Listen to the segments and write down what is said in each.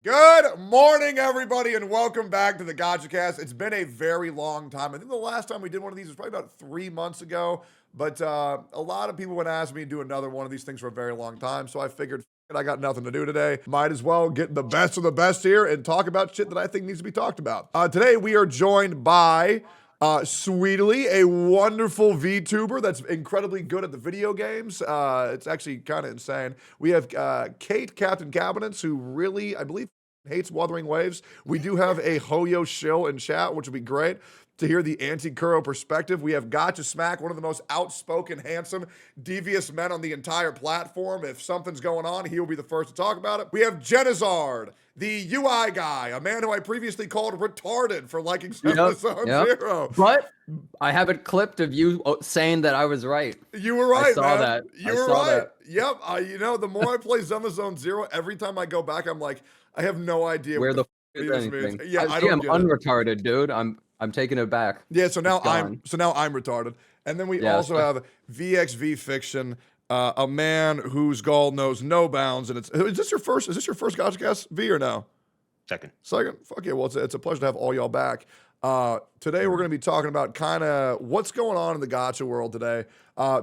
Good morning, everybody, and welcome back to the Gacha. It's been a very long time. I think the last time we did one of these was probably about 3 months ago, but a lot of people would ask me to do another one of these things for a very long time, so I figured I got nothing to do today. Might as well get the best of the best here and talk about shit that I think needs to be talked about. Today, we are joined by Sweetly, a wonderful VTuber that's incredibly good at the video games. It's actually kind of insane. We have Kate, Captain Cabinets, who really, I believe, hates Wuthering Waves. We do have a Hoyo shill in chat, which would be great to hear the anti-Kuro perspective. We have Gacha Smack, one of the most outspoken, handsome, devious men on the entire platform. If something's going on, he'll be the first to talk about it. We have Genizard, the UI guy, a man who I previously called retarded for liking Zone Zero. But I have it clipped of you saying that I was right. You were right, I saw man. that. You were right. Yep. You know, the more I play Zone Zero, every time I go back, I'm like, I have no idea where what the f is anything. Yeah, I'm unretarded, dude. I'm taking it back. Yeah, so now I'm retarded. And then we also have VXV Fiction, a man whose gall knows no bounds. And is this your first Gacha V or no? Second. Fuck yeah. Well, it's a pleasure to have all y'all back. Today we're going to be talking about kind of what's going on in the gacha world today,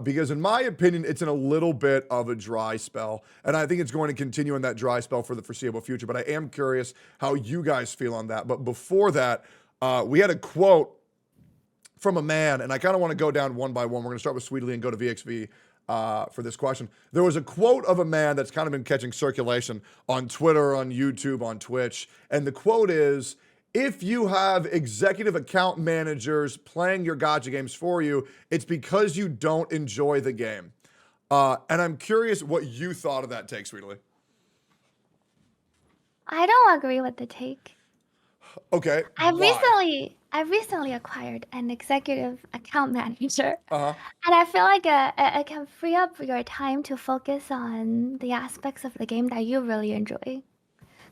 because in my opinion, it's in a little bit of a dry spell, and I think it's going to continue in that dry spell for the foreseeable future, but I am curious how you guys feel on that. But before that, we had a quote from a man, and I kind of want to go down one by one. We're going to start with Sweetly and go to VXV for this question. There was a quote of a man that's kind of been catching circulation on Twitter, on YouTube, on Twitch, and the quote is, if you have executive account managers playing your gacha games for you, it's because you don't enjoy the game. And I'm curious what you thought of that take, Sweetly. I don't agree with the take. Okay. I recently acquired an executive account manager, and I feel like it can free up your time to focus on the aspects of the game that you really enjoy.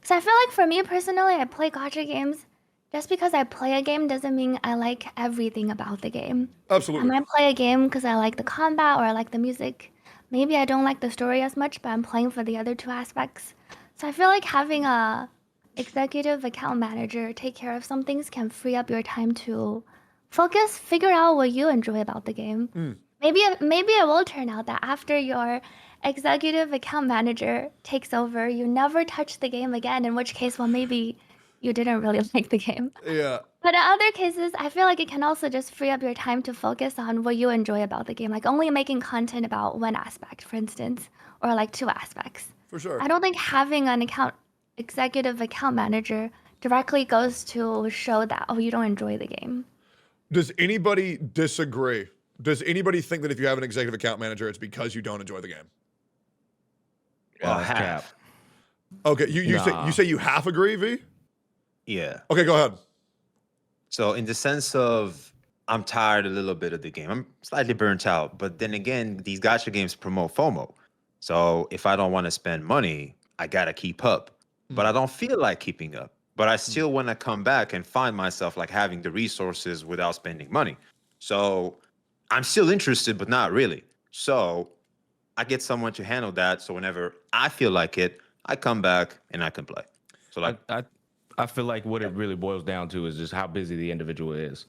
So I feel like for me personally, I play gacha games. Just because I play a game doesn't mean I like everything about the game. Absolutely. I might play a game because I like the combat or I like the music. Maybe I don't like the story as much, but I'm playing for the other two aspects. So I feel like having a executive account manager take care of some things can free up your time to focus, figure out what you enjoy about the game. Maybe it will turn out that after your executive account manager takes over, you never touch the game again, in which case, well, maybe you didn't really like the game. Yeah. But in other cases, I feel like it can also just free up your time to focus on what you enjoy about the game, like only making content about one aspect, for instance, or like two aspects. For sure. I don't think having an executive account manager directly goes to show that, oh, you don't enjoy the game. Does anybody disagree? Does anybody think that if you have an executive account manager, it's because you don't enjoy the game? Half. Okay, you say you half agree, V? Yeah. Okay, go ahead. So in the sense of I'm tired a little bit of the game. I'm slightly burnt out. But then again, these gacha games promote FOMO. So if I don't want to spend money, I got to keep up. But I don't feel like keeping up. But I still want to come back and find myself like having the resources without spending money. So I'm still interested, but not really. So I get someone to handle that. So whenever I feel like it, I come back and I can play. So like I feel like what it really boils down to is just how busy the individual is.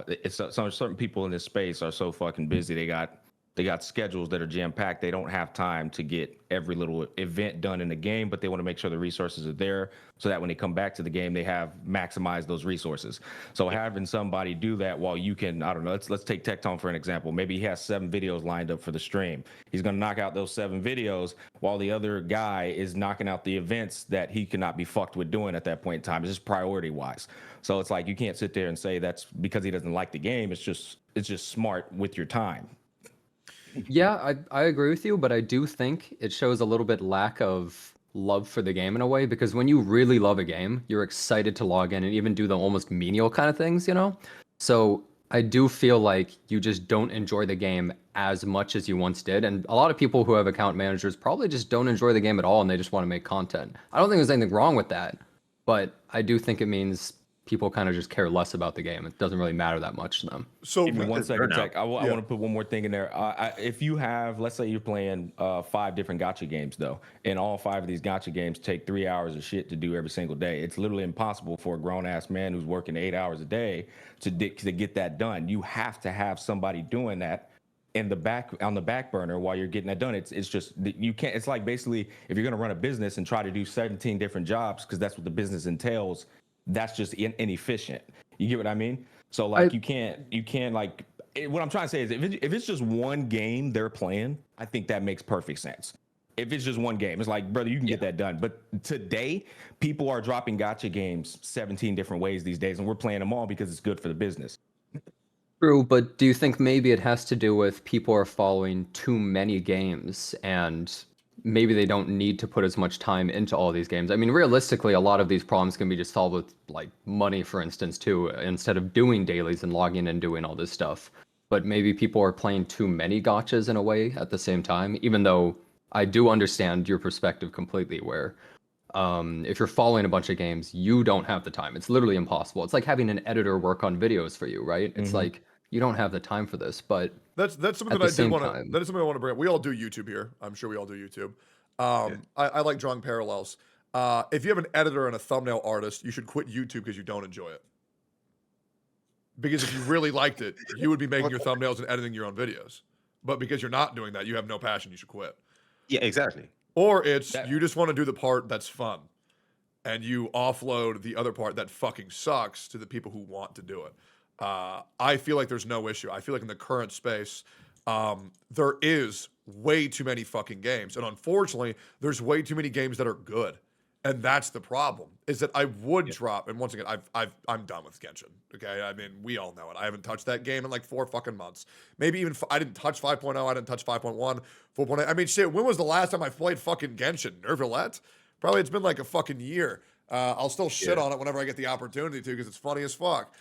It's certain people in this space are so fucking busy. They got schedules that are jam-packed. They don't have time to get every little event done in the game, but they want to make sure the resources are there so that when they come back to the game, they have maximized those resources. So having somebody do that while you can, I don't know, let's take Tectone for an example. Maybe he has 7 videos lined up for the stream. He's going to knock out those 7 videos while the other guy is knocking out the events that he cannot be fucked with doing at that point in time. It's just priority-wise. So it's like you can't sit there and say that's because he doesn't like the game. It's just smart with your time. Yeah, I agree with you, but I do think it shows a little bit lack of love for the game in a way, because when you really love a game, you're excited to log in and even do the almost menial kind of things, you know? So I do feel like you just don't enjoy the game as much as you once did. And a lot of people who have account managers probably just don't enjoy the game at all and they just want to make content. I don't think there's anything wrong with that, but I do think it means people kind of just care less about the game. It doesn't really matter that much to them. So Give me one second, burnout. Tech. I want to put one more thing in there. If you have, let's say you're playing 5 different gacha games, though, and all 5 of these gacha games take 3 hours of shit to do every single day, it's literally impossible for a grown-ass man who's working 8 hours a day to get that done. You have to have somebody doing that in the back burner while you're getting that done. It's just you can't. It's like basically if you're going to run a business and try to do 17 different jobs because that's what the business entails, that's just inefficient. You get what I mean? So like you can't like what I'm trying to say is if it's just one game they're playing, I think that makes perfect sense. If it's just one game, it's like, brother, you can get that done. But today, people are dropping gacha games 17 different ways these days, and we're playing them all because it's good for the business. True, but do you think maybe it has to do with people are following too many games and maybe they don't need to put as much time into all these games? I mean, realistically, a lot of these problems can be just solved with like money, for instance, too, instead of doing dailies and logging in and doing all this stuff. But maybe people are playing too many gachas in a way at the same time, even though I do understand your perspective completely where if you're following a bunch of games, you don't have the time. It's literally impossible. It's like having an editor work on videos for you, right? It's like you don't have the time for this, but that's something that I did want to. That is something I want to bring up. We all do YouTube here. I'm sure we all do YouTube. I like drawing parallels. If you have an editor and a thumbnail artist, you should quit YouTube because you don't enjoy it. Because if you really liked it, you would be making your thumbnails and editing your own videos. But because you're not doing that, you have no passion. You should quit. Yeah, exactly. Or it's you just want to do the part that's fun, and you offload the other part that fucking sucks to the people who want to do it. I feel like there's no issue. I feel like in the current space, there is way too many fucking games. And unfortunately, there's way too many games that are good. And that's the problem, is that I would drop, and once again, I'm done with Genshin, okay? I mean, we all know it. I haven't touched that game in like 4 fucking months. Maybe even, I didn't touch 5.0, I didn't touch 5.1, 4.8. I mean, shit, when was the last time I played fucking Genshin? Nervalette? Probably it's been like a fucking year. I'll still shit on it whenever I get the opportunity to, because it's funny as fuck.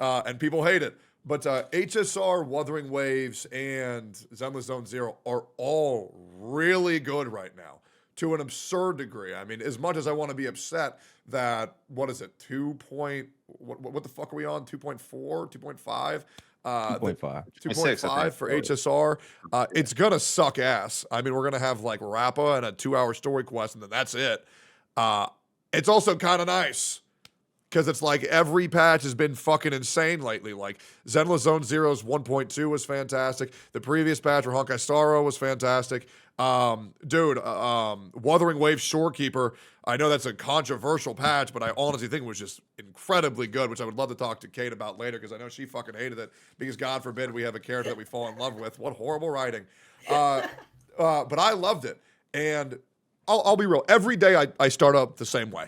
And people hate it. But HSR, Wuthering Waves, and Zenless Zone Zero are all really good right now to an absurd degree. I mean, as much as I want to be upset that, what is it, what the fuck are we on? 2.4, 2.5? 2.5. 2.5 for HSR. It's going to suck ass. I mean, we're going to have like Rappa and a 2-hour story quest, and then that's it. It's also kind of nice, because it's like every patch has been fucking insane lately. Like Zenless Zone Zero's 1.2 was fantastic. The previous patch for Honkai Star Rail was fantastic. Wuthering Waves Shorekeeper, I know that's a controversial patch, but I honestly think it was just incredibly good, which I would love to talk to Kate about later, because I know she fucking hated it, because God forbid we have a character that we fall in love with. What horrible writing. But I loved it. And I'll be real. Every day I start up the same way.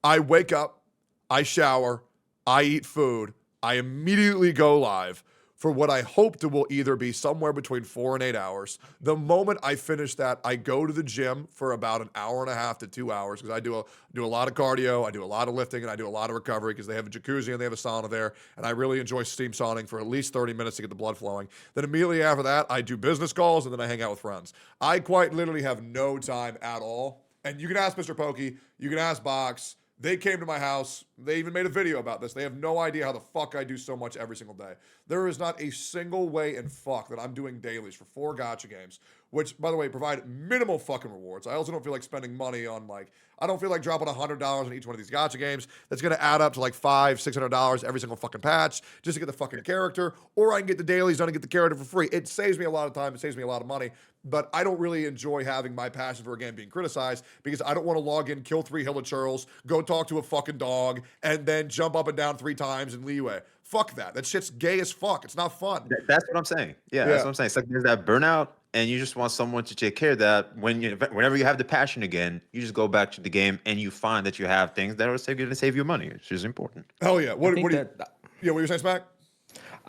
I wake up, I shower, I eat food, I immediately go live for what I hope to will either be somewhere between 4 and 8 hours. The moment I finish that, I go to the gym for about an hour and a half to 2 hours, because I do a lot of cardio, I do a lot of lifting, and I do a lot of recovery, because they have a jacuzzi and they have a sauna there, and I really enjoy steam sauning for at least 30 minutes to get the blood flowing. Then immediately after that, I do business calls, and then I hang out with friends. I quite literally have no time at all. And you can ask Mr. Pokey, you can ask Box. They came to my house. They even made a video about this. They have no idea how the fuck I do so much every single day. There is not a single way in fuck that I'm doing dailies for 4 gacha games, which, by the way, provide minimal fucking rewards. I also don't feel like spending money on, like, I don't feel like dropping $100 on each one of these gacha games. That's going to add up to like $500-$600 every single fucking patch just to get the fucking character. Or I can get the dailies done and get the character for free. It saves me a lot of time. It saves me a lot of money. But I don't really enjoy having my passion for a game being criticized, because I don't want to log in, kill 3 Hilichurls, go talk to a fucking dog, and then jump up and down 3 times in leeway. Fuck that. That shit's gay as fuck. It's not fun. That's what I'm saying. Yeah, that's what I'm saying. It's like there's that burnout, and you just want someone to take care of that. Whenever you have the passion again, you just go back to the game, and you find that you have things that are going to save you money, which is important. Hell yeah. What you saying, Smack?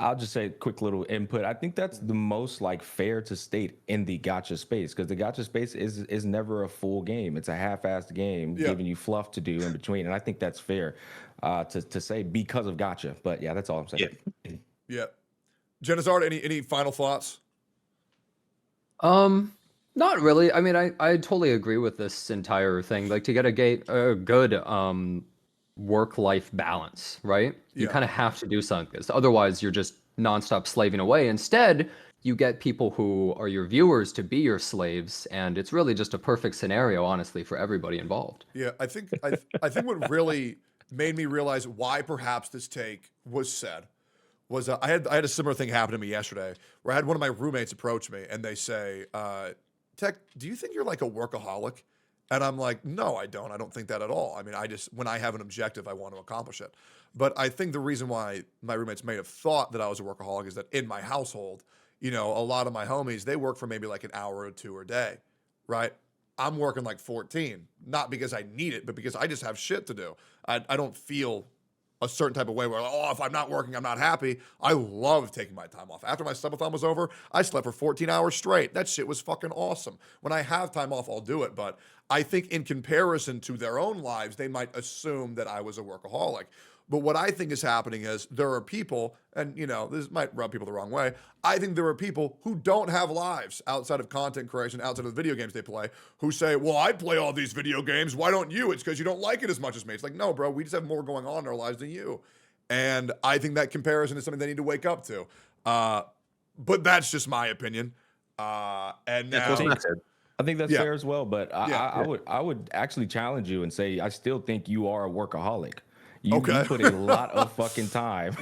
I'll just say quick little input. I think that's the most like fair to state in the gacha space, because the gacha space is never a full game. It's a half-assed game giving you fluff to do in between, and I think that's fair to say because of gacha. But yeah, that's all I'm saying. Yeah. Genizard, any final thoughts? Not really. I mean, I totally agree with this entire thing. Like, to get a good work-life balance, right? You Yeah. kind of have to do something like this. Otherwise, you're just nonstop slaving away. Instead, you get people who are your viewers to be your slaves, and it's really just a perfect scenario, honestly, for everybody involved. Yeah, I think what really made me realize why perhaps this take was said was I had a similar thing happen to me yesterday where I had one of my roommates approach me and they say, Tech, do you think you're like a workaholic? And I'm like, no, I don't. I don't think that at all. I mean, I just, when I have an objective, I want to accomplish it. But I think the reason why my roommates may have thought that I was a workaholic is that in my household, you know, a lot of my homies, they work for maybe like an hour or two a day, right? I'm working like 14, not because I need it, but because I just have shit to do. I don't feel a certain type of way where, oh, if I'm not working, I'm not happy. I love taking my time off. After my subathon was over, I slept for 14 hours straight. That shit was fucking awesome. When I have time off, I'll do it. But I think in comparison to their own lives, they might assume that I was a workaholic. But what I think is happening is there are people, and you know, this might rub people the wrong way. I think there are people who don't have lives outside of content creation, outside of the video games they play, who say, well, I play all these video games. Why don't you? It's because you don't like it as much as me. It's like, no, bro, we just have more going on in our lives than you. And I think that comparison is something they need to wake up to. But that's just my opinion. And now, I think that's fair as well, but I would actually challenge you and say I still think you are a workaholic. You put a lot of fucking time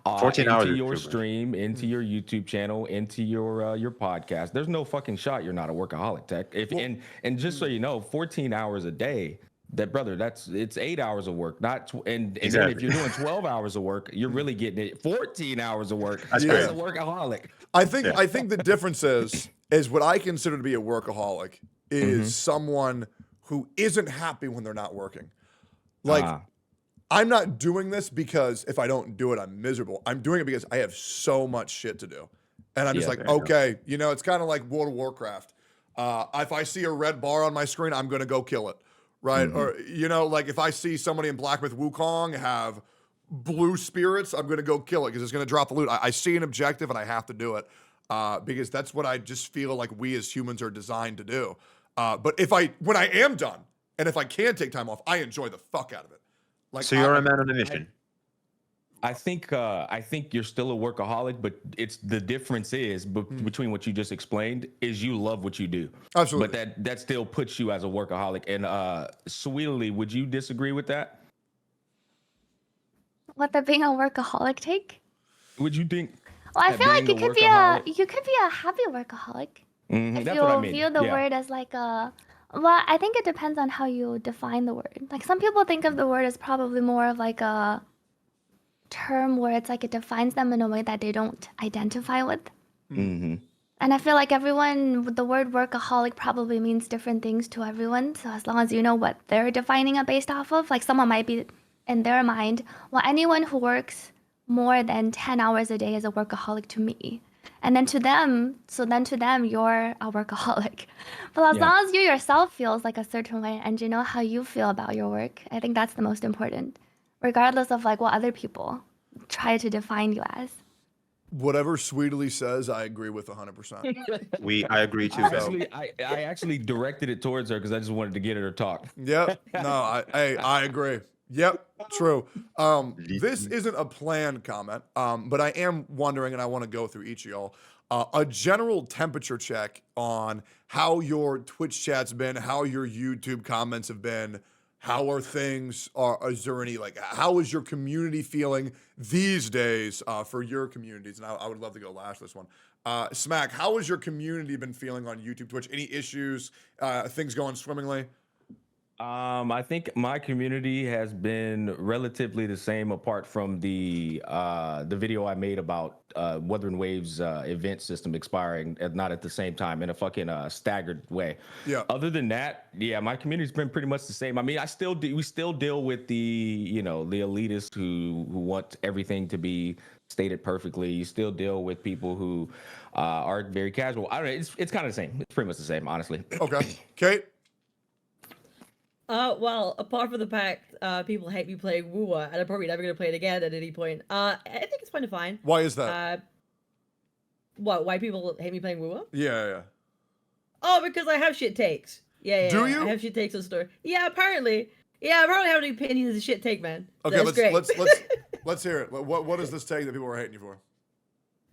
14 hours into your stream, into your YouTube channel, into your podcast. There's no fucking shot you're not a workaholic, Tech. And just so you know, 14 hours a day. That brother, it's 8 hours of work, not and then if you're doing 12 hours of work, you're really getting it 14 hours of work. That's a workaholic. I think the difference is what I consider to be a workaholic is someone who isn't happy when they're not working. Like I'm not doing this because if I don't do it, I'm miserable. I'm doing it because I have so much shit to do. And I'm just like, okay, you know, it's kind of like World of Warcraft. If I see a red bar on my screen, I'm going to go kill it. Right? Or, you know, like if I see somebody in Black Myth Wukong have blue spirits, I'm going to go kill it because it's going to drop the loot. I see an objective and I have to do it because that's what I just feel like we as humans are designed to do. But when I am done and if I can take time off, I enjoy the fuck out of it. Like, so you're a man on a mission. I think you're still a workaholic, but it's the difference is between what you just explained is you love what you do. Absolutely. But that still puts you as a workaholic. And Sweetly, would you disagree with that? What, the being a workaholic take? Would you think? Well, I feel like you could be a happy workaholic. If That's you what I mean. view the word as like a, well, I think it depends on how you define the word. Like some people think of the word as probably more of like a term where it's like it defines them in a way that they don't identify with. And I feel like the word workaholic probably means different things to everyone. So as long as you know what they're defining it based off of, like someone might be in their mind, well, anyone who works more than 10 hours a day is a workaholic to me. And then to them, you're a workaholic. But as long as you yourself feels like a certain way and you know how you feel about your work, I think that's the most important. Regardless of like what other people try to define you as. Whatever Sweetly says, I agree with 100%. I agree too. I actually directed it towards her because I just wanted to get her to talk. Yep. No, I agree. Yep. True. This isn't a planned comment, but I am wondering, and I want to go through each of y'all, a general temperature check on how your Twitch chat's been, how your YouTube comments have been. How are things? Is there any, like, how is your community feeling these days for your communities? And I would love to go last this one. Smack, how has your community been feeling on YouTube, Twitch? Any issues? Things going swimmingly? I think my community has been relatively the same, apart from the video I made about Wuthering Waves event system expiring not at the same time in a fucking staggered way. Yeah. Other than that, my community's been pretty much the same. I mean, we still deal with the the elitists who want everything to be stated perfectly. You still deal with people who are very casual. I don't know. It's kind of the same. It's pretty much the same, honestly. Okay, Kate. Well, apart from the fact people hate me playing Woowa, and I'm probably never going to play it again at any point, I think it's kind of fine. Why is that? Why people hate me playing Woowa? Yeah. Oh, because I have shit takes. Yeah. Do you? I have shit takes on story. Yeah, apparently. Yeah, I probably have any opinions as a shit take, man. Okay, That's great. let's hear it. What is this take that people are hating you for?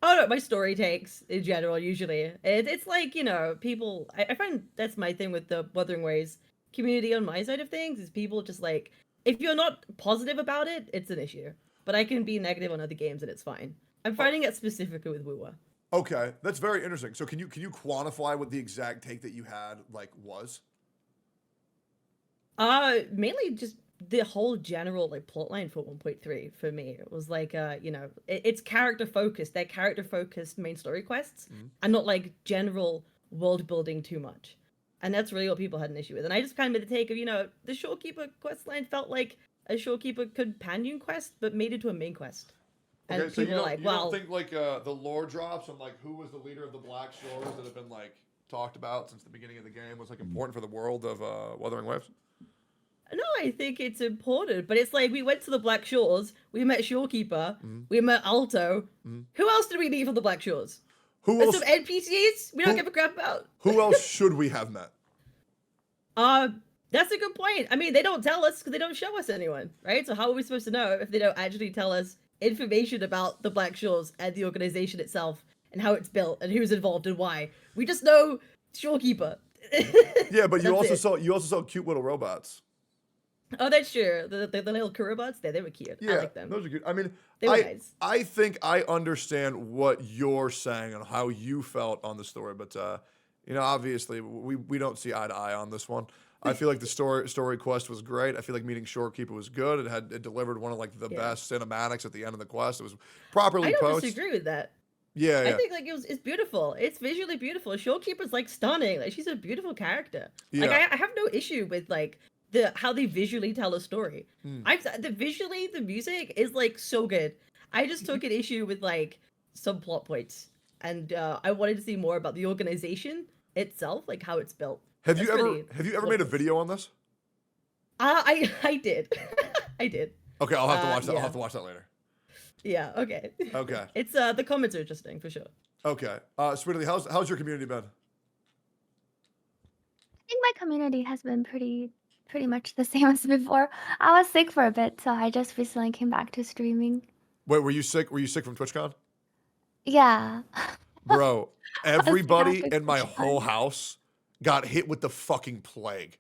Oh no, my story takes in general usually. It's like, you know, people. I find that's my thing with the Wuthering Waves community on my side of things is people just like if you're not positive about it, it's an issue. But I can be negative on other games and it's fine. I'm finding it specifically with Wuwa. Okay, that's very interesting. So can you quantify what the exact take that you had like was? Mainly just the whole general like plotline for 1.3 for me. It was like you know, it's character focused. They're character focused main story quests and not like general world building too much. And that's really what people had an issue with. And I just kind of made the take of, you know, the Shorekeeper quest line felt like a Shorekeeper companion quest, but made it to a main quest. And Okay, so people are like, well, don't think like the lore drops and like who was the leader of the Black Shores that have been like talked about since the beginning of the game was like important for the world of Wuthering Waves? no, I think it's important, but it's like we went to the Black Shores, we met Shorekeeper, we met Alto. Who else did we meet from the Black Shores? Who There's else? some NPCs we don't who- give a crap about. Who else should we have met? That's a good point. I mean, they don't tell us because they don't show us anyone, right? So how are we supposed to know if they don't actually tell us information about the Black Shores and the organization itself and how it's built and who's involved and why? We just know Shorekeeper. Yeah, but you That's also it. saw cute little robots. Oh, that's true. The little Kurobots, they were cute. Yeah, I like them. those are good. I mean, They were nice. I think I understand what you're saying and how you felt on the story, but you know, obviously we don't see eye to eye on this one. I feel like the story quest was great. I feel like meeting Shorekeeper was good. It delivered one of like the best cinematics at the end of the quest. It was properly I don't posted. disagree with that. Yeah, I yeah. think like it's beautiful. It's visually beautiful. Shorekeeper's like stunning. Like she's a beautiful character. Like Yeah. I have no issue with like how they visually tell a story. The music is like so good. I just took an issue with like some plot points, and I wanted to see more about the organization itself, like how it's built. Have That's you ever really made a flawless. video on this? I did. I did. Okay, I'll have to watch that. I'll yeah. have to watch that later. Yeah. Okay. Okay. It's the comments are interesting for sure. Okay. Sweetie, how's your community been? I think my community has been pretty much the same as before. I was sick for a bit, so I just recently came back to streaming. Wait, were you sick? Were you sick from TwitchCon? Yeah. Bro, everybody after in my TwitchCon. whole house got hit with the fucking plague.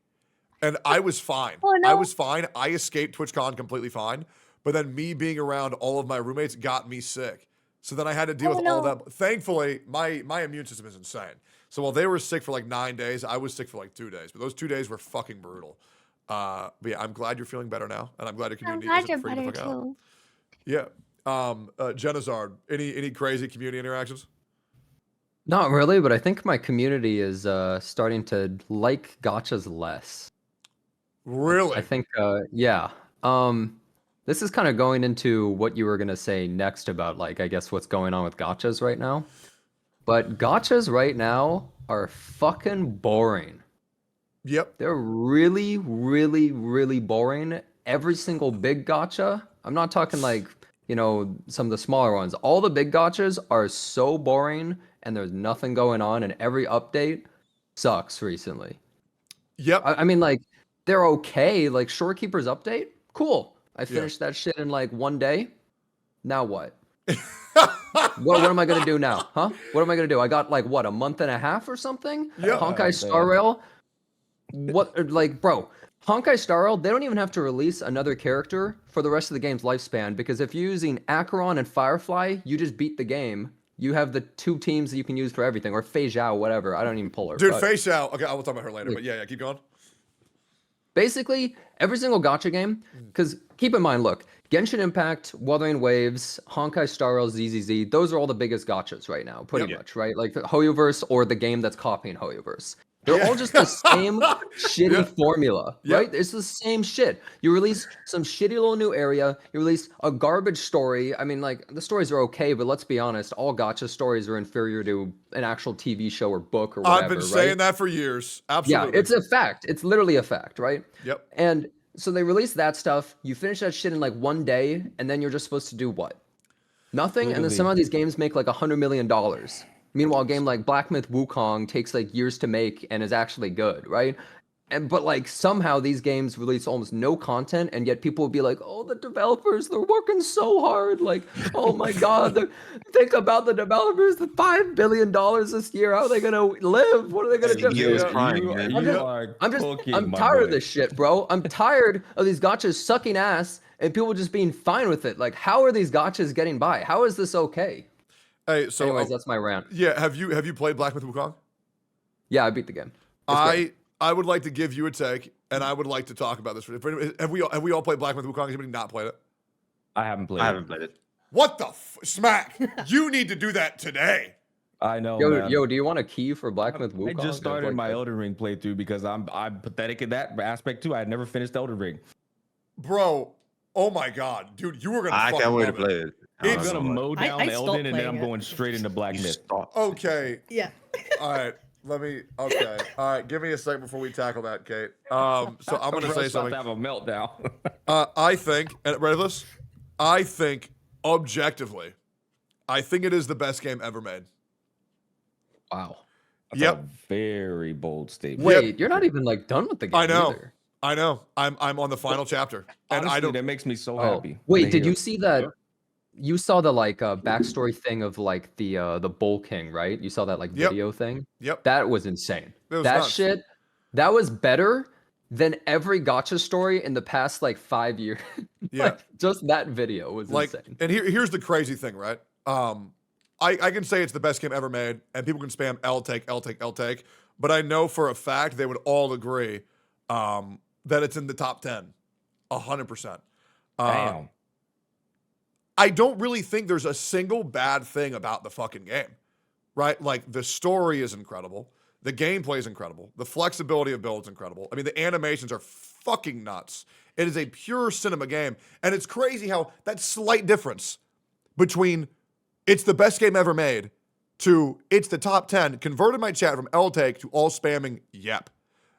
And I was fine. Oh, I no. was fine. I escaped TwitchCon completely fine. But then me being around all of my roommates got me sick. So then I had to deal Oh, with all no. that. Thankfully, my immune system is insane. So while they were sick for like 9 days, I was sick for like 2 days. But those 2 days were fucking brutal. But yeah, I'm glad you're feeling better now. And I'm glad your I'm community glad isn't you're freaking the better fuck out. too. Yeah. Genizard, any crazy community interactions? Not really, but I think my community is starting to like gachas less. Really? I think, yeah. This is kind of going into what you were gonna say next about, like, I guess what's going on with gachas right now. But gachas right now are fucking boring. Yep. They're really, really, really boring. Every single big gacha, I'm not talking like, you know, some of the smaller ones. All the big gachas are so boring and there's nothing going on, and every update sucks recently. Yep. I mean, like, they're okay. Like, Shorekeeper's update, cool. I finished that shit in like 1 day. Now what? What am I gonna do now? Huh? What am I gonna do? I got like what, a month and a half or something? Yeah. Honkai Star Rail. What, like, bro? Honkai Star Rail, they don't even have to release another character for the rest of the game's lifespan, because if you're using Acheron and Firefly, you just beat the game. You have the 2 teams that you can use for everything, or Fei Zhao, whatever. I don't even pull her. Dude, but Fei Zhao. Okay, I will talk about her later. But yeah, keep going. basically, every single gacha game, because keep in mind, look, Genshin Impact, Wuthering Waves, Honkai Star Rail, ZZZ, those are all the biggest gachas right now, pretty Yep. much, right? Like the Hoyoverse or the game that's copying Hoyoverse. They're all just the same shitty formula, Yep. right? It's the same shit. You release some shitty little new area, you release a garbage story. I mean, like, the stories are okay, but let's be honest, all gacha stories are inferior to an actual TV show or book or whatever, I've been right? saying that for years. Absolutely. Yeah, it's a fact. It's literally a fact, right? Yep. And so they release that stuff. You finish that shit in like 1 day, and then you're just supposed to do what? Nothing. And then some of these games make like $100 million. Meanwhile, a game like Black Myth Wukong takes like years to make and is actually good, right? But like somehow these games release almost no content, and yet people will be like, "Oh, the developers, they're working so hard." Like, oh my God, think about the developers. The $5 billion this year. How are they gonna live? What are they gonna do? Studio is Yeah. crying, you, man. you I'm are cooking, I'm my tired of boy. this shit, bro. I'm tired of these gachas sucking ass and people just being fine with it. Like, how are these gachas getting by? How is this okay? Hey, so Anyways, that's my rant. yeah, have you played Black Myth Wukong? Yeah, I beat the game. It's great. I would like to give you a take, and I would like to talk about this. Have we all played Black Myth Wukong? Has anybody not played it? I haven't played. I haven't played it. What the smack? You need to do that today. I know, Yo, man. yo, do you want a key for Black Myth Wukong? I just started Like, my Elden Ring playthrough because I'm pathetic in that aspect too. I had never finished Elden Ring. Bro, oh my God, dude, you were gonna. I fucking can't wait to love play it. It's I'm gonna mow down I stopped Elden and then I'm playing it. going straight into Black Myth. Okay, Yeah. all right. Okay, all right. Give me a second before we tackle that, Kate. So I'm gonna say Bro's about something. to have a meltdown. I think, and ready for this? I think objectively, I think it is the best game ever made. wow. That's Yep. a very bold statement. Wait, you're not even like done with the game. I know. Either. I know. I'm on the final chapter, and Honestly, I don't. that makes me so Oh, happy. wait, to did hear. you see that? You saw the like backstory thing of like the Bull King, right? You saw that like Yep. video thing. Yep. That was insane. It was That nuts. shit, that was better than every gacha story in the past like 5 years. Yeah. Like, just that video was Like, insane. and here's the crazy thing, right? I can say it's the best game ever made, and people can spam L take, but I know for a fact they would all agree that it's in the top 10, 100%. Damn. I don't really think there's a single bad thing about the fucking game, right? Like, the story is incredible. The gameplay is incredible. The flexibility of build is incredible. I mean, the animations are fucking nuts. It is a pure cinema game. And it's crazy how that slight difference between it's the best game ever made to it's the top 10 converted my chat from L take to all spamming yep.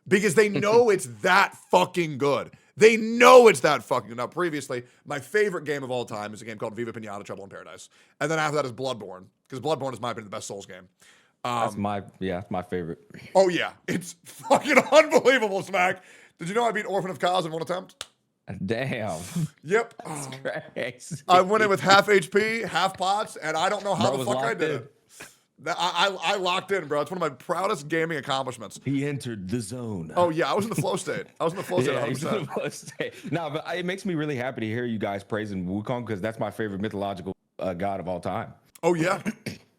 Because they know it's that fucking good. They know it's that fucking good. Now, previously, my favorite game of all time is a game called Viva Pinata Trouble in Paradise. And then after that is Bloodborne, because Bloodborne is my opinion the best Souls game. That's my favorite. Oh, yeah. It's fucking unbelievable, Smack. Did you know I beat Orphan of Chaos in one attempt? Damn. Yep. Crazy. I went in with half HP, half pots, and I don't know how Bro the was fuck I locked did in. it. I locked in, bro. It's one of my proudest gaming accomplishments. He entered the zone. Oh, yeah. I was in the flow state. I was in the flow state Yeah, he's 100%. supposed to say. No, but it makes me really happy to hear you guys praising Wukong because that's my favorite mythological god of all time. Oh, yeah.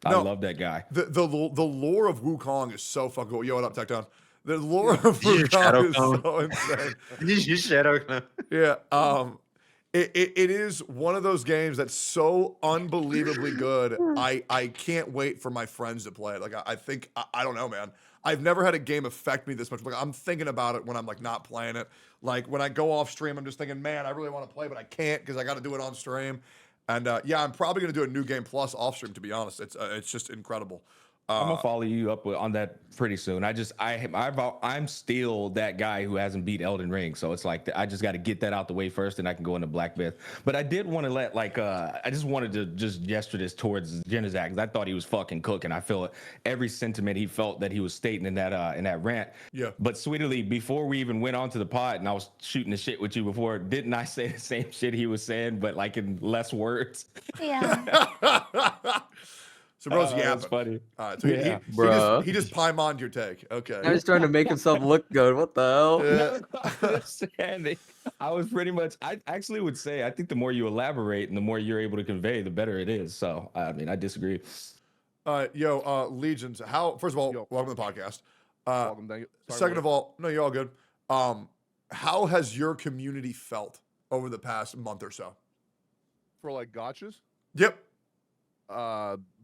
I No. love that guy. The lore of Wukong is so fucking cool. Yo, what up, Tectone? The lore of Did you shadow Wukong is clone? so insane. Did you shadow clone? Yeah. It is one of those games that's so unbelievably good. I can't wait for my friends to play it. Like I think I don't know, man. I've never had a game affect me this much. Like I'm thinking about it when I'm like not playing it. Like when I go off stream, I'm just thinking, man, I really want to play, but I can't because I got to do it on stream. And yeah, I'm probably gonna do a new game plus off stream. To be honest, it's just incredible. I'm gonna follow you up on that pretty soon. I'm still that guy who hasn't beat Elden Ring, so it's like I just got to get that out the way first, and I can go into Black Myth. But I did want to let I just wanted to just gesture this towards Genizak because I thought he was fucking cooking. I feel every sentiment he felt that he was stating in that rant. Yeah. But sweetly, before we even went onto the pod, and I was shooting the shit with you before, didn't I say the same shit he was saying, but like in less words? Yeah. So bro's That's yapping. funny. All right, so Yeah. he just paimoned your take. Okay. Now he's trying to make himself look good. What the hell? Yeah. I was pretty much. I actually would say I think the more you elaborate and the more you're able to convey, the better it is. So I mean, I disagree. All right, yo, Legions. How? First of all, welcome to the podcast. Welcome, thank you. Sorry, Second buddy. of all, no, you're all good. How has your community felt over the past month or so? For like gotchas, Yep.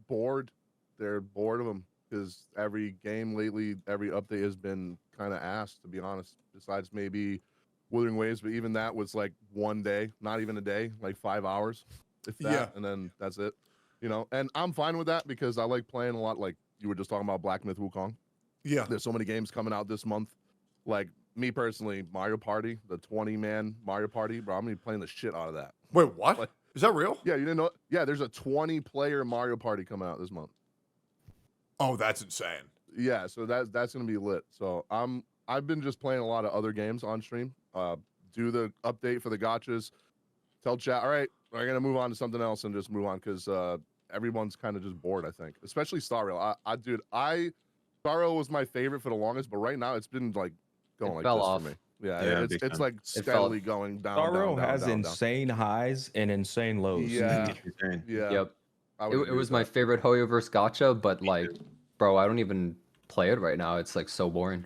bored. They're bored of them because every game lately, every update has been kind of ass, to be honest. Besides maybe Wuthering Waves, but even that was like one day, not even a day, like 5 hours, if that, Yeah. and then that's it. You know, and I'm fine with that because I like playing a lot. Like you were just talking about Black Myth Wukong. Yeah. There's so many games coming out this month. Like me personally, Mario Party, the 20-man Mario Party, bro. I'm gonna be playing the shit out of that. Wait, what? Like- Is that real? Yeah, you didn't know? Yeah, there's a 20-player Mario Party coming out this month. Oh, that's insane. Yeah, so that's gonna be lit. So I I've been just playing a lot of other games on stream. Do the update for the gachas. Tell chat, all right, we're gonna move on to something else and just move on because everyone's kind of just bored. I think, especially Star Rail. Star Rail was my favorite for the longest, but right now it's been like going like fell this off. for me. Yeah, Yeah, it's big time. like steadily going down. Starro down, has down, down. insane highs and insane lows. Yeah, Insane. yeah. Yep. I It, would it agree was with my that. favorite Hoyoverse gacha, but like, bro, I don't even play it right now. It's like so boring.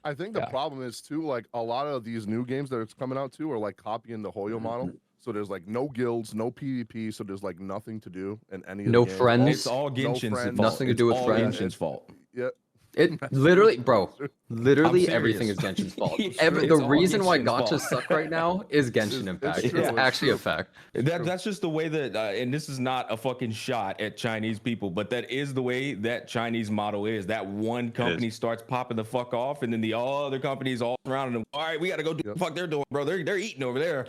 I think the Yeah. problem is too, like a lot of these new games that it's coming out to are like copying the Hoyo model. So there's like no guilds, no PvP, so there's like nothing to do in any of No the games. friends. It's all Genshin's friends. fault. Nothing to It's do with all friends. Genshin's fault. Yeah, It That's literally, true, bro, that's true. literally I'm everything is serious. Genshin's fault. It's The all reason why Genshin's gachas fault. suck right now is Genshin It's Impact. true, It's it's actually a true. fact. That's just the way that, and this is not a fucking shot at Chinese people, but that is the way that Chinese model is. That one company starts popping the fuck off, and then the all other companies all around them. All right, we got to go do what the fuck they're doing, bro. They're eating over there.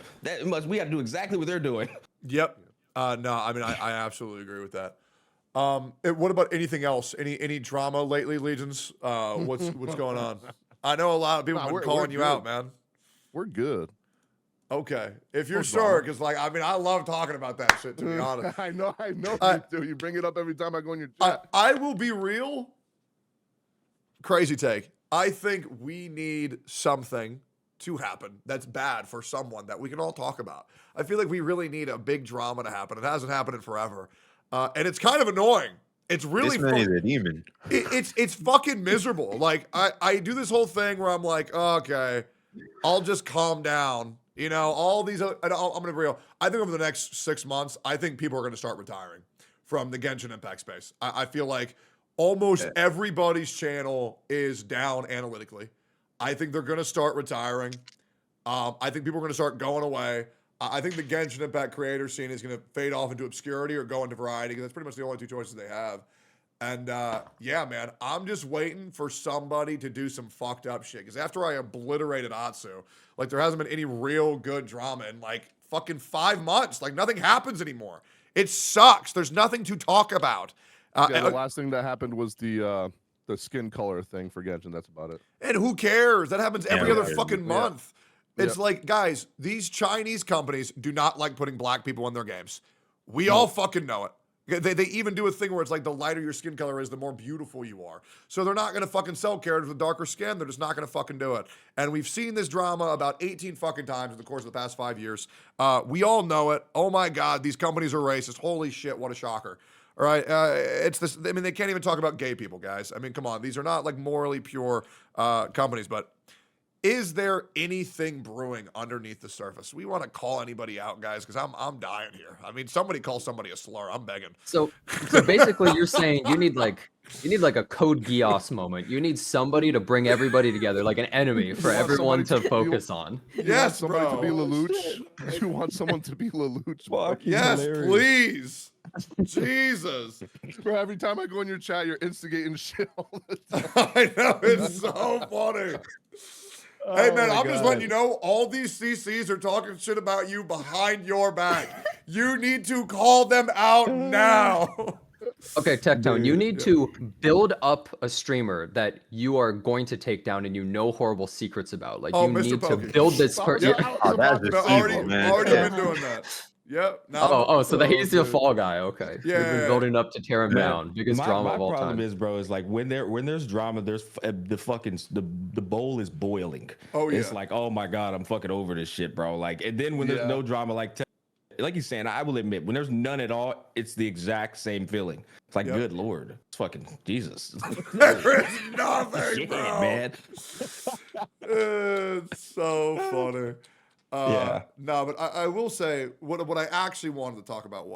We got to do exactly what they're doing. Yep. No, I mean, I absolutely agree with that. What about anything else? Any drama lately, Legions? What's going on? I know a lot of people Nah, have been we're calling you good. out, man. We're good. Okay, if you're No sure, drama. because like I mean, I love talking about that shit. To be honest, I know I- you do. You bring it up every time I go in your I, chat. I will be real. Crazy take. I think we need something to happen that's bad for someone that we can all talk about. I feel like we really need a big drama to happen. It hasn't happened in forever, and it's kind of annoying. It's really This man is fun. a demon. It's fucking miserable. Like I do this whole thing where I'm like, okay, I'll just calm down. You know, all these. I'm gonna be real. I think over the next 6 months, I think people are gonna start retiring from the Genshin Impact space. I feel like almost everybody's channel is down analytically. I think they're gonna start retiring. I think people are gonna start going away. I think the Genshin Impact creator scene is going to fade off into obscurity or go into variety because that's pretty much the only two choices they have. And yeah, man, I'm just waiting for somebody to do some fucked up shit. Because after I obliterated Atsu, like there hasn't been any real good drama in like fucking 5 months. Like nothing happens anymore. It sucks. There's nothing to talk about. Yeah, the last thing that happened was the skin color thing for Genshin. That's about it. And who cares? That happens every Yeah, other right. fucking Yeah. month. It's like, guys, these Chinese companies do not like putting black people in their games. We all fucking know it. They even do a thing where it's like the lighter your skin color is, the more beautiful you are. So they're not going to fucking sell characters with darker skin. They're just not going to fucking do it. And we've seen this drama about 18 fucking times in the course of the past 5 years. We all know it. Oh my God, these companies are racist. Holy shit, what a shocker. All right, it's this. I mean, they can't even talk about gay people, guys. I mean, come on, these are not like morally pure companies. But is there anything brewing underneath the surface? We want to call anybody out, guys, because I'm dying here. I mean, somebody call somebody a slur. I'm begging. So basically, you're saying you need like a Code Geass moment. You need somebody to bring everybody together, like an enemy for You want everyone somebody to to- you- focus on. You want Yes, somebody to be bro. Lelouch? You want someone to be Lelouch? Fucking Yes, hilarious. please. Jesus. Bro, every time I go in your chat, you're instigating shit all the time. I know, it's so funny. Hey, man, my I'm just letting God. you know, all these CCs are talking shit about you behind your back. You need to call them out now. Okay, Tectone, you Dude, need to build up a streamer that you are going to take down and you know horrible secrets about. Like Oh, you Mr. need to Pokey. build this Yeah, person. I was Oh, that's about to just say, already evil, man. already Yeah. been doing that. Yep. Now Oh, so he's the dude. fall guy. Okay, Yeah, we've been yeah, building up to tear him Yeah. down. Biggest drama my of all problem time. is, bro, is like when there's drama, there's the bowl is boiling. Oh, It's yeah. like, oh my God, I'm fucking over this shit, bro. Like, and then when there's Yeah. no drama, like he's saying, I will admit, when there's none at all, it's the exact same feeling. It's like, Yep. good Lord, it's fucking Jesus. there is nothing, Shit, bro. man. It's so funny. Yeah. No, but I will say what I actually wanted to talk about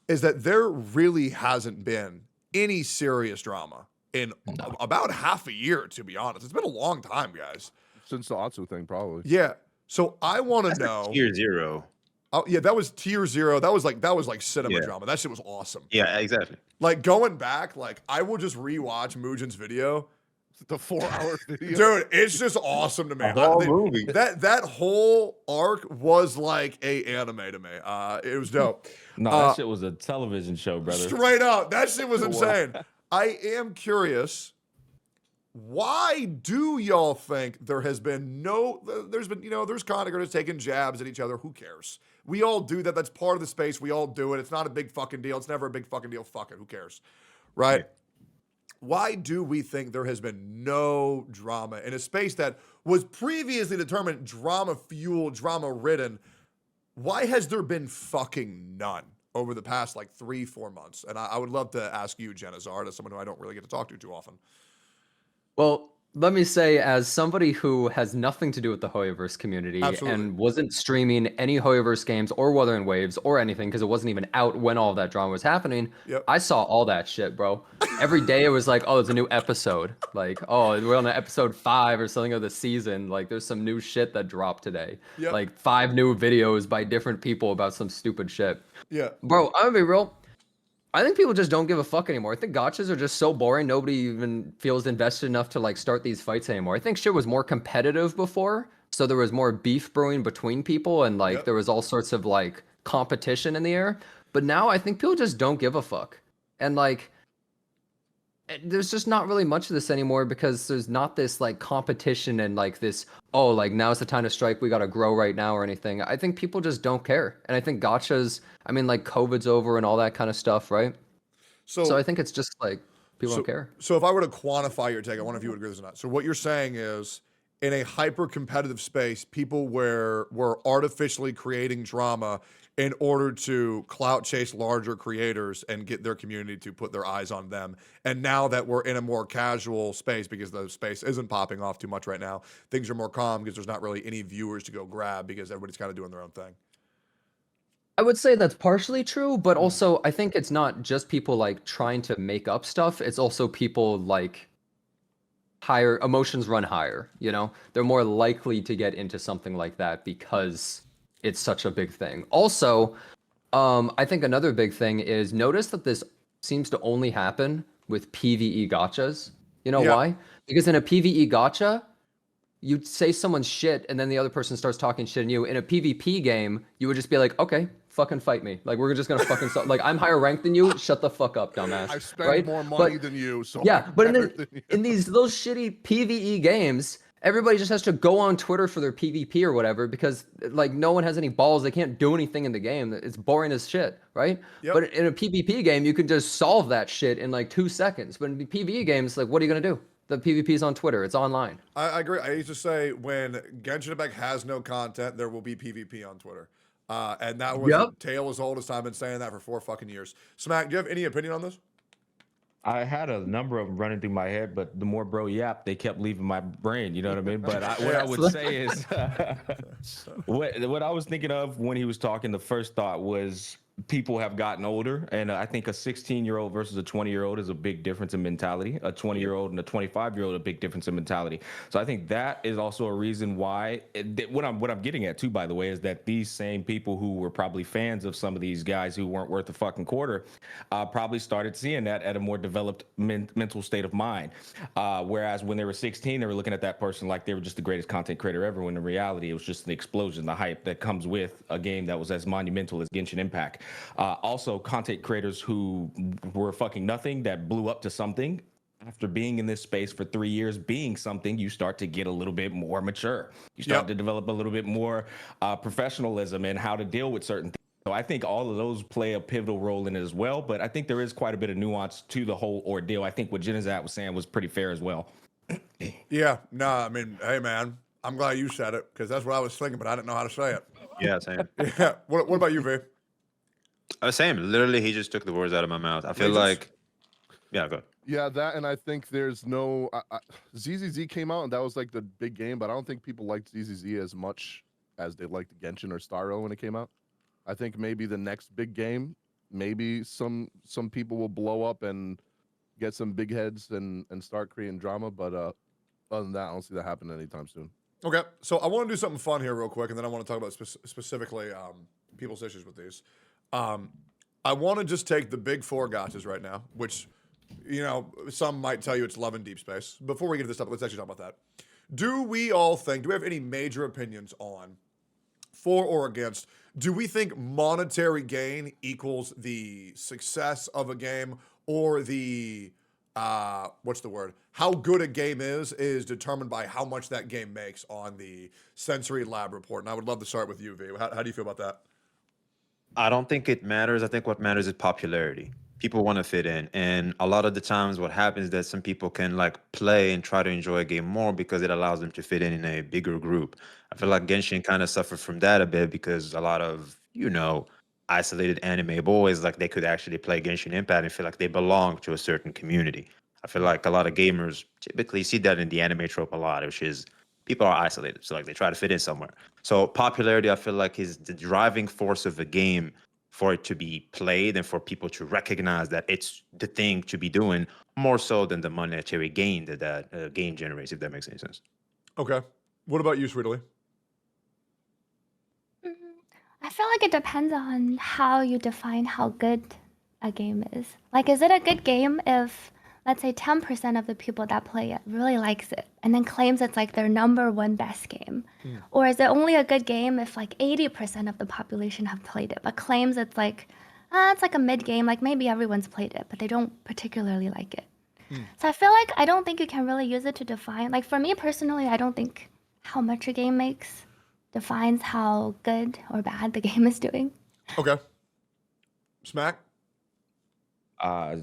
is that there really hasn't been any serious drama in about half a year, to be honest. It's been a long time, guys. Since the Atsu thing, probably. Yeah. So I want to know. Tier 0. Oh, yeah, that was tier 0. That was like cinema Yeah. drama. That shit was awesome. Yeah, exactly. Like going back, like I will just rewatch Mujin's video. The 4-hour video. Dude, it's just awesome to me. The whole movie. That whole arc was like a anime to me. It was dope. No, that shit was a television show, brother. Straight up, that shit was insane. I am curious Why do y'all think there has been there's been, there's content creators taking jabs at each other. Who cares? We all do that. That's part of the space. We all do it. It's not a big fucking deal. It's never a big fucking deal. Fuck it. Who cares? Right? Why do we think there has been no drama in a space that was previously determined drama-fueled, drama-ridden? Why has there been fucking none over the past like 3-4 months? And I would love to ask you, Genazard, as someone who I don't really get to talk to too often. Well, let me say, as somebody who has nothing to do with the Hoyoverse community and wasn't streaming any Hoyoverse games or Wuthering Waves or anything because it wasn't even out when all that drama was happening, I saw all that shit, bro. Every day it was like, oh, there's a new episode. Like, oh, we're on episode 5 or something of the season. Like, there's some new shit that dropped today. Like, 5 new videos by different people about some stupid shit. Bro, I'm gonna be real. I think people just don't give a fuck anymore. I think gachas are just so boring. Nobody even feels invested enough to like start these fights anymore. I think shit was more competitive before, so there was more beef brewing between people and like there was all sorts of like competition in the air. But now I think people just don't give a fuck. And like there's just not really much of this anymore because there's not this like competition and like this, oh, like now's the time to strike, we gotta grow right now or anything. I think people just don't care. And I think gachas, I mean, like COVID's over and all that kind of stuff, right? So I think it's just like people don't care. So if I were to quantify your take, I wonder if you would agree with this or not. So what you're saying is in a hyper competitive space, people were artificially creating drama in order to clout chase larger creators and get their community to put their eyes on them. And now that we're in a more casual space, because the space isn't popping off too much right now, things are more calm because there's not really any viewers to go grab because everybody's kind of doing their own thing. I would say that's partially true, but also I think it's not just people like trying to make up stuff. It's also people like higher emotions run higher, you know? They're more likely to get into something like that because it's such a big thing. Also, I think another big thing is notice that this seems to only happen with PvE gachas. You know why? Because in a PvE gacha, you say someone's shit and then the other person starts talking shit in you. In a PvP game, you would just be like, okay, fucking fight me. Like, we're just gonna fucking like, I'm higher ranked than you. Shut the fuck up, dumbass. I spend more money than you, so but in these those shitty PvE games, everybody just has to go on Twitter for their PvP or whatever because like no one has any balls. They can't do anything in the game. It's boring as shit, right? But in a PvP game, you can just solve that shit in like 2 seconds. But in PvE games, like, what are you gonna do? The PvP is on Twitter. It's online. I agree. I used to say when Genshin Impact has no content, there will be PvP on Twitter. And that was a tale as old as time. I've been saying that for 4 fucking years. Smack, do you have any opinion on this? I had a number of them running through my head, but the more bro yapped, they kept leaving my brain. You know what I mean? But what I would say is, what I was thinking of when he was talking, the first thought was people have gotten older, and I think a 16-year-old versus a 20-year-old is a big difference in mentality. A 20-year-old and a 25-year-old, a big difference in mentality. So I think that is also a reason why. What I'm getting at too, by the way, is that these same people who were probably fans of some of these guys who weren't worth a fucking quarter, probably started seeing that at a more developed mental state of mind. Whereas when they were 16, they were looking at that person like they were just the greatest content creator ever. When in reality, it was just the explosion, the hype that comes with a game that was as monumental as Genshin Impact. Also, content creators who were fucking nothing that blew up to something. After being in this space for 3 years, being something, you start to get a little bit more mature. You start to develop a little bit more professionalism and how to deal with certain things. So I think all of those play a pivotal role in it as well. But I think there is quite a bit of nuance to the whole ordeal. I think what Genazat was saying was pretty fair as well. I mean, hey, man, I'm glad you said it because that's what I was thinking, but I didn't know how to say it. Yeah, same. What about you, V? Same. Literally, he just took the words out of my mouth. I feel like, go ahead. Yeah, that, and I think there's no ZZZ came out and that was like the big game, but I don't think people liked ZZZ as much as they liked Genshin or Star Rail when it came out. I think maybe the next big game, maybe some people will blow up and get some big heads and start creating drama, but other than that, I don't see that happening anytime soon. Okay, so I want to do something fun here real quick, and then I want to talk about specifically people's issues with these. I want to just take the big 4 gachas right now, which, you know, some might tell you it's love and deep space. Before we get to this stuff, let's actually talk about that. Do we have any major opinions on, for or against, do we think monetary gain equals the success of a game or the what's the word? How good a game is determined by how much that game makes on the Sensory Lab report. And I would love to start with you, V. How do you feel about that? I don't think it matters. I think what matters is popularity. People want to fit in. And a lot of the times what happens is that some people can like play and try to enjoy a game more because it allows them to fit in a bigger group. I feel like Genshin kind of suffered from that a bit because a lot of, isolated anime boys, like they could actually play Genshin Impact and feel like they belong to a certain community. I feel like a lot of gamers typically see that in the anime trope a lot, which is people are isolated. So like they try to fit in somewhere. So popularity, I feel like, is the driving force of a game for it to be played and for people to recognize that it's the thing to be doing more so than the monetary gain that game generates, if that makes any sense. Okay. What about you, Sweetly? I feel like it depends on how you define how good a game is. Like, is it a good game if, let's say, 10% of the people that play it really likes it and then claims it's like their number one best game? Or is it only a good game if like 80% of the population have played it, but claims it's like a mid game, like maybe everyone's played it, but they don't particularly like it. So I feel like I don't think you can really use it to define. Like for me personally, I don't think how much a game makes defines how good or bad the game is doing. Okay. Smack?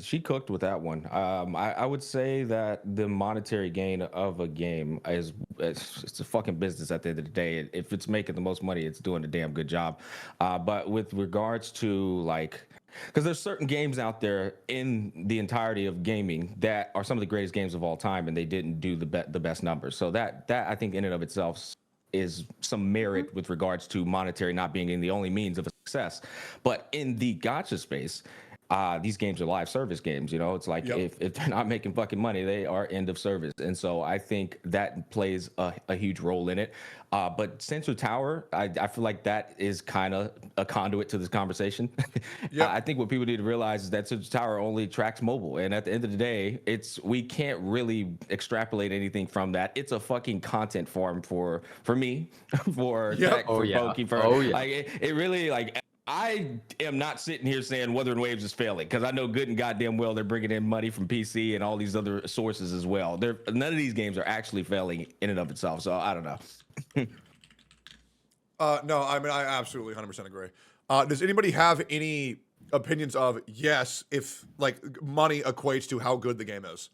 She cooked with that one. I would say that the monetary gain of a game it's a fucking business at the end of the day. If it's making the most money, it's doing a damn good job. But with regards to like, because there's certain games out there in the entirety of gaming that are some of the greatest games of all time, and they didn't do the best numbers. So that I think in and of itself is some merit with regards to monetary not being the only means of a success. But in the gacha space, these games are live service games. It's like if they're not making fucking money, they are end of service. And so I think that plays a huge role in it. But Sensor Tower, I feel like that is kind of a conduit to this conversation. I think what people need to realize is that Sensor Tower only tracks mobile. And at the end of the day, we can't really extrapolate anything from that. It's a fucking content form for me, for Tech, for Pokey, like it really like. I am not sitting here saying Wuthering Waves is failing because I know good and goddamn well they're bringing in money from PC and all these other sources as well. None of these games are actually failing in and of itself. So I don't know. No, I mean, I absolutely 100% agree. Does anybody have any opinions of, yes, if like money equates to how good the game is?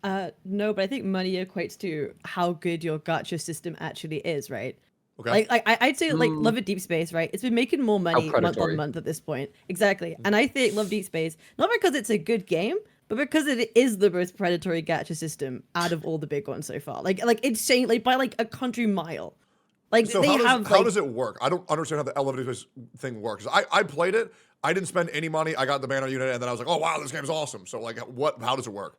No, but I think money equates to how good your gacha system actually is, right? Okay. Like I'd say like Love It Deep Space, right? It's been making more money month on month at this point. Exactly. And I think Love Deep Space, not because it's a good game, but because it is the most predatory gacha system out of all the big ones so far. Like it's saying like by like a country mile. Like so how does it work? I don't understand how the elevator thing works. I played it. I didn't spend any money. I got the banner unit, and then I was like, oh wow, this game's awesome. So like, how does it work?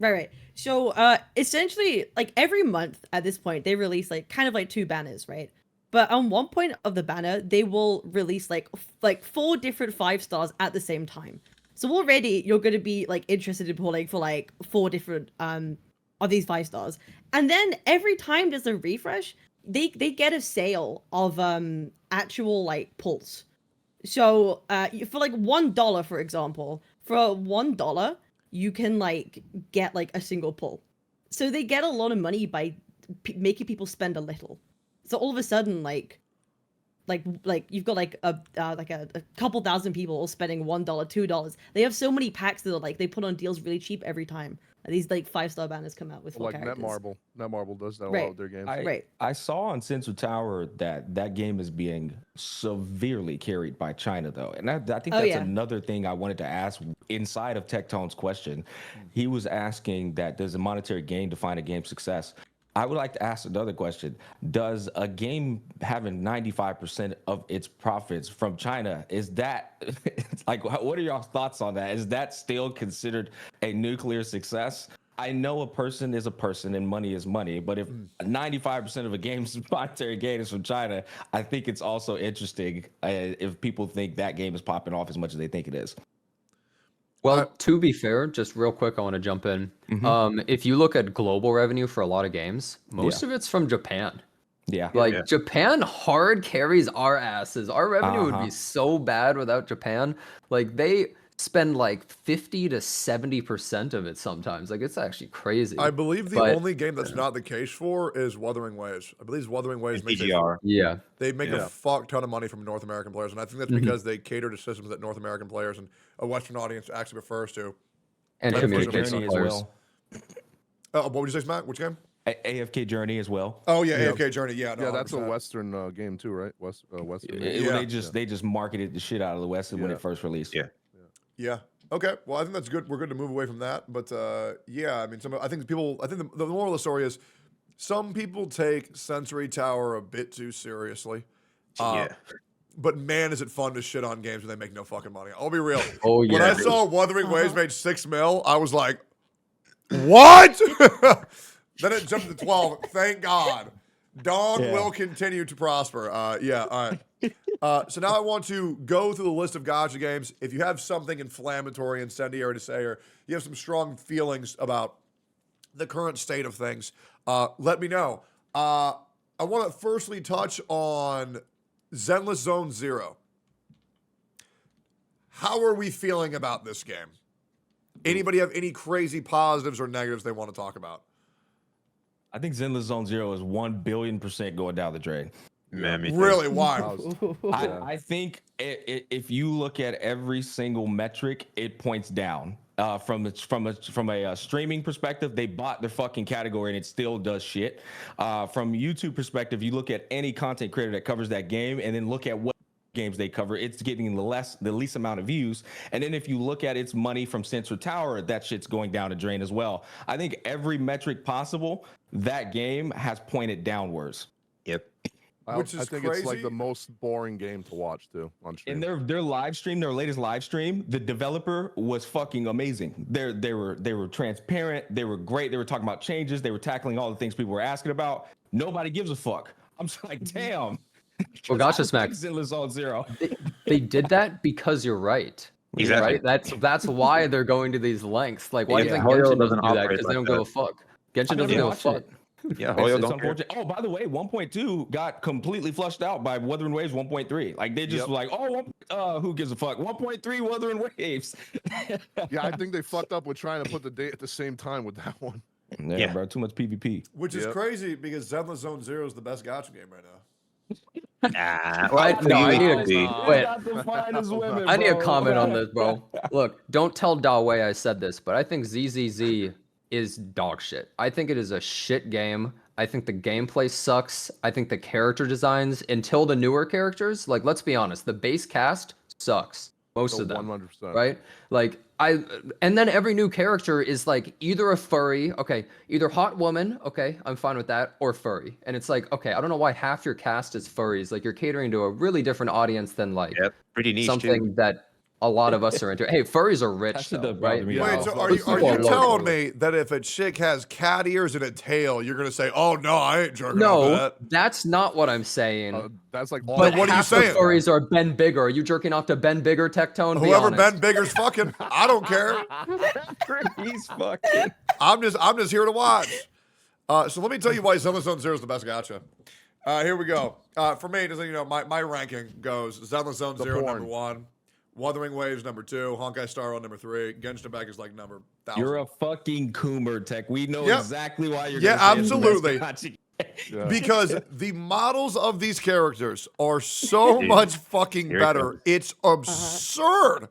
Right. So essentially like every month at this point they release like kind of like 2 banners, right? But on one point of the banner they will release like 4 different 5 stars at the same time. So already you're going to be like interested in pulling for like 4 different of these 5 stars. And then every time there's a refresh, they get a sale of actual like pulls. So for like $1 for example, for $1 you can like get like a single pull. So they get a lot of money by making people spend a little. So all of a sudden like you've got like a couple thousand people all spending $1, $2. They have so many packs that are like they put on deals really cheap every time. These like 5-star banners come out with 4 characters. Netmarble does that a lot with their games. I saw on Sensor Tower that game is being severely carried by China though, and I think that's another thing I wanted to ask inside of Tectone's question. He was asking that does a monetary gain define a game's success? I would like to ask another question. Does a game having 95% of its profits from China, is that, like, what are y'all's thoughts on that? Is that still considered a nuclear success? I know a person is a person and money is money, but if 95% of a game's monetary gain is from China, I think it's also interesting if people think that game is popping off as much as they think it is. Well, to be fair, just real quick, I want to jump in. If you look at global revenue for a lot of games, most of it's from Japan. Japan hard carries our asses. Our revenue would be so bad without Japan. Like spend like 50 to 70% of it sometimes. Like it's actually crazy. I believe the But- only game that's not the case for is Wuthering Waves. I believe Wuthering Waves makes PGR. Yeah. they make a Yeah. fuck ton of money from North American players, and I think that's because they cater to systems that North American players and a Western audience actually prefers to. And AFK communicates Journey with as players. well. What would you say, Matt? Which game? AFK Journey as well. Oh yeah, Yep. AFK Journey. Yeah, no, Yeah, that's a 100%. Western game too, right? Western. Yeah. They just marketed the shit out of the West when Yeah. it first released. Yeah. Yeah. Okay. Well, I think that's good. We're good to move away from that. But yeah, I mean, I think the moral of the story is some people take Sensory Tower a bit too seriously. Yeah. But man, is it fun to shit on games when they make no fucking money. I'll be real. Oh When I yeah. saw Wuthering Waves made $6 million, I was like, what? Then it jumped to 12. Thank God. Dawn will continue to prosper. Yeah, all right. So now I want to go through the list of gacha games. If you have something inflammatory, incendiary to say, or you have some strong feelings about the current state of things, let me know. I want to firstly touch on Zenless Zone Zero. How are we feeling about this game? Anybody have any crazy positives or negatives they want to talk about? I think Zenless Zone Zero is 1,000,000,000% going down the drain. Man, me too. Really? Why? I think if you look at every single metric, it points down. From a streaming perspective, they bought their fucking category and it still does shit. From YouTube perspective, you look at any content creator that covers that game and then look at what games they cover, it's getting the least amount of views. And then if you look at its money from Sensor Tower, that shit's going down the drain as well. I think every metric possible, that game has pointed downwards. Yep. Which is I think it's like crazy. the most boring game to watch too on stream. In their live stream, their latest live stream, the developer was fucking amazing. They were transparent. They were great. They were talking about changes. They were tackling all the things people were asking about. Nobody gives a fuck. I'm just like, damn. Well, Gacha Smack. Zenless Zone Zero. They did that because you're right. Exactly. Right? That's why they're going to these lengths. Like, why do you Yeah, think Hoyo Genshin doesn't doesn't do that? operate Because they like don't give a that. fuck. Genshin I doesn't give a watch fuck. it. Yeah, It's Hoyo don't care. unfortunate. Oh, by the way, 1.2 got completely flushed out by Wuthering Waves 1.3. Like they just Yep. were like, who gives a fuck? 1.3 Wuthering Waves. Yeah, I think they fucked up with trying to put the date at the same time with that one. Yeah, bro, too much PvP. Which is Yep. crazy because Zenless Zone Zero is the best gacha game right now. I need a Wait. comment on this, bro. Look, don't tell Dawei I said this, but I think ZZZ is dog shit. I think it is a shit game. I think the gameplay sucks. I think the character designs, until the newer characters, like, let's be honest, the base cast sucks. Most of them. 100%. Right? Like, and then every new character is like either a furry, okay, either hot woman, okay, I'm fine with that, or furry. And it's like, okay, I don't know why half your cast is furries. Like, you're catering to a really different audience than like Yep. Pretty niche something too. that a lot of us are into. Hey, furries are rich, That shit though, does bother right? me. Wait, Yeah. so are Those you people are telling local. me that if a chick has cat ears and a tail, you're gonna say, "Oh no, I ain't jerking off to No, that"? that's not what I'm saying. That's like all But what are you half saying? the furries are Ben Bigger. Are you jerking off to Ben Bigger, Tectone? Be Whoever honest. Ben Bigger's fucking, I don't care. He's fucking. I'm just here to watch. So let me tell you why Zenless Zone Zero is the best gacha. Here we go. For me, just so you know, my ranking goes Zenless Zone The Zero porn. number 1, Wuthering Waves number 2, Honkai Star Rail number 3, Genshin Impact is like number 1,000. You're a fucking coomer, Tech. We know Yep. exactly why you're. Yeah, gonna say it's the best absolutely. gacha. Yeah. Because the models of these characters are so Dude, much fucking here it better. comes. It's absurd.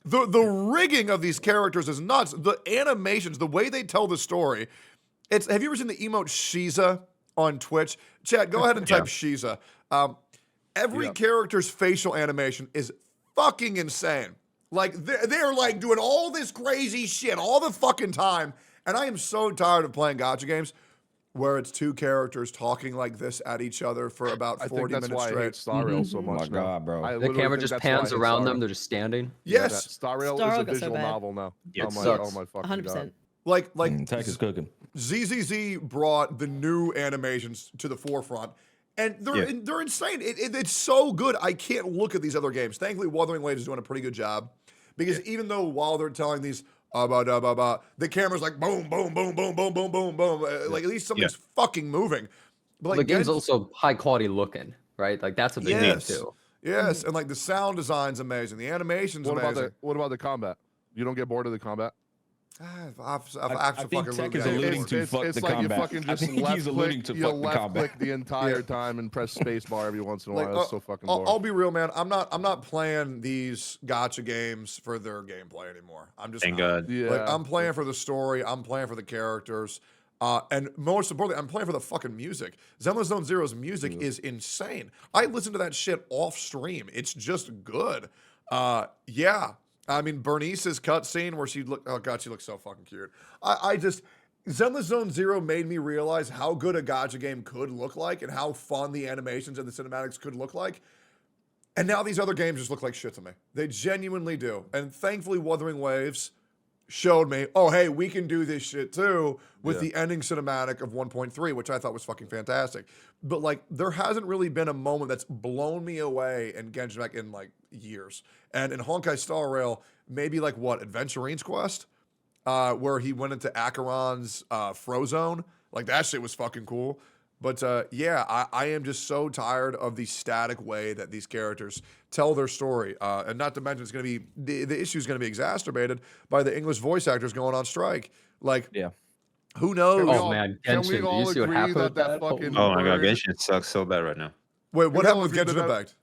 The rigging of these characters is nuts. The animations, the way they tell the story. Have you ever seen the emote Shiza on Twitch? Chad, go ahead and type Shiza. Every Yeah. character's facial animation is fucking insane. Like they're like doing all this crazy shit all the fucking time. And I am so tired of playing gacha games where it's two characters talking like this at each other for about I 40 think that's minutes why I straight. hate Star Rail so Oh my much. now. God, bro. I The literally camera think just that's why I pans hate around Star them. Rail. They're just standing. Yes. Star Rail Star is Rail a got so visual bad. novel now. It oh my sucks. fucking 100%. God. Like Tech is cooking. ZZZ brought the new animations to the forefront, and they're insane. It's so good. I can't look at these other games. Thankfully, Wuthering Waves is doing a pretty good job, because even though while they're telling these the camera's like boom, boom, boom, boom, boom, boom, boom, boom, like at least something's fucking moving. But like The game's Genshin- also high quality looking, right? Like, that's a big Yes. thing too. Yes, and like the sound design's amazing. The animation's amazing. What about the combat? You don't get bored of the combat? I've I think Tech is alluding to fuck the like combat. you fucking I just think left he's alluding click, to you fuck the left combat. click the entire time and press space bar every once in a Like, while. It's so fucking boring. I'll be real, man. I'm not playing these gotcha games for their gameplay anymore. I'm just Thank not. God. Yeah. Like, I'm playing for the story. I'm playing for the characters. And most importantly, I'm playing for the fucking music. Zenless Zone Zero's music is insane. I listen to that shit off stream. It's just good. Yeah. I mean, Bernice's cutscene where she look. Oh god, she looks so fucking cute. I just Zenless Zone Zero made me realize how good a gacha game could look like and how fun the animations and the cinematics could look like. And now these other games just look like shit to me. They genuinely do. And thankfully, Wuthering Waves showed me, oh, hey, we can do this shit too with the ending cinematic of 1.3, which I thought was fucking fantastic. But like, there hasn't really been a moment that's blown me away in Genshin Impact in like years. And in Honkai Star Rail, maybe like what, Adventurine's Quest? Where he went into Acheron's Frozone. Like, that shit was fucking cool. But yeah, I am just so tired of the static way that these characters tell their story. And not to mention, it's going to be the issue is going to be exacerbated by the English voice actors going on strike. Like, who knows? Oh man, Can we Genshin. Do all you see what agree happened with that that? fucking Oh my god, bird- Genshin sucks so bad right now. Wait, what we happened all with agree Genshin that Impact?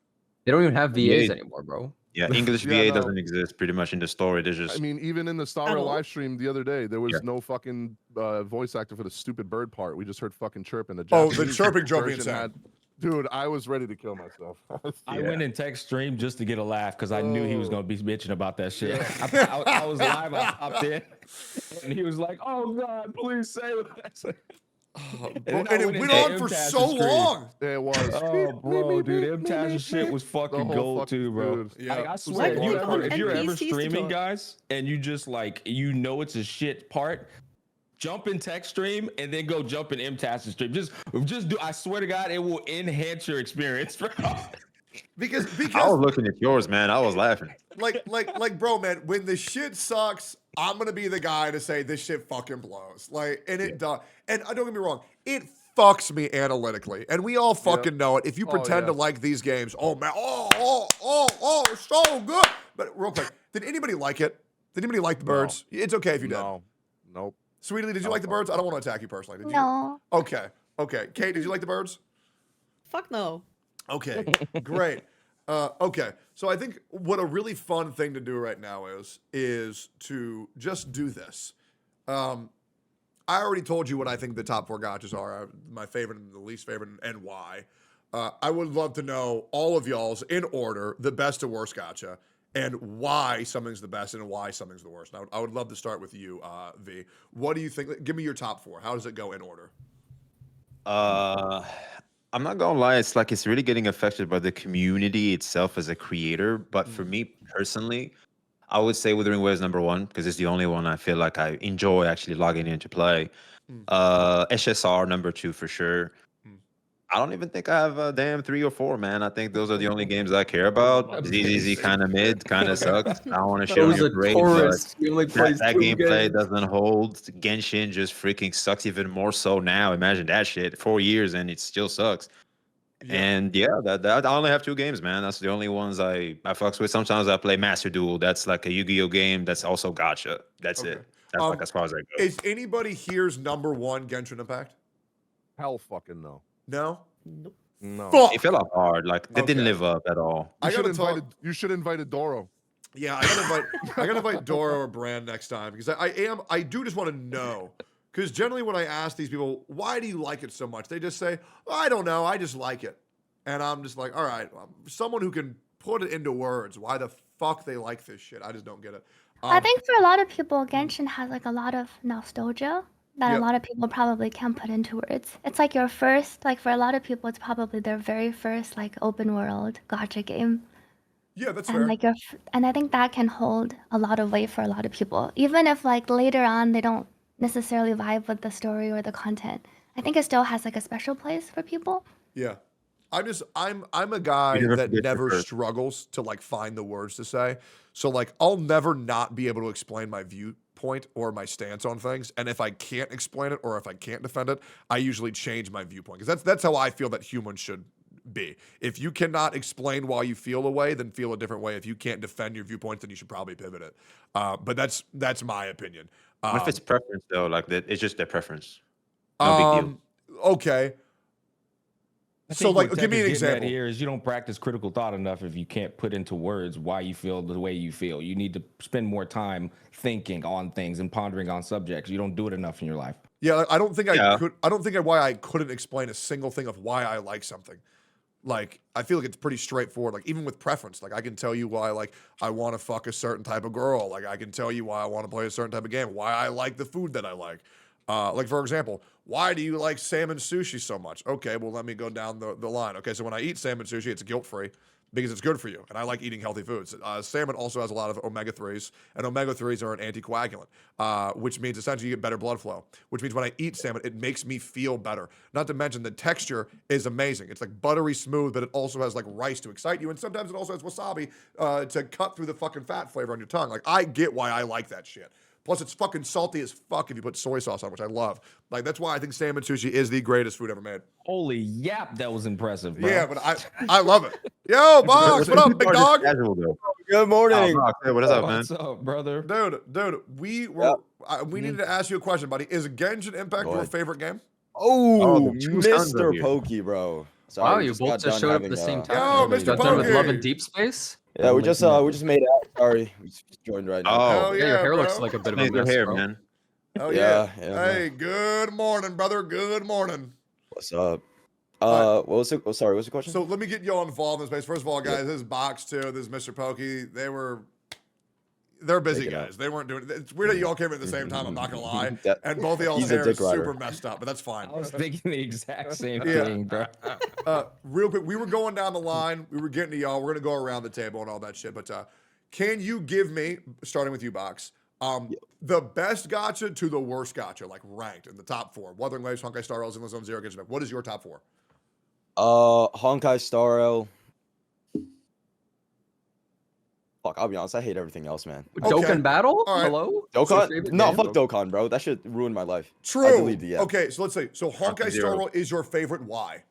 They don't even have VAs Yeah. anymore, bro. Yeah, English Yeah, VA no. doesn't exist pretty much in the story. There's just I mean, even in the Star At Rail all? live stream the other day, there was Yeah. no fucking voice actor for the stupid bird part. We just heard fucking chirping. The Oh, the Japanese chirping drove me version insane. Dude, I was ready to kill myself. I went in Tech stream just to get a laugh because I knew he was Oh. gonna be bitching about that shit. I was live. I popped in, and he was like, "Oh God, please say that." And it went on for so long. Yeah, it was. Oh, bro, dude, MTaz's shit was fucking whole gold fucking- too, bro. dude. Yeah. Like, I It was swear, like one if you're ever NPCs to streaming, talk. guys, and you just like you know it's a shit part, jump in Tech stream and then go jump in MTaz's stream. Just do. I swear to God, it will enhance your experience, bro. Because I was looking at yours, man. I was laughing. like, bro, man, when the shit sucks, I'm gonna be the guy to say this shit fucking blows. Like, and it does. And don't get me wrong, it fucks me analytically, and we all fucking know it. If you Oh, pretend to yeah. like these games, oh man, it's so good. But real quick, did anybody like it? Did anybody like the birds? It's okay if you did. No. Nope. Sweetie, did you No, like the fuck birds? I don't want to attack you personally. Did you? No. Okay. Kate, did you like the birds? Fuck no. Okay, great. Okay, so I think what a really fun thing to do right now is to just do this. I already told you what I think the top 4 gachas are, my favorite and the least favorite, and why. I would love to know all of y'all's in order, the best to worst gacha, and why something's the best and why something's the worst. I would love to start with you, V. What do you think? Give me your top 4. How does it go in order? I'm not gonna lie, it's like it's really getting affected by the community itself as a creator. But for me personally, I would say Wuthering Waves #1 because it's the only one I feel like I enjoy actually logging in to play. SSR #2 for sure. I don't even think I have a damn 3 or 4, man. I think those are the only games I care about. ZZZ kind of mid, kind of sucks. I don't want to shit on Those your are grade, but tourists. He only plays that 2 gameplay games. doesn't hold. Genshin just freaking sucks even more so now. Imagine that shit. 4 years and it still sucks. And yeah, that I only have 2 games, man. That's the only ones I fucks with. Sometimes I play Master Duel. That's like a Yu-Gi-Oh game. That's also gacha. That's Okay. it. That's like as far as I go. Is anybody here's #1 Genshin Impact? Hell fucking no. No? Nope. No. Fuck! It fell off hard. Like they didn't Okay. live up at all. I gotta talk. You should invite Doro. Yeah, I gotta invite Dora or Brand next time because I do just want to know. Because generally when I ask these people, why do you like it so much? They just say, I don't know, I just like it. And I'm just like, all right, someone who can put it into words, why the fuck they like this shit. I just don't get it. I think for a lot of people, Genshin has like a lot of nostalgia that Yep. a lot of people probably can't put into words. It's like your first, like for a lot of people, it's probably their very first like open world gacha game. Yeah, that's And fair. like and I think that can hold a lot of weight for a lot of people, even if like later on they don't necessarily vibe with the story or the content. I think it still has like a special place for people. Yeah. I'm a guy You never that forget your never first. struggles to like find the words to say. So like I'll never not be able to explain my viewpoint or my stance on things. And if I can't explain it or if I can't defend it, I usually change my viewpoint. Because that's how I feel that humans should be. If you cannot explain why you feel a way, then feel a different way. If you can't defend your viewpoints, then you should probably pivot it. But that's my opinion. What if it's preference though? Like that, it's just their preference. No big deal. Okay. I So, think like, what give me Tech an is getting at example. here is you don't practice critical thought enough if you can't put into words why you feel the way you feel. You need to spend more time thinking on things and pondering on subjects. You don't do it enough in your life. Yeah, like, I don't think I Yeah. could. I don't think why I couldn't explain a single thing of why I like something. Like, I feel like it's pretty straightforward. Like, even with preference, like I can tell you why, like, I want to fuck a certain type of girl. Like, I can tell you why I want to play a certain type of game. Why I like the food that I like. Like, for example, why do you like salmon sushi so much? Okay, well, let me go down the line. Okay, so when I eat salmon sushi, it's guilt-free because it's good for you, and I like eating healthy foods. Salmon also has a lot of omega-3s, and omega-3s are an anticoagulant, which means essentially you get better blood flow, which means when I eat salmon, it makes me feel better. Not to mention the texture is amazing. It's like buttery smooth, but it also has like rice to excite you, and sometimes it also has wasabi to cut through the fucking fat flavor on your tongue. Like, I get why I like that shit. Plus, it's fucking salty as fuck if you put soy sauce on, which I love. Like, that's why I think salmon sushi is the greatest food ever made. Holy yap, that was impressive, bro. Yeah, but I love it. Yo, Box, what up, big dog? Casual, though. Good morning. Oh, hey, what is up, man? What's up, brother? Dude, we needed to ask you a question, buddy. Is Genshin Impact your favorite game? Oh, the two sons over Mr. here. Pokey, bro. Wow, Sorry, you both got just done showed up at the having, same time. Yo, You Mr. got done with Love Pokey. in Deep Space? Yeah, we just made out. Sorry, we just joined right now. Oh, Hell Yeah, your hair bro. looks like a bit of a Amazing mess, hair, bro. man. Oh yeah. Yeah, Hey, good morning, brother. Good morning. What's up? What was it? Oh, sorry, what's the question? So let me get y'all involved in this space. First of all, guys, this is Box 2. This is Mr. Pokey. They're busy Take it guys. out. They weren't doing it. It's weird that you all came in at the same time. I'm not gonna lie. That- And both of y'all's he's a hair is dick rider. super messed up, but that's fine. I was thinking the exact same Yeah. thing, bro. Real quick, we were going down the line. We were getting to y'all. We're gonna go around the table and all that shit. But can you give me, starting with you, Box, the best gacha to the worst gacha, like ranked in the top 4? Wuthering Waves, Honkai Star Rail, Zenless Zone Zero, Genshin Impact. What is your top 4? Honkai Star Rail. Fuck, I'll be honest, I hate everything else, man. Okay. Dokkan Battle? All right. Hello? That's your Dokkan? favorite No, game? fuck Dokkan, bro. That shit ruined my life. True. I deleted the app. Okay, so let's say Honkai Star Zero. Rail is your favorite. Why?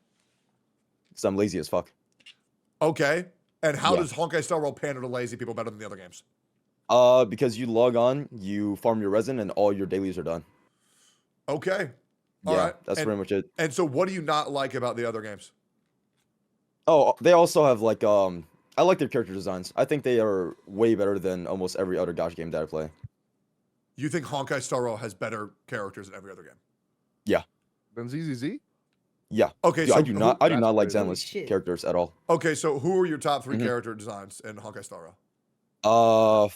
Because I'm lazy as fuck. Okay. And how Yeah. does Honkai Star Rail pander to lazy people better than the other games? Because you log on, you farm your resin, and all your dailies are done. Okay. All Yeah, right. that's and, pretty much it. And so what do you not like about the other games? Oh, they also have like I like their character designs. I think they are way better than almost every other gacha game that I play. You think Honkai Star Rail has better characters than every other game? Then ZZZ? Yeah. Okay, Dude, so I do not that's like crazy. Zenless Shit. characters at all. Okay, so who are your top 3 Mhm. character designs in Honkai Star Rail?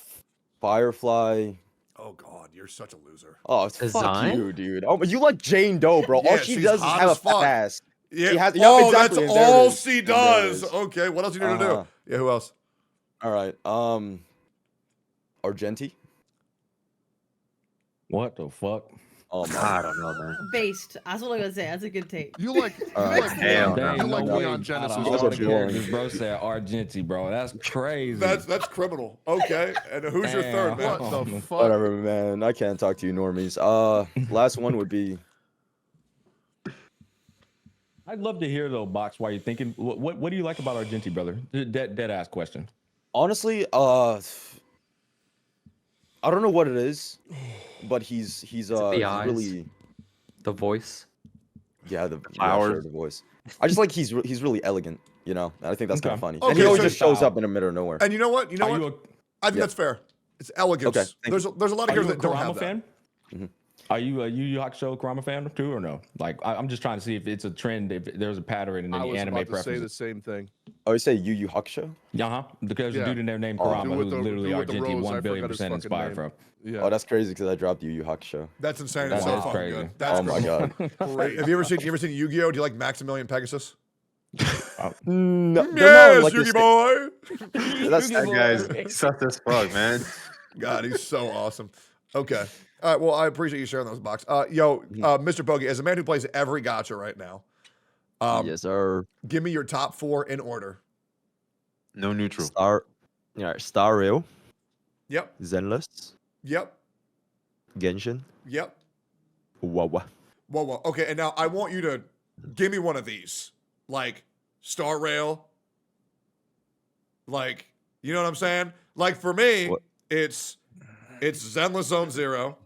Firefly. Oh god, you're such a loser. Oh, Design? fuck you, dude. Oh, you like Jane Doe, bro. Yeah, all she she's does is hot have a as fuck. fat ass. Yeah. She has- yeah, oh, exactly, that's and there it all is, she and there it does. is. Okay, what else you need to Uh-huh. do? Yeah, who else? All right. Argenti. What the fuck? Oh my. I don't know, man. Based. That's what I'm gonna say. That's a good take. You like Hell no. you like no. Neon Genesis, That's don't what you? you want. Bro said Argenti, bro. That's crazy. That's criminal. Okay, and who's your third, man? What the fuck? Whatever, man. I can't talk to you normies. Last one would be. I'd love to hear though, Box. Why you thinking? What do you like about Argenti, brother? Dead ass question. Honestly, I don't know what it is, but he's the eyes? really The voice? the flowers. sure, the voice. I just like he's really elegant, you know. And I think that's kind of Okay. funny. And he Okay, always so- just shows up in the middle of nowhere. And you know what? Are you a I think Yeah. that's fair. It's elegance. Okay, thank There's a lot of Are you characters a that don't Kurama have that. fan? Mhm. Are you a Yu Yu Hakusho Kurama fan too, or no? Like, I'm just trying to see if it's a trend, if there's a pattern in I any was anime about to say the preferences. same thing. Oh, you say Yu Yu Hakusho? Because the Yeah. dude in there named Oh. Kurama, Dude with who's the- literally dude with the Argenti, rose, I 1 billion forgot his percent fucking inspired name. from. Yeah. Oh, that's crazy because I dropped Yu Yu Hakusho. That's insane. That It's so is fucking crazy. good. That's Oh my god. great. Have you ever seen Yu-Gi-Oh? Do you like Maximilian Pegasus? No, they're not Yes, like Yugi this- boy. That's That guy's sus as fuck, man. God, he's so awesome. Okay. All right. Well, I appreciate you sharing those, Box. Mr. Bogey, as a man who plays every gacha right now, yes, sir. give me your top 4 in order. No neutral. Star Rail, Yep. Zenless, Yep. Genshin, Yep. Wawa. Whoa. Okay. And now I want you to give me one of these. Like, Star Rail. Like, you know what I'm saying? Like for me, What? it's Zenless Zone Zero,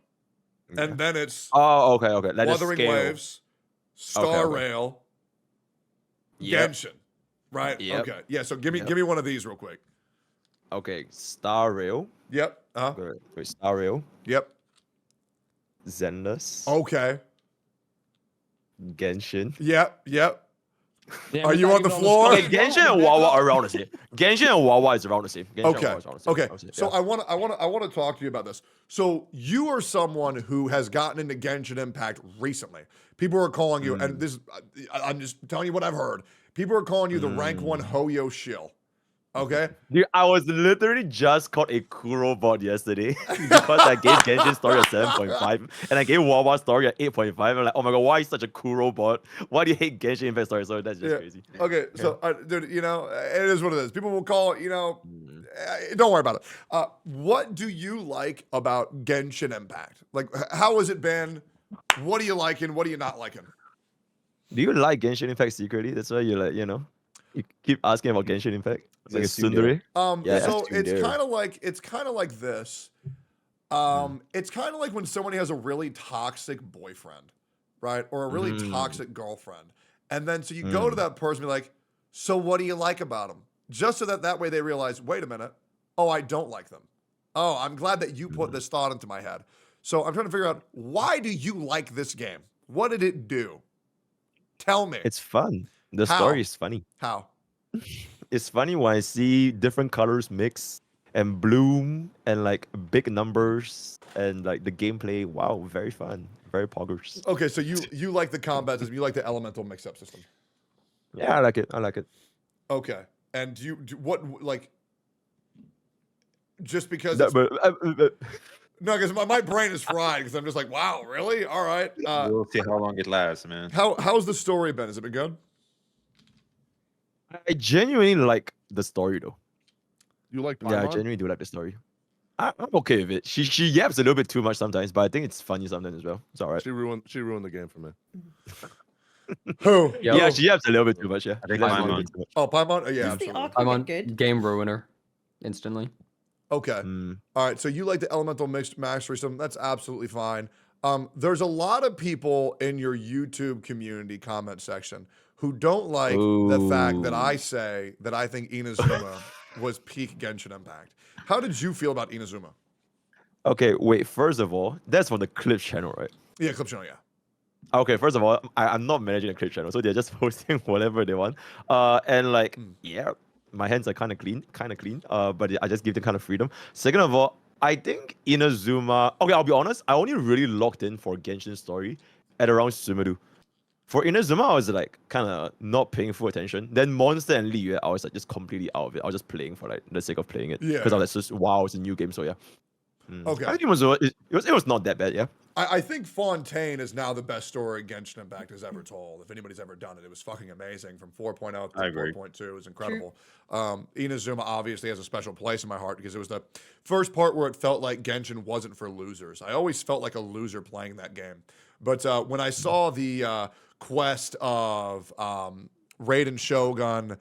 and then it's Oh, okay. Like the Wuthering scale. Waves, Star Okay. Rail, Yep. Genshin. Right? Yep. Okay. Yeah, so give Yep. me one of these real quick. Okay. Star Rail. Yep. Wait, Star Rail. Yep. Zenless. Okay. Genshin. Yep. Damn, Are it's you not on the even floor? Okay, screen. Genshin Y'all and back Wawa up. are around the same. Genshin and Wawa is around the same. Genshin and Okay. Wawa is around the same. Okay. Around the same, So yeah. I want to talk to you about this. So you are someone who has gotten into Genshin Impact recently. People are calling you, and this I'm just telling you what I've heard. People are calling you the rank 1 Hoyo shill. Okay? Dude, I was literally just called a Kuro bot yesterday because I gave Genshin story a 7.5 and I gave Wawa story a 8.5. I'm like, oh my god, why are you such a Kuro bot? Why do you hate Genshin Impact story? So that's just crazy. Okay, so dude, you know, it is what it is. People will call it, you know, don't worry about it. What do you like about Genshin Impact? Like, how has it been? What are you liking? What are you not liking? Do you like Genshin Impact secretly? That's why you like, you know, you keep asking about Genshin Impact. Like a Yes, you do. tsundere. Yeah, So that's it's tsundere. kind of like this. It's kind of like when somebody has a really toxic boyfriend, right? Or a really toxic girlfriend. And then so you go to that person and be like, so what do you like about them? Just so that way they realize, wait a minute. Oh, I don't like them. Oh, I'm glad that you put this thought into my head. So I'm trying to figure out, why do you like this game? What did it do? Tell me. It's fun. The How? story is funny. How? It's funny when I see different colors mix and bloom and like big numbers and like the gameplay. Wow, very fun. Very poggers. Okay, so you like the combat system. You like the elemental mix-up system. Yeah, I like it. I like it. Okay. And what, like, just because No, it's, but, no, because my brain is fried because I'm just like, wow, really? All right. We'll see how long it lasts, man. How's the story been? Has it been good? I genuinely like the story though. You like Yeah, I Paimon? genuinely do like the story. I'm okay with it. She yaps a little bit too much sometimes, but I think it's funny sometimes as well. It's alright. She ruined the game for me. Who? Yo, Yeah, she yaps a little bit too much. Yeah, I think She yaps a little Paimon. bit too much. Oh, Paimon? Oh, yeah, Does the absolutely. arc I'm get on good? game ruiner instantly. Okay. All right. So you like the elemental mixed mastery system. That's absolutely fine. There's a lot of people in your YouTube community comment section who don't like the fact that I say that I think Inazuma was peak Genshin Impact. How did you feel about Inazuma? Okay, wait. First of all, that's for the clip channel, right? Yeah, Clip Channel, yeah. Okay, first of all, I'm not managing the clip channel, so they're just posting whatever they want. And like, yeah, my hands are kind of clean. But I just give them kind of freedom. Second of all, I think Inazuma. Okay, I'll be honest. I only really locked in for Genshin story at around Sumeru. For Inazuma, I was like kind of not paying full attention. Then Monster and Liyue, I was like just completely out of it. I was just playing for like the sake of playing it. Yeah. Because I was like, just wow, it's a new game, so yeah. Okay. I think it was not that bad, yeah. I think Fontaine is now the best story Genshin Impact has ever told. If anybody's ever done it, it was fucking amazing. From 4.0 to I agree. 4.2, it was incredible. Inazuma obviously has a special place in my heart because it was the first part where it felt like Genshin wasn't for losers. I always felt like a loser playing that game. But when I saw the quest of Raiden Shogun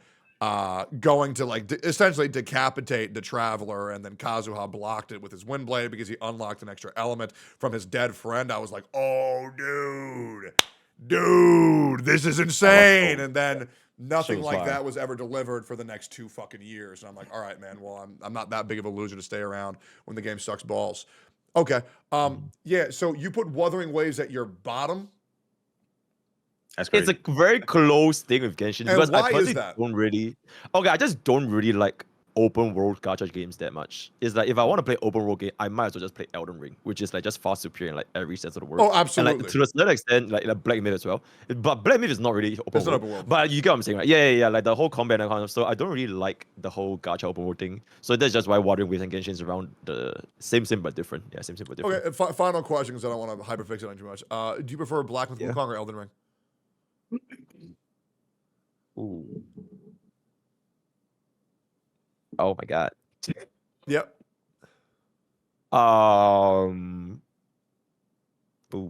going to like essentially decapitate the Traveler, and then Kazuha blocked it with his Wind Blade because he unlocked an extra element from his dead friend. I was like, oh, dude, this is insane. And then nothing was like fire. that was ever delivered for the next 2 fucking years. And I'm like, all right, man, well, I'm not that big of a loser to stay around when the game sucks balls. Okay. Yeah, so you put Wuthering Waves at your bottom. That's crazy. It's a very close thing with Genshin And because why I is personally that? don't really. Okay, I just don't really like open world gacha games that much. It's like if I want to play open world game, I might as well just play Elden Ring, which is like just far superior in like every sense of the word. Oh, And absolutely. like to a certain extent, like Black Myth as well. But Black Myth is not really open It's not world. open world. But you get what I'm saying, right? Yeah. Like the whole combat and kind of. So I don't really like the whole gacha open world thing. So that's just why Wuthering Waves and Genshin is around the same but different. Yeah, same but different. Okay, final question because I don't want to hyperfixate on too much. Do you prefer Black Myth Yeah. Wukong or Elden Ring? Ooh. Oh my god. Yep. Oh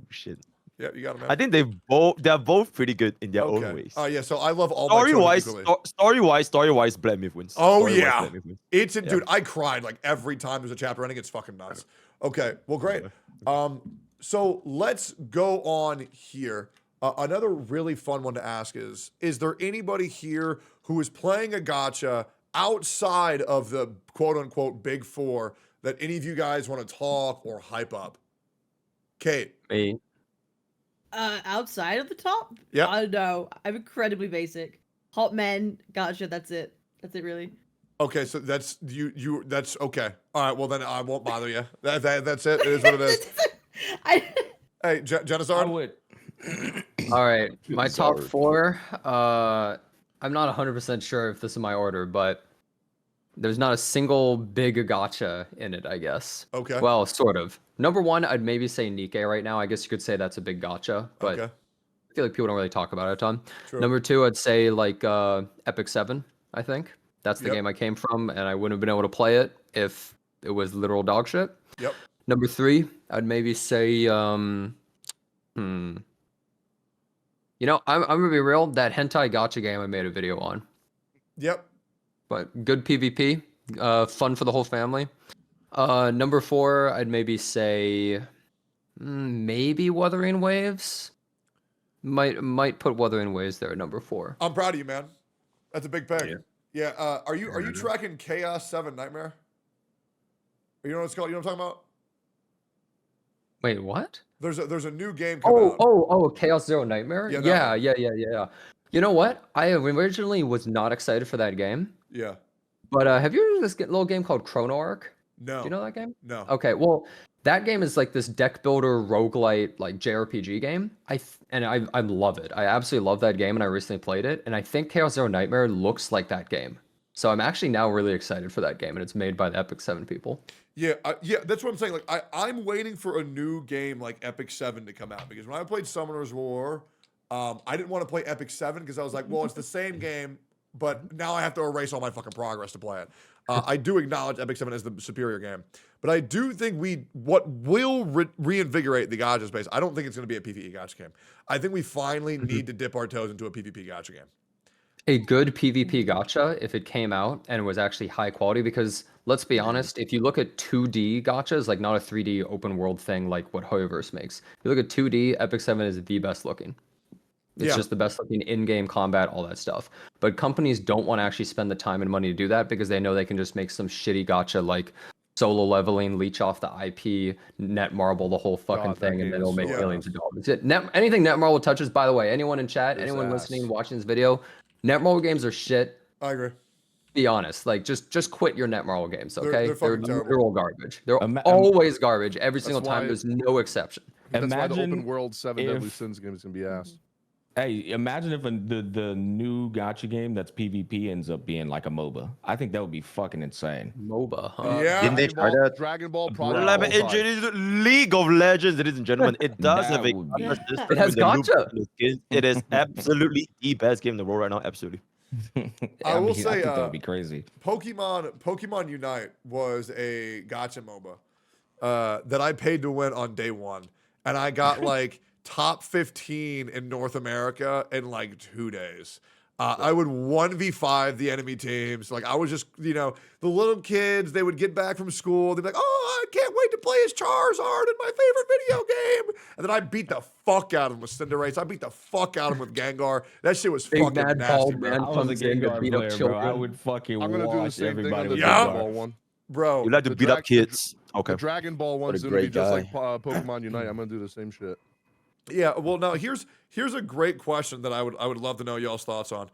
shit. Yeah, you got it, man. I think they're both pretty good in their own ways. Oh yeah, so I love all my children equally. Story-wise, Black Myth wins. Oh Story-wise, yeah, Black Myth wins. dude. I cried like every time there's a chapter ending. It's fucking nuts. Okay, well, great. So let's go on here. Another really fun one to ask is there anybody here who is playing a gacha outside of the quote unquote big four that any of you guys want to talk or hype up? Kate. Me. Outside of the top? Yeah. No, I'm incredibly basic. Hot men, gacha. That's it. That's it, really. Okay, so that's you. That's okay. All right. Well, then I won't bother you. That's it. It is what it is. Hey, Genocide. I would. All right, my top Sorry. 4. I'm not 100% sure if this is my order, but there's not a single big gacha in it, I guess. Okay. Well, sort of. Number 1, I'd maybe say Nikke right now. I guess you could say that's a big gacha, but Okay. I feel like people don't really talk about it a ton. True. Number 2, I'd say like Epic 7, I think. That's the Yep. game I came from, and I wouldn't have been able to play it if it was literal dog shit. Yep. Number 3, I'd maybe say You know, I'm gonna be real. That hentai gacha game I made a video on, Yep. but good PvP, fun for the whole family. Number 4, I'd maybe say maybe Wuthering Waves. Might put Wuthering Waves there at number 4. I'm proud of you, man. That's a big pick. Yeah. Yeah. Are you tracking Chaos 7 Nightmare? You know what it's called? You know what I'm talking about? Wait, what? There's a new game coming out. Oh, Chaos Zero Nightmare? Yeah, that Yeah. You know what? I originally was not excited for that game, Yeah. but have you heard of this little game called Chrono Arc? No. Do you know that game? No. Okay, well, that game is like this deck builder roguelite like JRPG game. I love it. I absolutely love that game, and I recently played it. And I think Chaos Zero Nightmare looks like that game. So I'm actually now really excited for that game, and it's made by the Epic 7 people. Yeah, that's what I'm saying. Like, I'm waiting for a new game like Epic 7 to come out because when I played Summoner's War, I didn't want to play Epic 7 because I was like, well, it's the same game, but now I have to erase all my fucking progress to play it. I do acknowledge Epic 7 as the superior game, but I do think what will reinvigorate the gacha space, I don't think it's going to be a PvE gacha game. I think we finally need to dip our toes into a PvP gacha game. A good PvP gacha, if it came out and was actually high quality, because let's be honest, if you look at 2D gachas, like not a 3D open world thing like what Hoyoverse makes, if you look at 2D, Epic 7 is the best looking. It's just the best looking in-game combat, all that stuff. But companies don't want to actually spend the time and money to do that because they know they can just make some shitty gacha like solo leveling, leech off the IP, Netmarble, the whole fucking thing, and then it'll make millions of dollars. Anything Netmarble touches, by the way, anyone in chat, anyone listening, watching this video, Netmarble games are shit. I agree. Be honest, like just quit your Netmarble games, okay? They're fucking terrible. literal garbage. They're always garbage every single time. why- There's no exception. That's why the Imagine open world 7 Deadly if- Sins game is going to be ass. Hey, imagine if the new gacha game that's PvP ends up being like a MOBA. I think that would be fucking insane. MOBA, huh? Yeah. Didn't they try that? Dragon Ball Bro. Project. League of Legends, ladies and gentlemen. It does have a That would be- gacha system It has with the loop gacha. and the skins. It is absolutely the best game in the world right now. Absolutely. I will say, I think that would be crazy. Pokemon Unite was a gacha MOBA that I paid to win on day 1, and I got like top 15 in North America in like 2 days. I would 1v5 the enemy teams. Like I was just, the little kids, they would get back from school. They'd be like, oh, I can't wait to play as Charizard in my favorite video game. And then I beat the fuck out of them with Cinderace. I beat the fuck out of them with Gengar. That shit was Big fucking mad nasty, bald bro. man I was a comes in to Gengar beat up player, bro. children. I would fucking I'm going to do the watch same thing everybody on the with Dragon Yeah. Ball Gengar. one. Bro, You like to the beat up drag- kids. Okay. The Dragon Ball What a one's going to be great just guy. like Pokemon Unite. I'm going to do the same shit. yeah. Well, now here's a great question that I would love to know y'all's thoughts on.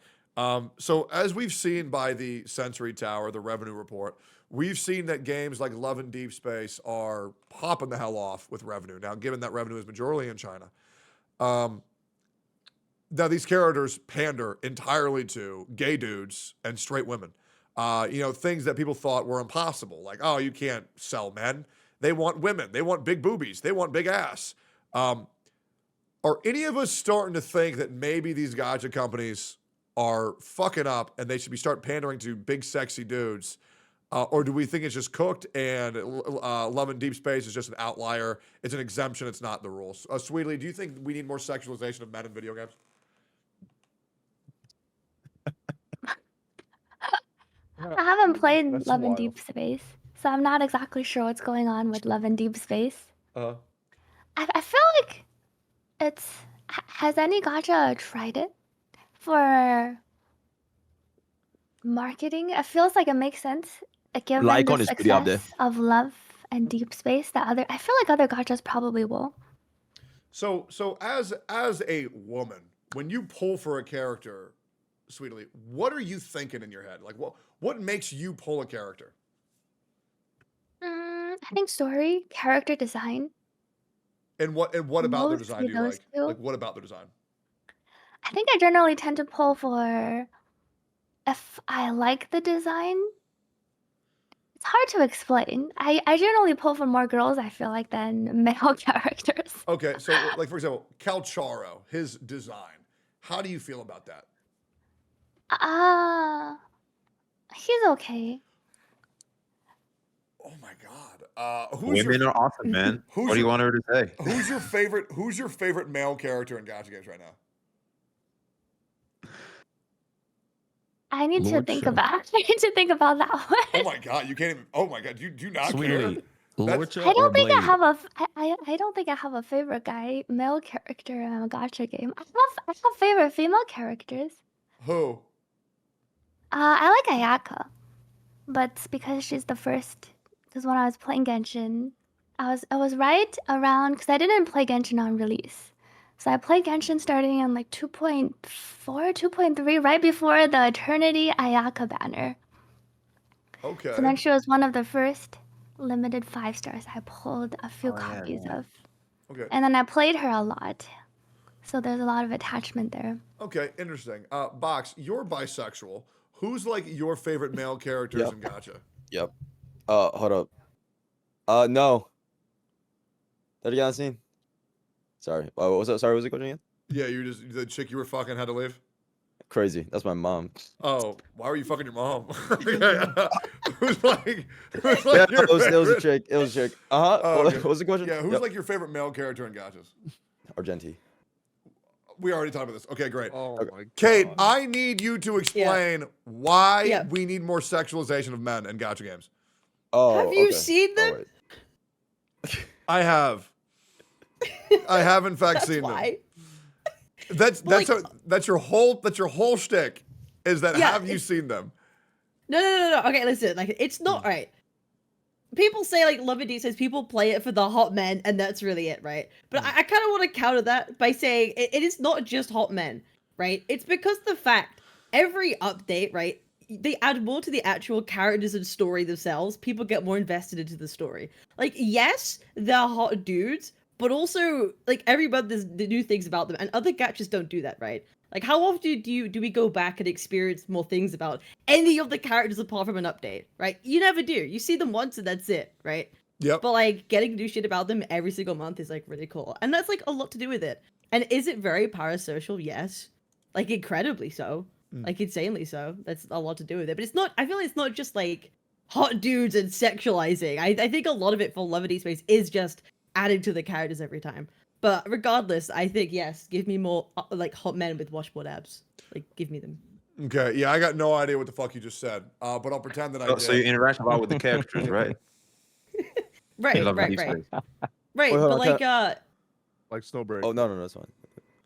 So as we've seen by the Sensory Tower, the revenue report, we've seen that games like Love and Deep Space are popping the hell off with revenue. Now, given that revenue is majorly in China, now these characters pander entirely to gay dudes and straight women. Things that people thought were impossible, like, oh, you can't sell men. They want women. They want big boobies. They want big ass. Are any of us starting to think that maybe these gacha companies are fucking up and they should start pandering to big sexy dudes Or do we think it's just cooked and Love and Deep Space is just an outlier? It's an exemption. It's not the rules. Sweetly, do you think we need more sexualization of men in video games? I haven't played That's Love and wild. Deep Space, so I'm not exactly sure what's going on with Love and Deep Space. I feel like it's. Has any gacha tried it for marketing? It feels like it makes sense given Lycon the is pretty up there. success of Love and Deep Space. I feel like other gachas probably will. So as a woman, when you pull for a character, Sweetly, what are you thinking in your head? Like what makes you pull a character? I think story, character design. And what about their Mostly design do you those like? two. Like what about their design? I think I generally tend to pull for if I like the design. It's hard to explain. I generally pull for more girls, I feel like, than male characters. Okay, so like for example, Calcharo, his design. How do you feel about that? He's okay. Oh my god. Who's Women your are awesome, man. who's What do you your- want her to say? who's your favorite male character in gacha games right now? I need to Lord think Show. about. I need to think about that one. Oh my god, you can't even. Oh my god, do you not care? Sweetly, Lorcha I or don't think I Blade? have I don't think I have a favorite male character in a gacha game. I have favorite female characters. Who? I like Ayaka, but it's because she's the first. Because when I was playing Genshin, I was right around because I didn't play Genshin on release, so I played Genshin starting in like 2.4, 2.3, right before the Eternity Ayaka banner. Okay. So then she was one of the first limited 5 stars I pulled a few Oh, yeah, copies yeah. of. Okay. And then I played her a lot. So there's a lot of attachment there. Okay, interesting. Box, you're bisexual. Who's like your favorite male characters Yep. in gacha? Yep. Hold up. No. That again, scene. Sorry. What was that? Sorry, what was the question again? Yeah, you just the chick you were fucking had to leave. Crazy. That's my mom. Oh, why were you fucking your mom? Who's like Yeah, your it was a favorite- chick. It was a chick. Uh-huh. Oh, What okay. was the question? Yeah, who's Yep. like your favorite male character in gachas? Argenti. We already talked about this. Okay, great. Oh Okay. my god. Kate, I need you to explain why Yeah. we need more sexualization of men in gacha games. Oh, Have you okay. seen them? Alright. I have. I have in fact That's seen why. them. That's your whole shtick. Is that Yeah, have you it's- seen them? No. Okay, listen. Like, it's not right. People say like Love and Deep says people play it for the hot men, and that's really it, right? But I kind of want to counter that by saying it is not just hot men, right? It's because the fact every update, right? They add more to the actual characters and story themselves. People get more invested into the story. Like, yes, they're hot dudes, but also like every month there's new things about them, and other gachas don't do that, right? Like, how often do we go back and experience more things about any of the characters apart from an update, right? You never do. You see them once and that's it, right? Yep. But like getting new shit about them every single month is like really cool, and that's like a lot to do with it. And is it very parasocial? Yes, like incredibly so, like insanely so. That's a lot to do with it. But it's not. I feel like it's not just like hot dudes and sexualizing. I think a lot of it for Love and Deep Space is just adding to the characters every time. But regardless, I think yes, give me more like hot men with washboard abs. Like give me them. Okay. Yeah, I got no idea what the fuck you just said. But I'll pretend that I did. So you interact a lot with the characters, right? Right, Love and right, Deep right, Space. right. Wait, hold But on, like Like Snowbreak. Oh, no, that's fine.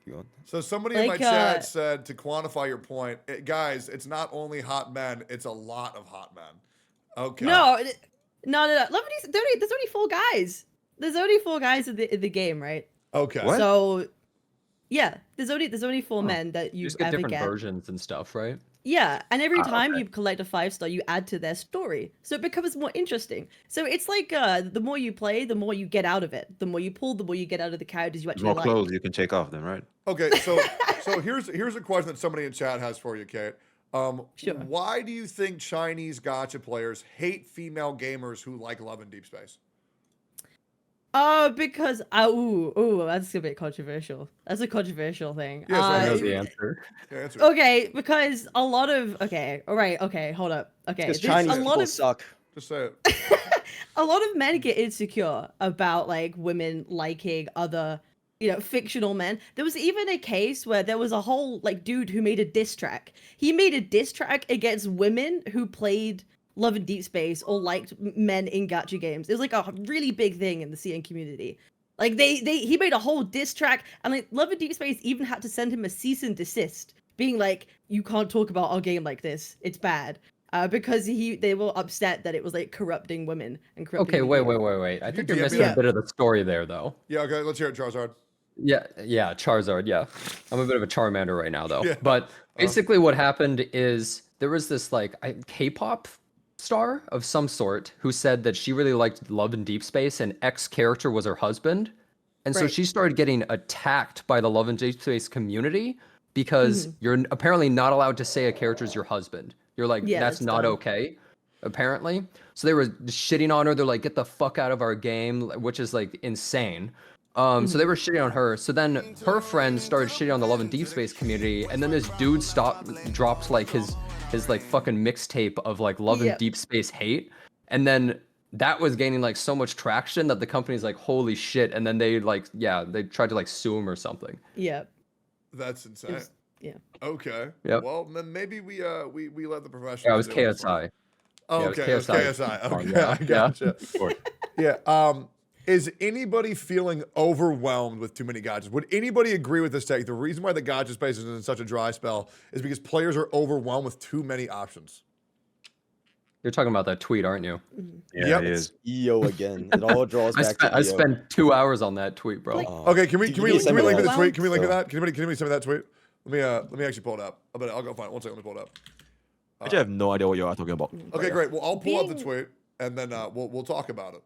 Keep going. So somebody in my Like, chat said to quantify your point, guys, it's not only hot men, it's a lot of hot men. Okay. no. Love and Deep there's only 4 guys. There's only 4 guys in the game, right? Okay. What? So yeah, there's only 4 men that You you just get ever different get. versions and stuff, right? Yeah, and every time okay. you collect a 5-star, you add to their story, so it becomes more interesting. So it's like the more you play, the more you get out of it. The more you pull, the more you get out of the characters you actually More like. clothes you can take off them, right? Okay, so here's a question that somebody in chat has for you, Kate. Sure. Why do you think Chinese gacha players hate female gamers who like Love and Deep Space? Because that's a bit controversial. That's a controversial thing. Yes, I I know Uh, the answer. Yeah, answer. Okay, because a lot of hold up. Okay, Because there's Chinese a lot people of suck. Just say it. A lot of men get insecure about like women liking other, fictional men. There was even a case where there was a whole like dude who made a diss track. He made a diss track against women who played Love and Deep Space or liked men in gacha games. It was like a really big thing in the CN community. Like he made a whole diss track, and like Love and Deep Space even had to send him a cease and desist, being like, "You can't talk about our game like this. It's bad." Because they were upset that it was like corrupting women and corrupting. Okay, the wait, game. wait. I think you're DM me missing that? a bit of the story there, though. Yeah, okay, let's hear it, Charizard. Yeah, Charizard, yeah. I'm a bit of a Charmander right now, though. Yeah. But basically what happened is there was this, like, K-pop star of some sort who said that she really liked Love in Deep Space and X character was her husband. And so Right. she started getting attacked by the Love in Deep Space community because you're apparently not allowed to say a character's your husband. You're like, Yeah, that's that's not dumb. okay, apparently. So they were shitting on her. They're like, get the fuck out of our game, which is like insane. So they were shitting on her. So then her friends started shitting on the Love and Deep Space community, and then this dude dropped like his like fucking mixtape of like Love and Yep. Deep Space hate, and then that was gaining like so much traction that the company's like, holy shit, and then they they tried to like sue him or something. Yeah. That's insane. was- yeah. Okay. Yep. Well, then maybe we let the professionals. Yeah, it was do it. KSI. Oh, Yeah, it was okay. It was KSI. KSI. Okay, Yeah, I gotcha. Yeah. Is anybody feeling overwhelmed with too many gachas? Would anybody agree with this take? The reason why the gacha space is in such a dry spell is because players are overwhelmed with too many options. You're talking about that tweet, aren't you? Yeah, Yep. it is. EO again. It all draws back to EO. I spent 2 hours on that tweet, bro. Like- Okay, can we You can need we, to can send we me link to that. the tweet? Can we link to So- that? Can anybody send me that tweet? Let me actually pull it up. I'll go find it. 1 second, let me pull it up. Actually, I have no idea what you are talking about. Okay, great. Well, I'll pull up the Being- tweet and then we'll talk about it.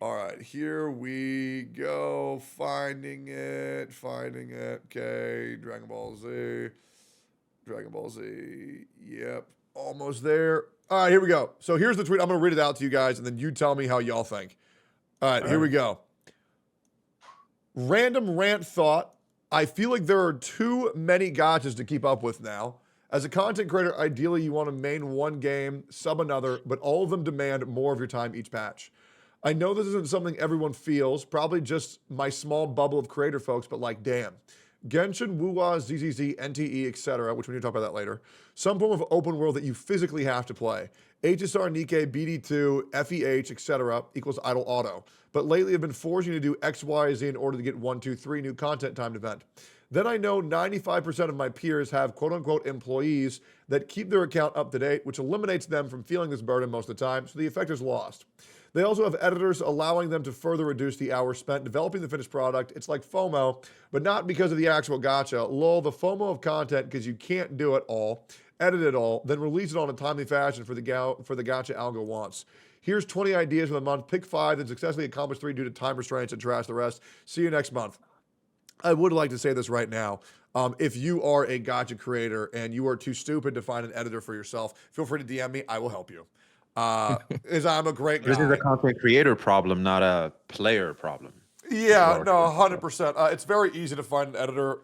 All right, here we go. Finding it. Okay, Dragon Ball Z. Yep, almost there. All right, here we go. So here's the tweet. I'm gonna read it out to you guys, and then you tell me how y'all think. All right, here we go. Random rant thought. I feel like there are too many gachas to keep up with now. As a content creator, ideally you want to main one game, sub another, but all of them demand more of your time each patch. I know this isn't something everyone feels, probably just my small bubble of creator folks, but like, damn. Genshin, Wuwa, ZZZ, NTE, etc., which we need to talk about that later. Some form of open world that you physically have to play. HSR, Nikkei, BD2, FEH, etc. equals idle auto. But lately I've been forcing you to do X, Y, Z in order to get 1, 2, 3 new content timed event. Then I know 95% of my peers have quote-unquote employees that keep their account up to date, which eliminates them from feeling this burden most of the time, so the effect is lost. They also have editors allowing them to further reduce the hours spent developing the finished product. It's like FOMO, but not because of the actual gacha. Lol, the FOMO of content because you can't do it all, edit it all, then release it on a timely fashion for the gacha algo wants. Here's 20 ideas for the month. Pick 5, then successfully accomplish 3 due to time restraints and trash the rest. See you next month. I would like to say this right now. If you are a gacha creator and you are too stupid to find an editor for yourself, feel free to DM me. I will help you. As I'm a great guy. This is a content creator problem, not a player problem. Yeah, Or- no, 100%. It's very easy to find an editor.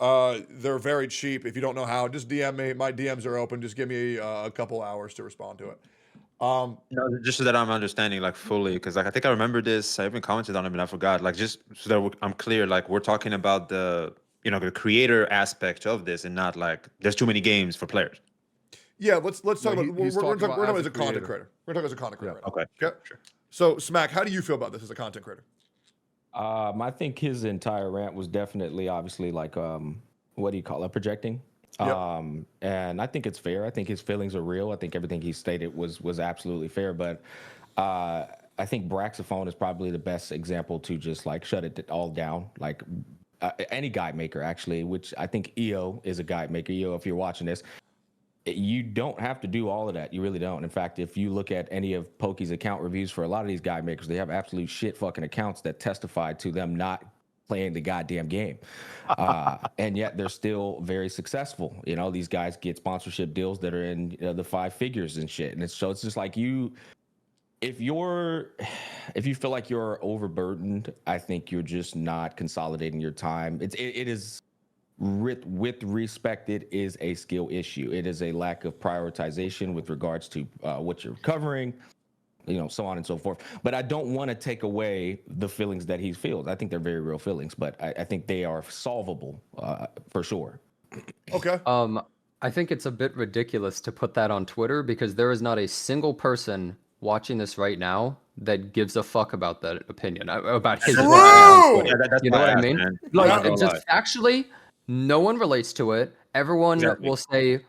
They're very cheap. If you don't know how, just DM me. My DMs are open. Just give me a couple hours to respond to it. No, just so that I'm understanding like fully, because like I think I remember this. I even commented on it, but I forgot. Like just so that I'm clear, like we're talking about the the creator aspect of this, and not like there's too many games for players. Yeah, let's talk No, about. he's We're talking talking about as as a a content creator. creator. We're talking as a content creator. Okay. Okay. So Smack, how do you feel about this as a content creator? I think his entire rant was definitely, obviously, like, what do you call it, projecting. Yep. And I think it's fair. I think his feelings are real. I think everything he stated was absolutely fair. But I think Braxophone is probably the best example to just like shut it all down. Like any guide maker, actually, which I think EO is a guide maker. EO, if you're watching this, you don't have to do all of that. You really don't. In fact, if you look at any of Pokey's account reviews for a lot of these guide makers, they have absolute shit fucking accounts that testify to them not playing the goddamn game. And yet they're still very successful. These guys get sponsorship deals that are in the 5 figures and shit. And so it's just like if you feel like you're overburdened, I think you're just not consolidating your time. It is with respect, it is a skill issue. It is a lack of prioritization with regards to what you're covering. so on and so forth. But I don't want to take away the feelings that he feels. I think they're very real feelings, but I think they are solvable for sure. Okay. I think it's a bit ridiculous to put that on Twitter because there is not a single person watching this right now that gives a fuck about that opinion, about his opinion on Twitter. Yeah, that's You know my what I ass, mean? man. Like, I'm not it gonna just factually, no one relates to it. Everyone Exactly. will say,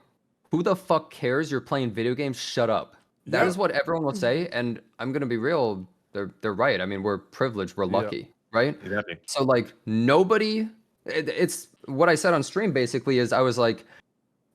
"Who the fuck cares? You're playing video games. Shut up." That Yeah. is what everyone will say, and I'm gonna be real. They're right. I mean, we're privileged. We're Yeah. lucky, right? Exactly. So like nobody. It's what I said on stream. Basically, is I was like,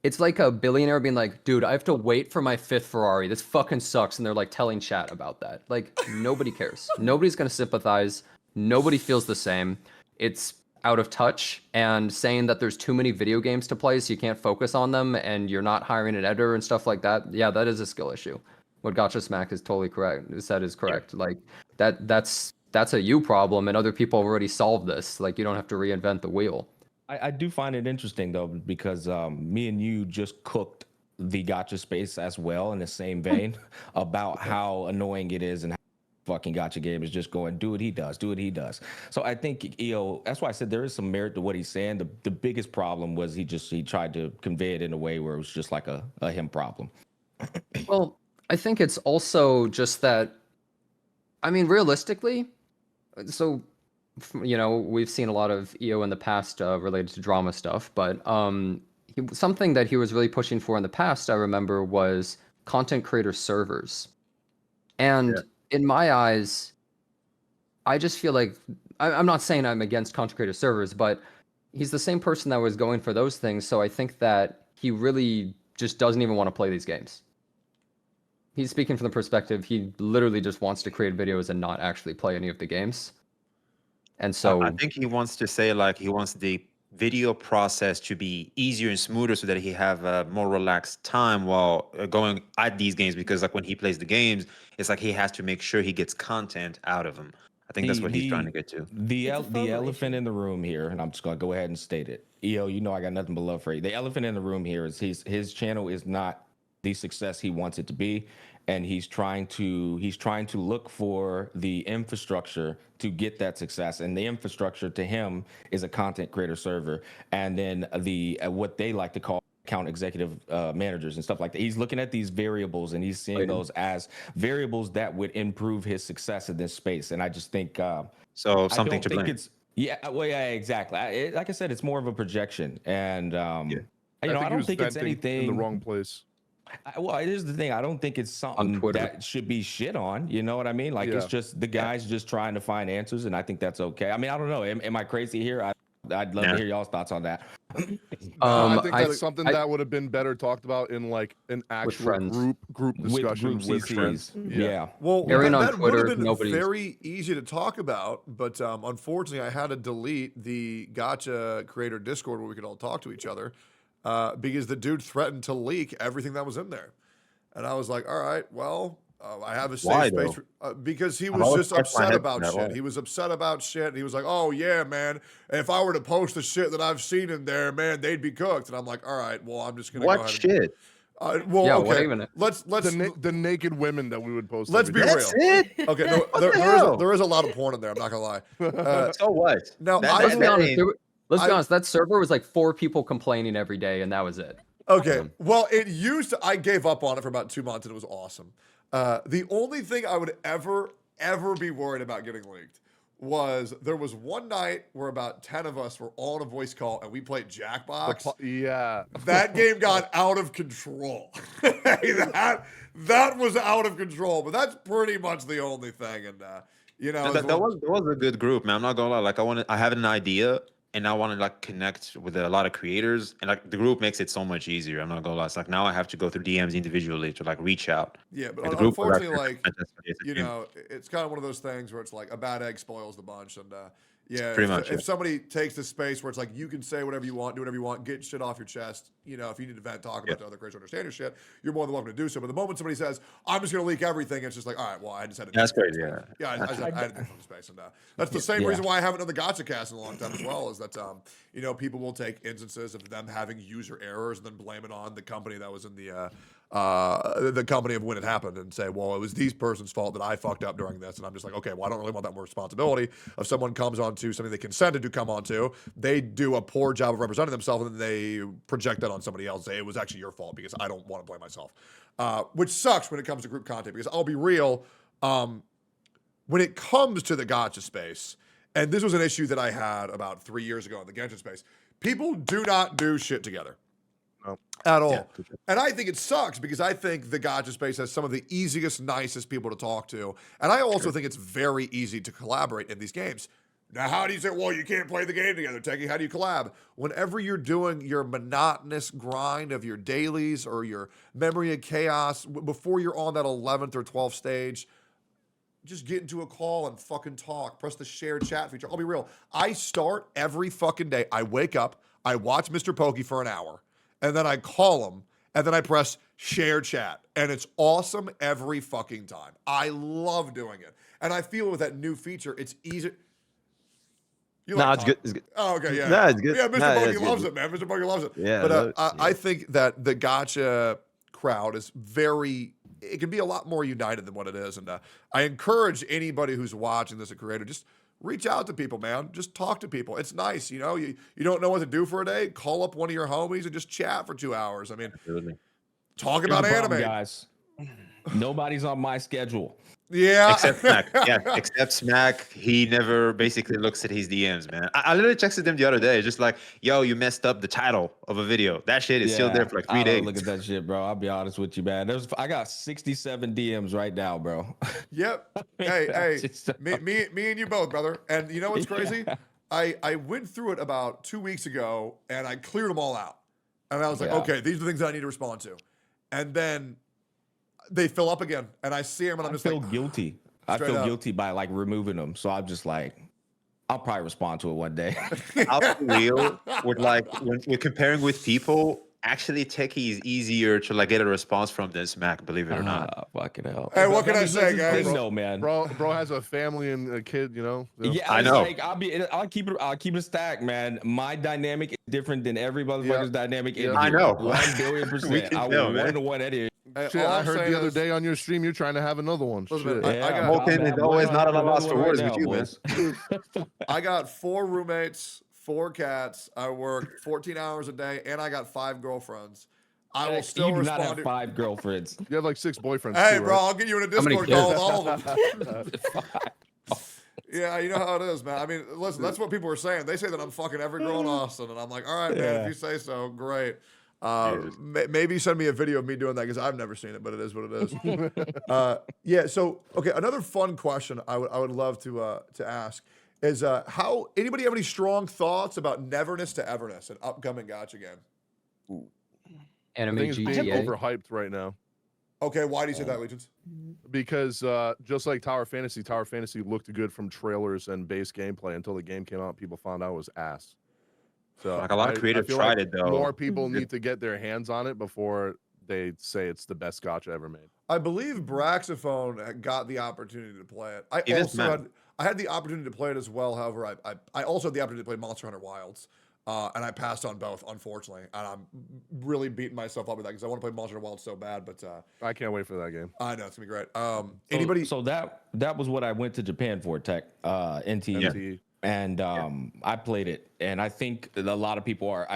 it's like a billionaire being like, "Dude, I have to wait for my 5th Ferrari. This fucking sucks." And they're like telling chat about that. Like nobody cares. Nobody's gonna sympathize. Nobody feels the same. It's out of touch, and saying that there's too many video games to play so you can't focus on them and you're not hiring an editor and stuff like that. Yeah, that is a skill issue. What Gacha Smack is totally correct. Said is correct. Like that's a you problem, and other people have already solved this. Like you don't have to reinvent the wheel. I do find it interesting though, because me and you just cooked the Gacha space as well in the same vein about how annoying it is and how fucking Gacha game is just going, do what he does, do what he does. So I think EO, that's why I said there is some merit to what he's saying. The biggest problem was he tried to convey it in a way where it was just like a him problem. Well, I think it's also just that, I mean, realistically, so, we've seen a lot of EO in the past related to drama stuff, but something that he was really pushing for in the past, I remember, was content creator servers. And in my eyes, I just feel like, I'm not saying I'm against content creator servers, but he's the same person that was going for those things, so I think that he really just doesn't even want to play these games. He's speaking from the perspective, he literally just wants to create videos and not actually play any of the games. And so I think he wants to say like he wants the video process to be easier and smoother so that he have a more relaxed time while going at these games, because like when he plays the games, it's like he has to make sure he gets content out of them. I think that's what he's trying to get to. The It's a FOMO elephant issue. in the room here, and I'm just gonna go ahead and state it. EO, I got nothing but love for you. The elephant in the room here is his channel is not the success he wants it to be, and he's trying to look for the infrastructure to get that success, and the infrastructure to him is a content creator server, and then the what they like to call account executive managers and stuff like that. He's looking at these variables and he's seeing those as variables that would improve his success in this space. And I just think So I something don't to think blame. it's exactly. Like I said, it's more of a projection, and I I he don't was think it's venting anything in the wrong place. well, here's the thing. I don't think it's something Twitter. that should be shit on. You know what I mean? Like it's Yeah. just the guy's just trying to find answers, and I think that's okay. I mean, I don't know. Am I crazy here? I'd love to hear y'all's thoughts on that. I think I- that's something I- that would have been better talked about in like an actual friends. group discussion with with CCs. friends. Yeah. Well, Aaron that, on that would Twitter, have been nobody's- very easy to talk about, but unfortunately, I had to delete the Gacha creator Discord where we could all talk to each other because the dude threatened to leak everything that was in there, and I was like, "All right, well, I have a safe Why, space though? because he I've was always just kept my upset head about that shit. way. He was upset about shit. And he was like, "Oh yeah, man, if I were to post the shit that I've seen in there, man, they'd be cooked." And I'm like, "All right, well, I'm just gonna go What ahead shit? And, well, Yeah, okay, what even- let's The naked women that we would post. let's every be day. real. That's it? Okay, no, What the hell? there is a lot of porn in there. I'm not gonna lie. So what? Now, That- Let's be that honest. ain't- Let's be I- honest. That server was like 4 people complaining every day, and that was it. Okay. Well, it used to. I gave up on it for about 2 months, and it was awesome. The only thing I would ever be worried about getting leaked was there was one night where about 10 of us were all on a voice call, and we played Jackbox. Yeah. That game got out of control. that was out of control. But that's pretty much the only thing. And that was a good group, man. I'm not gonna lie. Like I have an idea and I want to like connect with a lot of creators, and like the group makes it so much easier. I'm not gonna lie. It's like now I have to go through DMs individually to like reach out. Yeah, but Like, the group was unfortunately, actually like fantastic. it's kind of one of those things where it's like a bad egg spoils the bunch, and yeah, Pretty if, much, if yeah. somebody takes the space where it's like you can say whatever you want, do whatever you want, get shit off your chest. If you need to vent, talk about the other creators, understand your shit, you're more than welcome to do so. But the moment somebody says, "I'm just going to leak everything," it's just like, all right, well, I just had to. That's take crazy, some space. yeah. Yeah, I had to take some space, and that's the same reason why I haven't done the Gacha cast in a long time as well. Is that people will take instances of them having user errors and then blame it on the company that was in the the company of when it happened and say, well, it was these person's fault that I fucked up during this. And I'm just like, okay, well, I don't really want that more responsibility. If someone comes onto something they consented to come onto, they do a poor job of representing themselves, and then they project that on somebody else. Say it was actually your fault because I don't want to blame myself, which sucks when it comes to group content. Because I'll be real, when it comes to the gacha space, and this was an issue that I had about 3 years ago in the Genshin space, people do not do shit together. No. At all. Yeah. And I think it sucks because I think the gacha space has some of the easiest, nicest people to talk to. And I also think it's very easy to collaborate in these games. Now, how do you say, well, you can't play the game together, Techie? How do you collab? Whenever you're doing your monotonous grind of your dailies or your memory of chaos, before you're on that 11th or 12th stage, just get into a call and fucking talk. Press the share chat feature. I'll be real. I start every fucking day. I wake up, I watch Mr. Pokey for an hour, and then I call him, and then I press share chat. And it's awesome every fucking time. I love doing it. And I feel with that new feature, it's easy. You Nah, like it's talk- good. It's good. Oh, okay, yeah. Nah, it's good. Yeah, Mr. Nah, Pokey it's good. loves it, man. Mr. Pokey loves it. Yeah, But I love it. I think that the gacha crowd is it can be a lot more united than what it is. And I encourage anybody who's watching this, a creator, just reach out to people, man. Just talk to people. It's nice, you know. You don't know what to do for a day? Call up one of your homies and just chat for 2 hours. I mean, talk Here's about the problem, anime. guys. Nobody's on my schedule. Yeah. Except Smack. Yeah, except Smack. He never basically looks at his DMs, man. I literally texted him the other day, just like, yo, you messed up the title of a video. That shit is still there for like 3 I days. don't look at that shit, bro. I'll be honest with you, man. I got 67 DMs right now, bro. Yep. Hey, Just- me and you both, brother. And you know what's crazy? Yeah. I went through it about 2 weeks ago, and I cleared them all out. And I was like, Yeah. okay, these are the things I need to respond to. And then they fill up again, and I see them, and I'm I just feel like, guilty. I Straight feel up. guilty by like removing them. So I'm just like, I'll probably respond to it one day. I'll be real with like when we're comparing with people. Actually, Techie is easier to like get a response from than Smack, believe it or not. Fucking hell. Hey, what can I That's say, the guys? thing, though, man. Bro has a family and a kid, you know. Yeah, I it's know. Like, I'll keep it stacked, man. My dynamic is different than every motherfucker's dynamic. In I here. know. 1,000,000,000%. We can I tell, will man. 1 to 1 at it. Hey, Shit, all I I'm heard saying the other is- day on your stream you're trying to have another one. Listen, Shit. man, I got- Vulcan is always not at a loss for words with you, man. I got 4 roommates, 4 cats. I work 14 hours a day, and I got 5 girlfriends. I will still You do not respond have to. 5 girlfriends. You have like 6 boyfriends. Hey, too, bro, right? I'll get you in a How many Discord call with kids? all of them. Yeah, you know how it is, man. I mean, listen, that's what people are saying. They say that I'm fucking every girl in Austin, and I'm like, all right, man, Yeah. if you say so, great. Maybe send me a video of me doing that because I've never seen it, but it is what it is. Yeah. So, okay, another fun question I would love to ask is how anybody have any strong thoughts about Neverness to Everness, an upcoming gacha game? I Anime think it's being GTA. overhyped right now Okay, why do you say that, Legions? because just like Tower Fantasy looked good from trailers and base gameplay until the game came out. People found out it was ass. So Like, a lot of I creative feel tried like it, though. More people need to get their hands on it before they say it's the best gacha ever made. I believe Braxophone got the opportunity to play it. I Even had the opportunity to play it as well. However, I also had the opportunity to play Monster Hunter Wilds, and I passed on both, unfortunately. And I'm really beating myself up with that because I want to play Monster Hunter Wilds so bad. But I can't wait for that game. I know it's gonna be great. Anybody? So that was what I went to Japan for, Tech, NTE. MTE. And I played it, and I think that a lot of people are.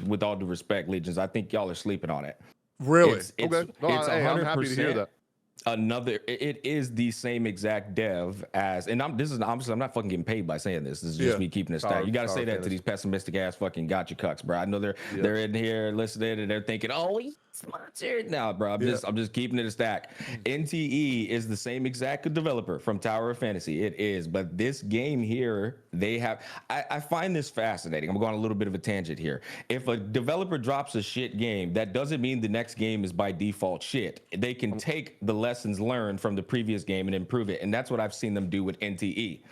With all due respect, Legions, I think y'all are sleeping on it. Really? It's Okay. No, it's hey, I'm happy to hear 100% that. It is the same exact dev as, and I'm not fucking getting paid by saying this. This is just Yeah. me keeping it Tower- stat. You gotta Tower say that to Fantasy. these pessimistic ass fucking gotcha cucks, bro. I know they're in here listening and they're thinking, oh, he's sponsored now, bro. I'm just keeping it a stack. NTE is the same exact developer from Tower of Fantasy. It is, but this game here, they have. I find this fascinating. I'm going on a little bit of a tangent here. If a developer drops a shit game, that doesn't mean the next game is by default shit. They can take the lessons learned from the previous game and improve it, and that's what I've seen them do with NTE.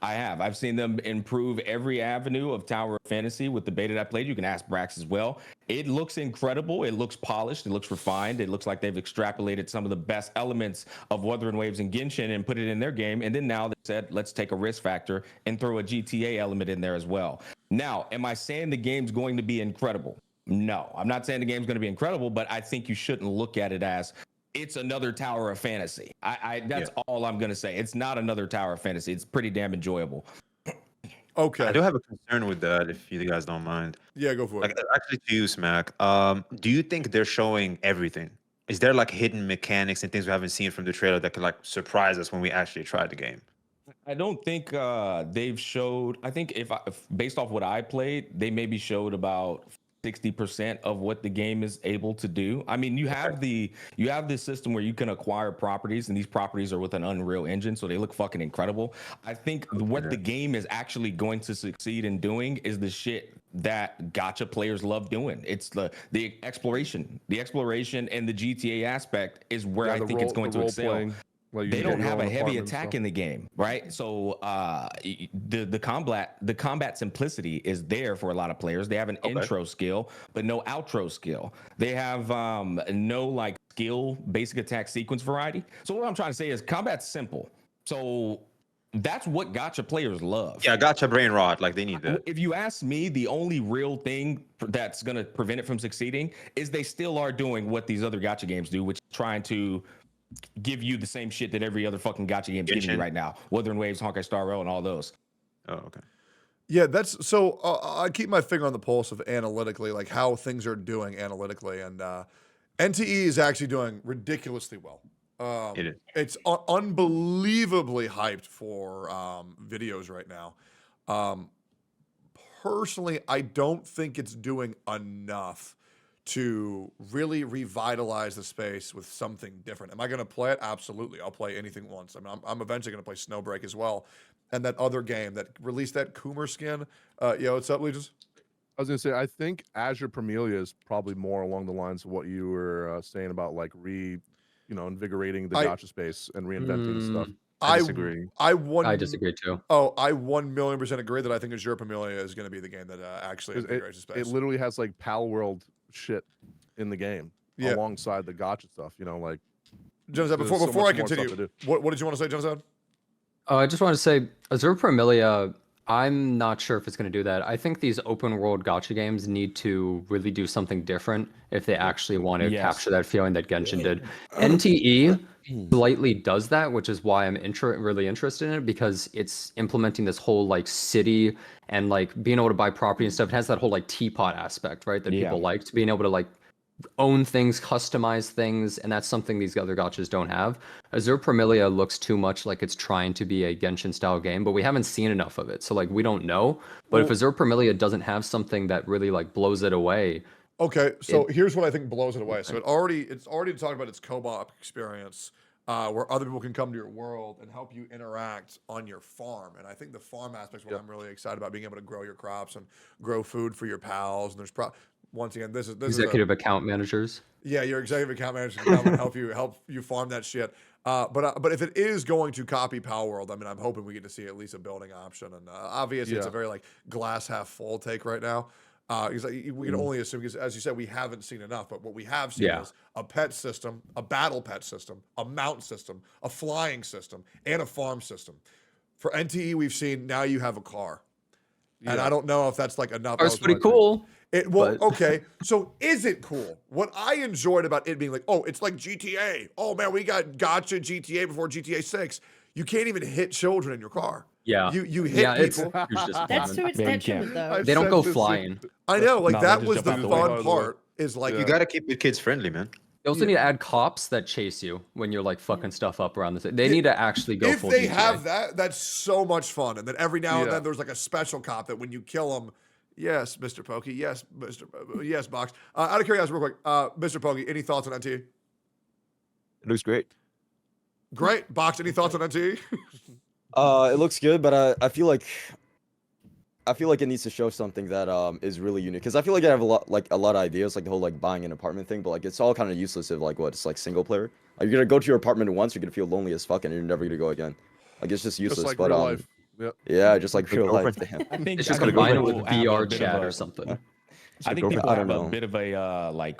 I've seen them improve every avenue of Tower of Fantasy with the beta that I played. You can ask Brax as well. It looks incredible. It looks polished. It looks refined. It looks like they've extrapolated some of the best elements of Wuthering Waves and Genshin and put it in their game. And then now they said, let's take a risk factor and throw a GTA element in there as well. Now, am I saying the game's going to be incredible? No, I'm not saying the game's going to be incredible, but I think you shouldn't look at it as it's another Tower of Fantasy. That's all I'm going to say. It's not another Tower of Fantasy. It's pretty damn enjoyable. Okay. I do have a concern with that, if you guys don't mind. Yeah, go for it. Like, actually, to you, Smack. Do you think they're showing everything? Is there like hidden mechanics and things we haven't seen from the trailer that could like surprise us when we actually try the game? I don't think they've showed. I think if based off what I played, they maybe showed about 60% of what the game is able to do. I mean, you have this system where you can acquire properties, and these properties are with an Unreal Engine, so they look fucking incredible. I think what the game is actually going to succeed in doing is the shit that gacha players love doing. It's the exploration, and the GTA aspect is where I think it's going to excel. Like they don't have a heavy attack in the game, right? So the combat simplicity is there for a lot of players. They have an intro skill, but no outro skill. They have no like skill basic attack sequence variety. So what I'm trying to say is combat's simple. So that's what gacha players love. Yeah, gacha brain rot. Like they need that. If you ask me, the only real thing that's going to prevent it from succeeding is they still are doing what these other gacha games do, which is trying to give you the same shit that every other fucking gacha game's giving you right now. Wuthering Waves, Honkai Star Rail, and all those. Oh, okay. Yeah, that's so. I keep my finger on the pulse of analytically, like how things are doing analytically, and NTE is actually doing ridiculously well. It is. It's unbelievably hyped for videos right now. Personally, I don't think it's doing enough to really revitalize the space with something different. Am I going to play it? Absolutely. I'll play anything once. I mean, I'm eventually going to play Snowbreak as well. And that other game that released that Coomer skin. What's up, Legis? I was going to say, I think Azure Pamelia is probably more along the lines of what you were saying about like invigorating the gacha space and reinventing stuff. I disagree. I disagree too. Oh, I 1,000,000% agree that I think Azure Pamelia is going to be the game that actually invigorates the space. It literally has like Pal World shit in the game alongside the gacha stuff. Jonathan, before I continue, what did you want to say, Jonathan? I just want to say, Azure Pamelia, I'm not sure if it's going to do that. I think these open world gacha games need to really do something different if they actually want to capture that feeling that Genshin did. NTE slightly does that, which is why I'm really interested in it, because it's implementing this whole like city and like being able to buy property and stuff. It has that whole like teapot aspect, right? That people liked, being able to like own things, customize things, and that's something these other gachas don't have. Azure Pamelia looks too much like it's trying to be a Genshin style game, but we haven't seen enough of it, so like we don't know. But if Azure Pamelia doesn't have something that really like blows it away. Okay, so here's what I think blows it away. So it's already talking about its co-op experience, where other people can come to your world and help you interact on your farm. And I think the farm aspect is what I'm really excited about, being able to grow your crops and grow food for your pals. And there's once again, this is executive account managers. Yeah, your executive account manager can come and help you farm that shit. But if it is going to copy Pal World, I mean, I'm hoping we get to see at least a building option. And obviously, it's a very like glass half full take right now. Because we can only assume, because as you said, we haven't seen enough. But what we have seen is a pet system, a battle pet system, a mount system, a flying system, and a farm system. For NTE, we've seen now you have a car. And I don't know if that's like enough. It's pretty cool. Okay. So is it cool? What I enjoyed about it being like, oh, it's like GTA. Oh man, we got Gacha GTA before GTA 6. You can't even hit children in your car. Yeah. You hit people. That's to its detriment, though. They don't go flying. I know, like that was the fun part. Is like you gotta keep your kids friendly, man. You also need to add cops that chase you when you're like fucking stuff up around the city. They need to actually go full GTA. If they have that, that's so much fun. And then every now and then there's like a special cop that when you kill him, yes, Mr. Pokey, yes, yes, Box. Out of curiosity, real quick, Mr. Pokey, any thoughts on NTE? It looks great. Great. Box, any thoughts on NTE? It looks good, but I feel like it needs to show something that is really unique, because I feel like I have a lot of ideas, like the whole like buying an apartment thing, but like it's all kind of useless if like it's like single player. Like, you're gonna go to your apartment once, you're gonna feel lonely as fuck, and you're never gonna go again. Like, it's just useless. Just like but real life. Yeah, just like real life. I think It's just combine it with VR chat or something. I think people I have don't a know. bit of a like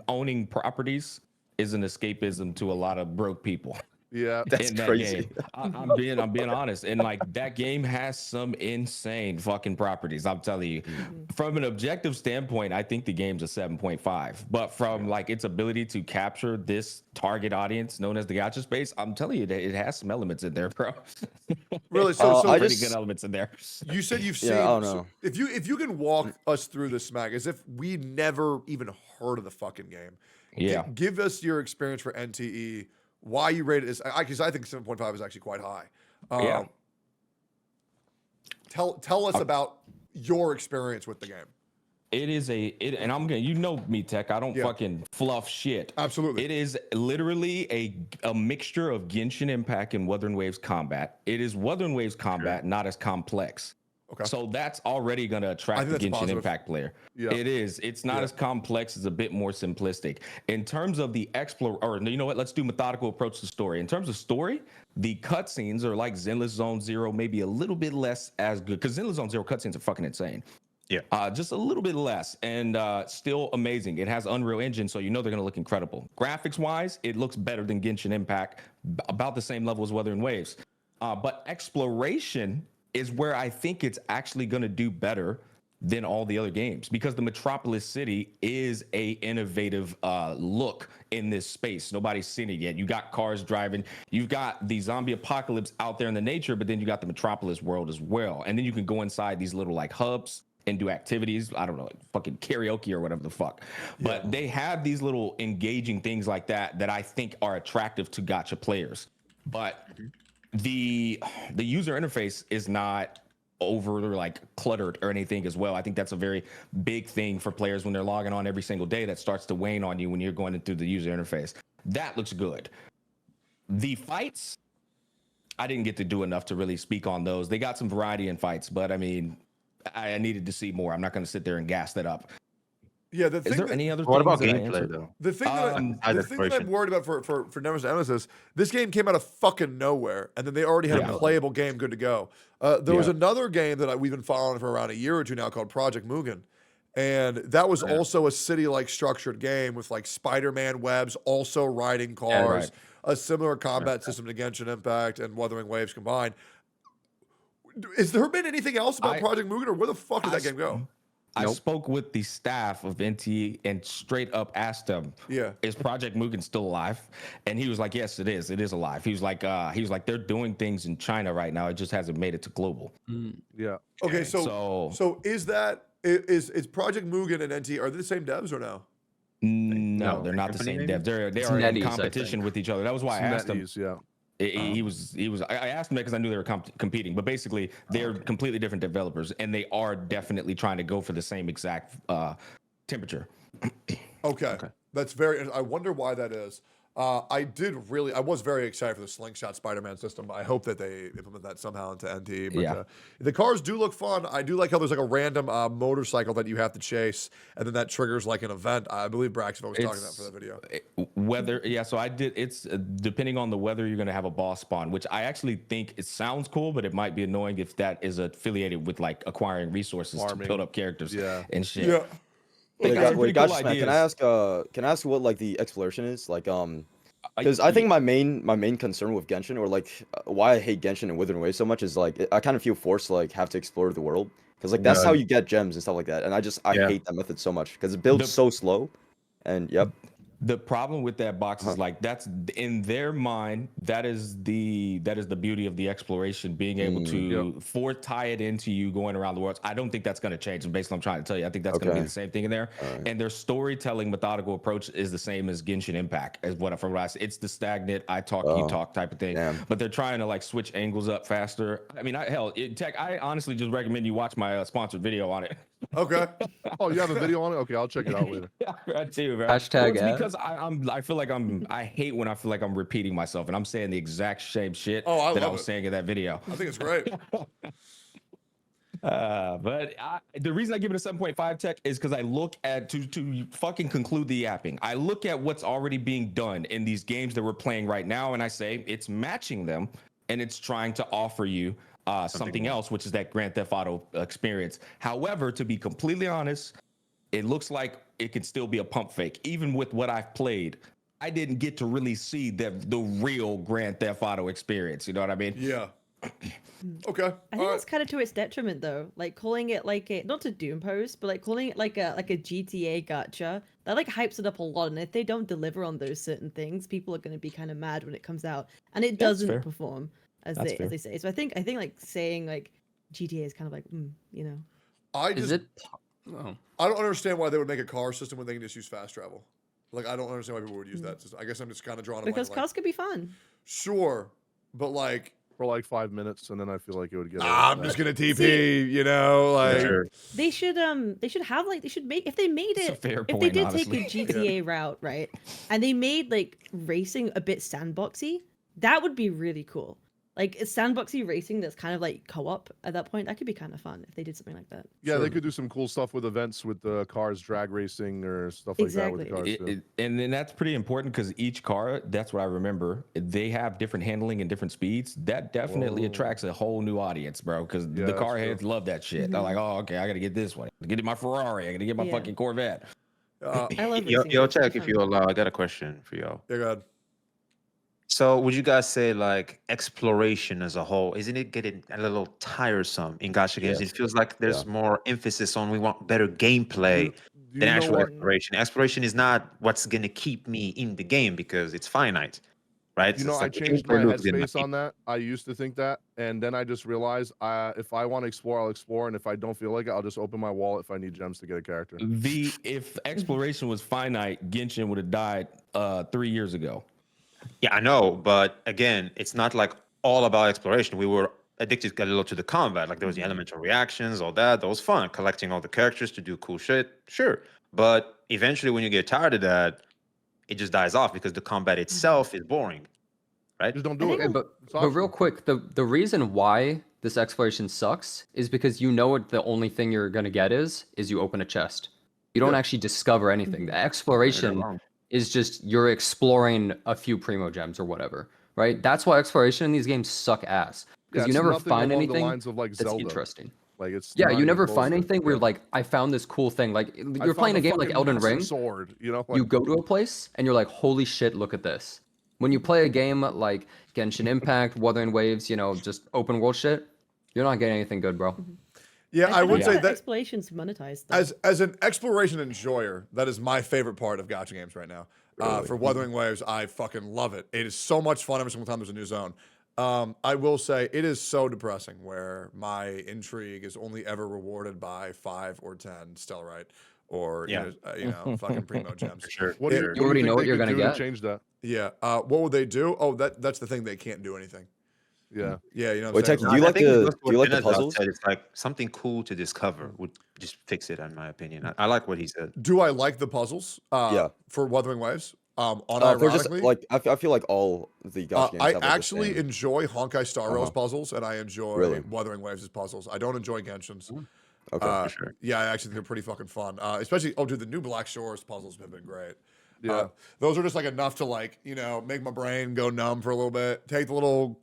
owning properties is an escapism to a lot of broke people. Yeah. That's in that crazy. game. I'm being honest, and like that game has some insane fucking properties. I'm telling you, from an objective standpoint, I think the game's a 7.5. But from like its ability to capture this target audience known as the gacha space, I'm telling you that it has some elements in there, bro. Really? so I pretty just- good elements in there. You said you've seen. Yeah, I don't so know. if you can walk us through this, Smack, as if we never even heard of the fucking game. Yeah. Give us your experience for NTE. Why you rate it as? Because I think 7.5 is actually quite high. Yeah. Tell us about your experience with the game. It is and I'm gonna, you know me, Tech. I don't fucking fluff shit. Absolutely. It is literally a mixture of Genshin Impact and Wuthering Waves combat. It is Wuthering Waves combat, not as complex. Okay. So that's already gonna attract the that's Genshin positive. Impact player. Yeah. It is. It's not as complex. It's a bit more simplistic. In terms of the or you know what? Let's do methodical approach to story. In terms of story, the cutscenes are like Zenless Zone Zero, maybe a little bit less as good. Because Zenless Zone Zero cutscenes are fucking insane. Yeah. Just a little bit less and still amazing. It has Unreal Engine, so you know they're going to look incredible. Graphics wise, it looks better than Genshin Impact, about the same level as Wuthering Waves. But exploration is where I think it's actually going to do better than all the other games, because the Metropolis City is a innovative look in this space. Nobody's seen it yet. You got cars driving, you've got the zombie apocalypse out there in the nature, but then you got the Metropolis world as well. And then you can go inside these little like hubs and do activities. I don't know, like fucking karaoke or whatever the fuck. But they have these little engaging things like that that I think are attractive to gacha players. But the user interface is not over like cluttered or anything as well. I think that's a very big thing for players when they're logging on every single day that starts to wane on you when you're going through the user interface. That looks good. The fights, I didn't get to do enough to really speak on those. They got some variety in fights, but I mean, I needed to see more. I'm not going to sit there and gas that up. Yeah, the thing Is there that, any other What things about that I gameplay answered? though? the thing that Side the thing that I'm exploration. worried about for Neverness To Everness is this game came out of fucking nowhere, and then they already had Yeah. a playable game good to go. There was another game that we've been following for around a year or two now called Project Mugen, and that was also a city-like structured game with like Spider-Man webs, also riding cars, right. a similar combat system to Genshin Impact and Wuthering Waves combined. Has there been anything else about Project Mugen, or where the fuck did that game go? I spoke with the staff of NT and straight up asked them, is Project Mugen still alive? And he was like, yes, it is. It is alive. He was like, they're doing things in China right now. It just hasn't made it to global. Yeah. Okay, so is Project Mugen and NT, are they the same devs or no? No, they're not the same devs. They are in NetEase, I competition think. with each other. That was why I asked him. NetEase, yeah. He was. I asked him that because I knew they were competing, but basically they're completely different developers, and they are definitely trying to go for the same exact temperature. Okay. That's very. I wonder why that is. I was very excited for the Slingshot Spider-Man system. I hope that they implement that somehow into NT. But the cars do look fun. I do like how there's like a random motorcycle that you have to chase, and then that triggers like an event. I believe Braxton was talking about for that video. So I did. It's depending on the weather, you're gonna have a boss spawn, which I actually think it sounds cool, but it might be annoying if that is affiliated with like acquiring resources to build up characters and shit. Yeah. Wait, Gacha, can I ask what like the exploration is? Like because I think my main concern with Genshin, or like why I hate Genshin and Wuthering Waves so much, is like I kind of feel forced to like have to explore the world, because like that's how you get gems and stuff like that, and I hate that method so much because it builds so slow. And the problem with that box is like that's in their mind, that is the beauty of the exploration, being able to tie it into you going around the world. I don't think that's going to change. And based on what I'm trying to tell you, I think that's going to be the same thing in there. And their storytelling methodical approach is the same as Genshin Impact, as from what I see. It's the stagnant I talk you talk type of thing. But they're trying to like switch angles up faster. I mean, Tech, I honestly just recommend you watch my sponsored video on it. Okay. Oh, you have a video on it? Okay, I'll check it out later. Yeah, right too, bro. Hashtag Well, ad. it's because I feel like I hate when I feel like I'm repeating myself and I'm saying the exact same shit that I was saying in that video. I think it's great. But the reason I give it a 7.5 Tech is because I look at to fucking conclude the yapping. I look at what's already being done in these games that we're playing right now, and I say it's matching them, and it's trying to offer you something else, which is that Grand Theft Auto experience. However, to be completely honest, it looks like it could still be a pump fake, even with what I've played I didn't get to really see the real Grand Theft Auto experience. You know what I mean? Yeah. Okay. I think that's kind of to its detriment, though. Like calling it like a not to doom post, but like calling it like a GTA gacha that like hypes it up a lot. And if they don't deliver on those certain things, people are going to be kind of mad when it comes out, and it doesn't fair. perform as That's they say. So I think like saying like GTA is kind of like you know. I Is just it? Oh. I don't understand why they would make a car system when they can just use fast travel. Like I don't understand why people would use that system. I guess I'm just kind of drawing a Because line. cars could be fun. Sure, but like for like 5 minutes, and then I feel like it would get. I'm just gonna TP. You know, like Sure. They should have like they should make if they made It's a it fair if they point, did honestly. take a GTA route, right? And they made like racing a bit sandboxy, that would be really cool. Like it's sandboxy racing that's kind of like co-op at that point. That could be kind of fun if they did something like that. Yeah, they could do some cool stuff with events with the cars, drag racing or stuff like that with the cars. too. And then that's pretty important because each car, that's what I remember, they have different handling and different speeds. That definitely attracts a whole new audience, bro, because the that's car true. heads love that shit. They're like, oh, okay, I got to get this one. I get my Ferrari. I got to get my Yeah. fucking Corvette. I love Yo, racing. yo, games, they're check if fun. you allow. I got a question for y'all. yeah, go ahead. So, would you guys say like exploration as a whole, isn't it getting a little tiresome in gacha games? Yes. It feels like there's more emphasis on we want better gameplay Do you than know actual what? exploration. Exploration is not what's gonna keep me in the game because it's finite, right? You So know, it's I like the changed my gameplay loop's gonna headspace keep- on that. I used to think that, and then I just realized if I want to explore, I'll explore, and if I don't feel like it, I'll just open my wallet if I need gems to get a character. If exploration was finite, Genshin would have died 3 years ago. Yeah, I know, but again, it's not like all about exploration. We were addicted a little to the combat. Like there was the elemental reactions, all that. That was fun. Collecting all the characters to do cool shit, sure. But eventually, when you get tired of that, it just dies off because the combat itself is boring, right? Just don't I do think it. Okay, but It's real optional. quick, the reason why this exploration sucks is because you know what the only thing you're gonna get is you open a chest. You don't actually discover anything. The exploration wrong. is just you're exploring a few primo gems or whatever, right? That's why exploration in these games suck ass Yeah, because you it's never nothing find along the anything lines of like that's Zelda. interesting. Like it's Yeah, not you even never close find to- anything where yeah. you're like, I found this cool thing. Like I you're playing found a game like fucking Elden massive Ring. sword, you know, like, You go to a place and you're like, holy shit, look at this. When you play a game like Genshin Impact, Wuthering Waves, you know, just open world shit, you're not getting anything good, bro. Yeah, I would think say that that exploration's monetized. Though. as an exploration enjoyer, that is my favorite part of gacha games right now. For Wuthering Waves, I fucking love it. It is so much fun every single time there's a new zone. I will say it is so depressing where my intrigue is only ever rewarded by 5 or 10 Stellarite or Yeah. you know fucking primo gems. Sure. What do It- you, you what do already think know what they you're could gonna do to get? change that? Yeah. What would they do? Oh, that's the thing. They can't do anything. Yeah. Yeah, you know. What Wait, I'm Tech, saying? do you I like think it the goes to do you what like the Benazir puzzles? said. It's like something cool to discover would just fix it, in my opinion. I like what he said. Do I like the puzzles? Yeah. For Wuthering Waves. They're just Unironically, like I feel like all the gacha games I have like actually the same. enjoy Honkai Star Rail's Uh-huh. puzzles, and I enjoy Really? Wuthering Waves' puzzles. I don't enjoy Genshin's. Okay. sure. Yeah, I actually think they're pretty fucking fun. Especially, dude, the new Black Shores puzzles have been great. Yeah. Those are just like enough to like, you know, make my brain go numb for a little bit. Take the little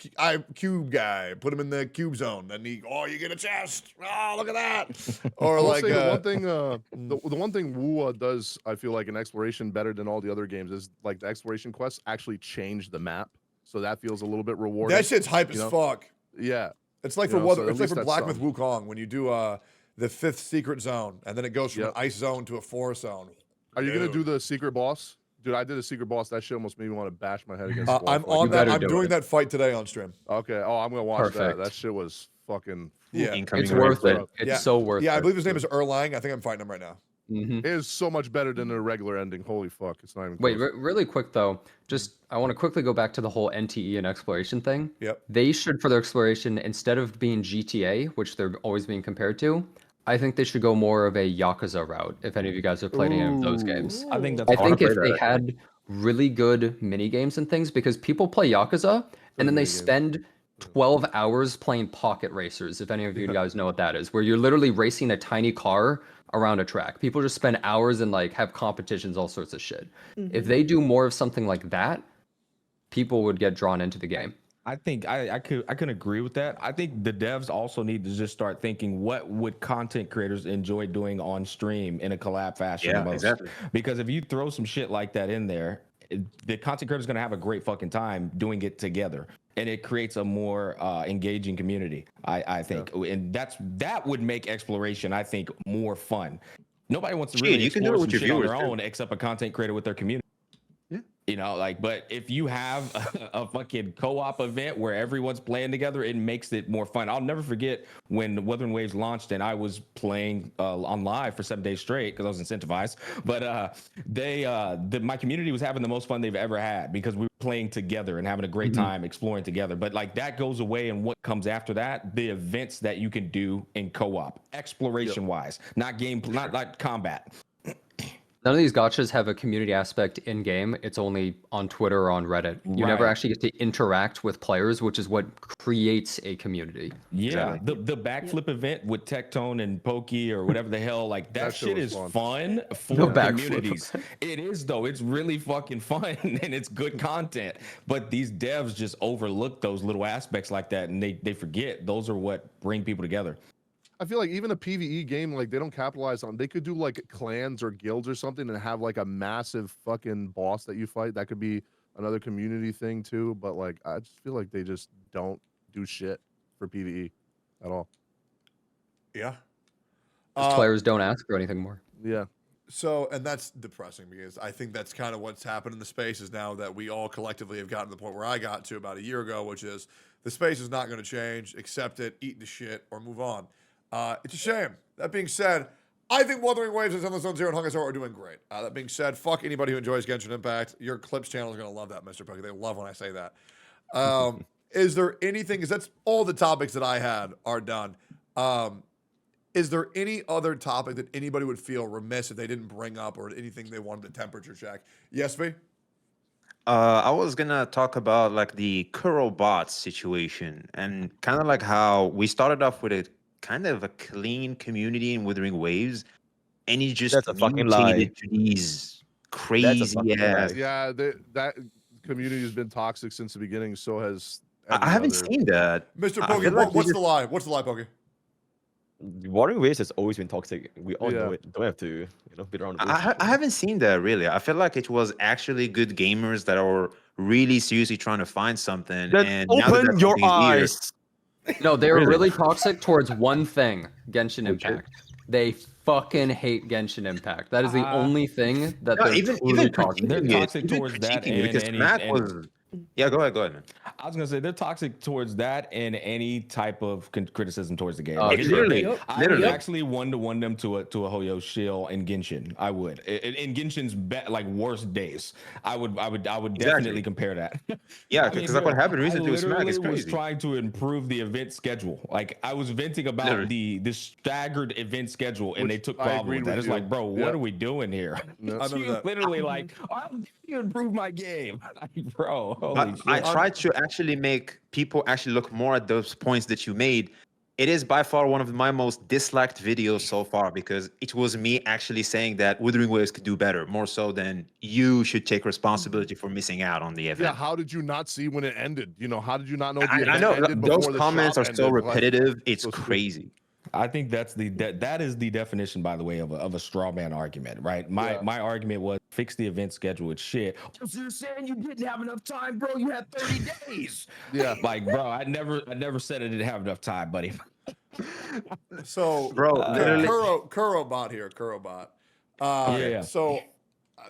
cube guy, put him in the cube zone, and you get a chest. Oh, look at that. Or I will like say the one thing, the one thing WUA does, I feel like in exploration better than all the other games is like the exploration quests actually change the map, so that feels a little bit rewarding. that shit's hype you as know? fuck. Yeah. It's like You for know, so at it's like least for that's Black Myth something. Wukong when you do the 5th secret zone, and then it goes from Yep. an ice zone to a forest zone. Are you gonna do Dude. the secret boss? Dude, I did a secret boss. That shit almost made me want to bash my head against the wall. I'm for, like, on a that. better I'm do doing it. that fight today on stream. Okay. Oh, I'm gonna watch that. Perfect. That shit was fucking. Yeah. Incoming It's worth it. replay. It's Yeah. so worth it. Yeah, I believe his name is Erlang. I think I'm fighting him right now. Mhm. It is so much better than the regular ending. Holy fuck! It's not even. Wait, close. really quick though, just I want to quickly go back to the whole NTE and exploration thing. Yep. They should, for their exploration, instead of being GTA, which they're always being compared to, I think they should go more of a Yakuza route. If any of you guys have played any of those games, I think that's I wanna think play if they that, had really good mini games and things, because people play Yakuza and then they mini games. spend 12 hours playing pocket racers. If any of you guys know what that is, where you're literally racing a tiny car around a track. People just spend hours and like have competitions, all sorts of shit. If they do more of something like that, people would get drawn into the game. I think I can agree with that. I think the devs also need to just start thinking what would content creators enjoy doing on stream in a collab fashion Yeah, the most. exactly. Because if you throw some shit like that in there, the content creator is going to have a great fucking time doing it together, and it creates a more engaging community. I think, and that would make exploration, I think, more fun. Nobody wants to Shit, really you can do explore it some with your shit on viewers, their too. own, except a content creator with their community. You know, like, but if you have a fucking co-op event where everyone's playing together, it makes it more fun. I'll never forget when Wuthering Waves launched and I was playing on live for 7 days straight because I was incentivized. But my community was having the most fun they've ever had because we were playing together and having a great time exploring together. But like that goes away, and what comes after that, the events that you can do in co-op, exploration wise, not game, not combat. None of these gachas have a community aspect in game. It's only on Twitter or on Reddit. You never Right. actually get to interact with players, which is what creates a community. Yeah, Exactly. the backflip event with Tectone and Pokey or whatever the hell, like that shit was is fun. fun for The backflip communities. It is though. It's really fucking fun and it's good content. But these devs just overlook those little aspects like that, and they forget those are what bring people together. I feel like even a PvE game, like they don't capitalize on. They could do like clans or guilds or something and have like a massive fucking boss that you fight. That could be another community thing too. But like, I just feel like they just don't do shit for PvE at all. Yeah. Because players don't ask for anything more. Yeah. So, and that's depressing because I think that's kind of what's happened in the space is now that we all collectively have gotten to the point where I got to about a year ago, which is the space is not going to change, accept it, eat the shit, or move on. It's a shame. That being said, I think Wuthering Waves and Zenless Zero and Honkai Star are doing great. That being said, fuck anybody who enjoys Genshin Impact. Your Clips channel is going to love that, Mr. Pokey. They love when I say that. Is there anything, because that's all the topics that I had are done. Is there any other topic that anybody would feel remiss if they didn't bring up or anything they wanted to temperature check? Yes, V? I was gonna talk about like the Kuro bot situation and kind of like how we started off with a kind of a clean community in Wuthering Waves, and you just That's a fucking lie. mutated to these fucking crazy lie. ass. Yeah. That community has been toxic since the beginning. So has. I every haven't other- seen that. Mr. I Pokey, feel like we what's just- the lie? What's the lie, Pokey? Wuthering Waves has always been toxic. We all know Yeah. it. Don't have to, beat around the bush. I haven't seen that really. I feel like it was actually good gamers that are really seriously trying to find something. Then and now that open that's your something here- eyes. No, they were Really? really toxic towards one thing, Genshin Which is? Impact. They fucking hate Genshin Impact. That is the only thing that No, they're even truly toxic. They're critiquing it, toxic even towards that critiquing it, and because any- Mac and- was. Yeah, go ahead, man. I was gonna say they're toxic towards that and any type of criticism towards the game. Oh, Like, sure. Literally, I literally. would actually one-to-one them to a Hoyo shill in Genshin. I would in Genshin's like worst days. I would definitely compare that. Yeah, I mean, because like what bro, happened I recently with Smack is literally was crazy. trying to improve the event schedule. Like I was venting about Literally. the staggered event schedule, and Which they took I problem agreed with that. with It's you. like, bro, Yeah. what are we doing here? No. I remember You that. literally like, I'm you improve my game, like, bro. Holy I shit. tried to actually make people actually look more at those points that you made. It is by far one of my most disliked videos so far because it was me actually saying that Wuthering Waves could do better, more so than you should take responsibility for missing out on the Yeah. event. How did you not see when it ended? How did you not know the I event know ended those before the comments shop are so ended? Like, repetitive. It's so stupid. crazy. I think that's that is the definition, by the way, of a straw man argument, right? My argument was fix the event schedule. It's shit. So you're saying you didn't have enough time, bro? You had 30 days. Yeah. Like, bro, I never said I didn't have enough time, buddy. So, Bro, literally- Kuro bot here, Kuro bot. Yeah. So,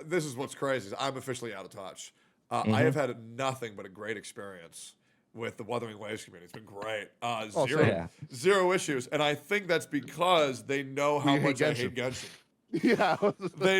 this is what's crazy. Is I'm officially out of touch. I have had nothing but a great experience with the Wuthering Waves community. It's been great. Zero issues. And I think that's because they know how We hate much I hate Genshin. Genshin. Yeah.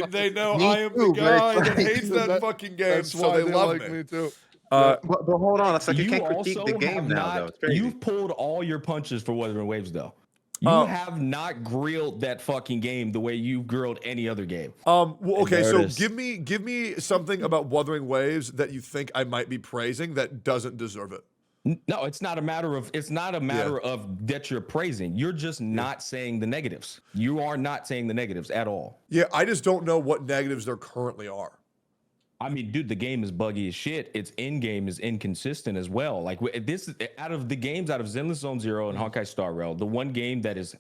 They know Me I am too, the but it's guy that like- hates that fucking game, That's so why they love like me. me too. But hold on, it's like you can't critique also the game have now, though. It's crazy. You've pulled all your punches for Wuthering Waves, though. You have not grilled that fucking game the way you've grilled any other game. Well, okay, there so it is. give me something about Wuthering Waves that you think I might be praising that doesn't deserve it. No, it's not a matter of of that you're praising. You're just not saying the negatives. You are not saying the negatives at all. Yeah, I just don't know what negatives there currently are. I mean, dude, the game is buggy as shit. Its in game is inconsistent as well. Like this, out of the games out of Zenless Zero and Honkai Star Rail, the one game that's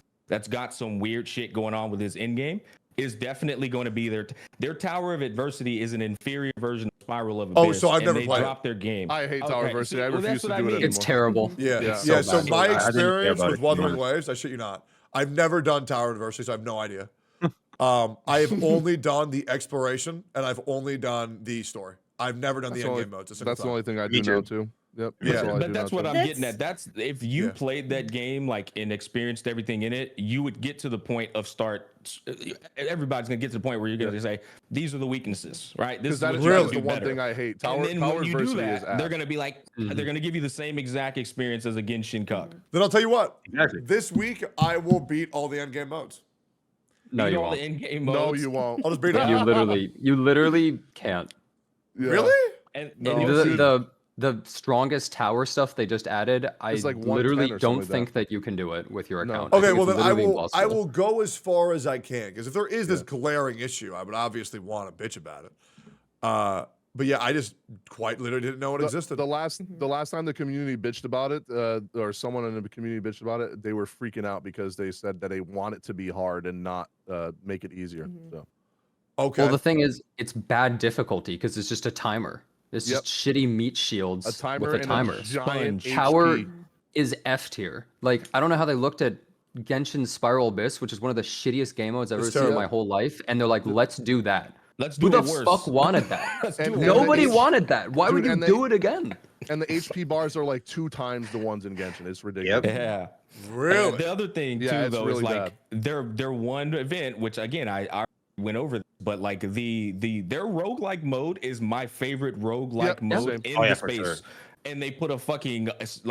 got some weird shit going on with his in game is definitely going to be their Tower of Adversity is an inferior version of Spiral of Oh, Abyss. so I've and never they played it. dropped their game. I hate Tower Okay, Adversity. see, I well, refuse that's to what do I it mean. anymore. It's terrible. Yeah, It's yeah. so So bad. my I didn't care experience about with it. Wuthering Waves, I shit you not, I've never done Tower of Adversity, so I have no idea. I have only done the exploration, and I've only done the story. I've never done the endgame modes. That's the only thing I Me do now too. too. Yep. Yeah. all I But do that's now, what too. I'm getting at. That's if you Yeah. played that game like and experienced everything in it, you would get to the point of everybody's gonna get to the point where you're gonna say these are the weaknesses, right? This is Because what that you is gotta the do one better. thing I hate. And then Tower when you do Adversity is that, they're ass. gonna be like they're gonna give you the same exact experience as a Genshin Cup. Then I'll tell you what. Exactly. This week I will beat all the endgame modes. No, Beat you all won't. the in-game No, modes. you won't. I'll just beat it. You literally can't. Yeah. Really? And No, you'll see- The strongest tower stuff they just added, I It's like 110 literally or something don't like that. think that you can do it with your No. account. I Okay, think well it's then I literally will impossible. go as far as I can, because if there is this glaring issue, I would obviously want to bitch about it. But yeah, I just quite literally didn't know it existed. The last time the community bitched about it, or someone in the community bitched about it, they were freaking out because they said that they want it to be hard and not make it easier. So Okay. Well, the thing is, it's bad difficulty because it's just a timer. It's Yep. just shitty meat shields a timer with a and timer. a giant Tower HP. is F tier. Like, I don't know how they looked at Genshin Spiral Abyss, which is one of the shittiest game modes I've ever It's seen in my terrible. whole life, and they're like, let's do that. let's Who do the it worse. fuck wanted that? Let's do And- it and worse. Nobody H- wanted that. Why would Dude, you and do it again? And the HP bars are like 2 times the ones in Genshin. It's ridiculous. Yeah. Really? And the other thing Yeah, too, it's though, really is like their one event, which again I went over, but like their roguelike mode is my favorite roguelike Yep, mode same. in Oh, yeah, the for space. sure. And they put a fucking it's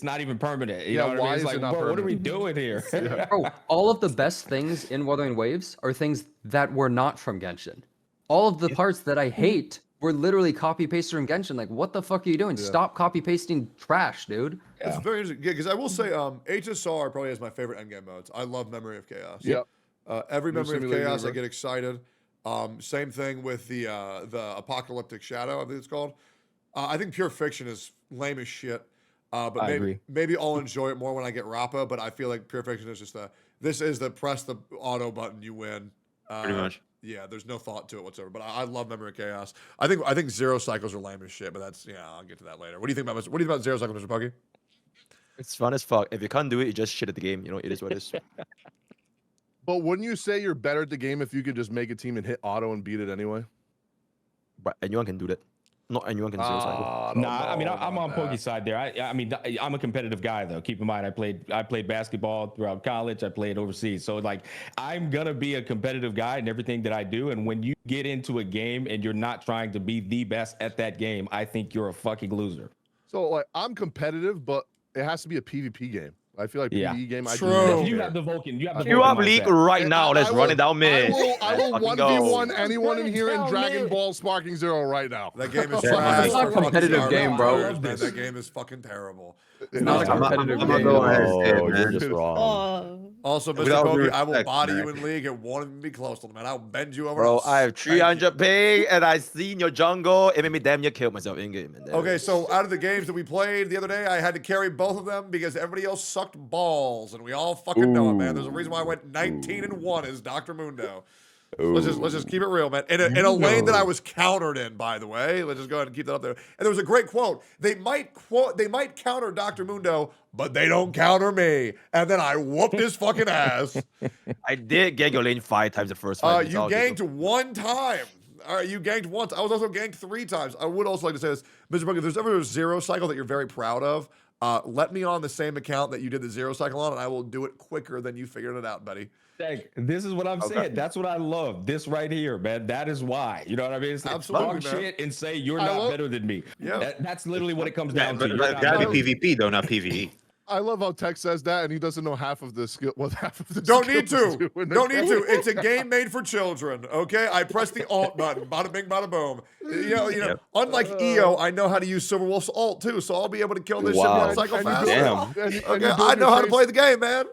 not even permanent. You Yeah, know what I why mean? It's is like, it not bro, what are we permanent? doing here? Bro, all of the best things in Wuthering Waves are things that were not from Genshin. All of the parts that I hate were literally copy pasted from Genshin. Like, what the fuck are you doing? Stop copy pasting trash, dude. It's very interesting. Yeah, because I will say, HSR probably has my favorite endgame modes. I love Memory of Chaos. Yep. Every New Memory of Simulated Chaos, I Universe. get excited. Same thing with the Apocalyptic Shadow, I think it's called. I think Pure Fiction is lame as shit. But I agree. maybe I'll enjoy it more when I get Rappa. But I feel like Pure Fiction is just this is the press the auto button, you win. Pretty much. Yeah, there's no thought to it whatsoever. But I love Memory of Chaos. I think Zero Cycles are lame as shit. But that's I'll get to that later. What do you think about Zero Cycles, Mr. Puggy? It's fun as fuck. If you can't do it, you just shit at the game. You know, it is what it is. But wouldn't you say you're better at the game if you could just make a team and hit auto and beat it anyway? But anyone can do that. Not anyone can zero cycle. I don't Nah, I mean know I'm on about Pokey's that. side there. I mean I'm a competitive guy though. Keep in mind I played basketball throughout college. I played overseas. So like I'm gonna be a competitive guy in everything that I do. And when you get into a game and you're not trying to be the best at that game, I think you're a fucking loser. So like I'm competitive, but it has to be a PvP game. I feel like Yeah. PvE game. True. You have the Vulcan. You have the Queue up Vulcan league mindset. right now. Let's run it down, man. I will Let's 1v1 fucking go. anyone in here in Down, Dragon man. Ball Sparking Zero right now. That game is Yeah, trash. it's not a for fucking competitive Star game, bro. Wars, man. This. That game is fucking terrible. It's not a I'm competitive gonna game. go ahead and Oh, say it, you're man. just wrong. Oh, Also, With Mr. all due Pokey, I will respect, body man. you in league and won't even be close to them, man. I'll bend you over. Bro, I'll I have spank you. 300 ping and I seen your jungle. It made me damn near kill myself in game. Okay, so out of the games that we played the other day, I had to carry both of them because everybody else sucked balls, and we all fucking know it, man. There's a reason why I went 19-1 as Dr. Mundo. So let's just keep it real, man. In a lane that I was countered in, by the way. Let's just go ahead and keep that up there. And there was a great quote. They might counter Dr. Mundo, but they don't counter me. And then I whooped his fucking ass. I did gang your lane 5 times the first fight. You ganked one time. All right, you ganked once. I was also ganked 3 times. I would also like to say this, Mr. Bug, if there's ever a zero cycle that you're very proud of, let me on the same account that you did the zero cycle on, and I will do it quicker than you figured it out, buddy. Like, this is what I'm saying. That's what I love. This right here, man. That is why. You know what I mean? It's like Absolutely, talk man. shit and say you're I not love- better than me. Yeah. That's literally what it comes Yeah, down but to. You're it's not gotta better. be PvP though, not PvE. I love how Tech says that, and he doesn't know half of the skill. Well, half of the Don't need skills to. do in the Don't need game. to. It's a game made for children. Okay, I press the alt button. Bada bing, bada boom. You know. Yep. Unlike EO, I know how to use Silverwolf's alt too, so I'll be able to kill this shit Wow. one cycle And you faster. build- Damn. and you Okay, build I know your how to play trace- the game, man.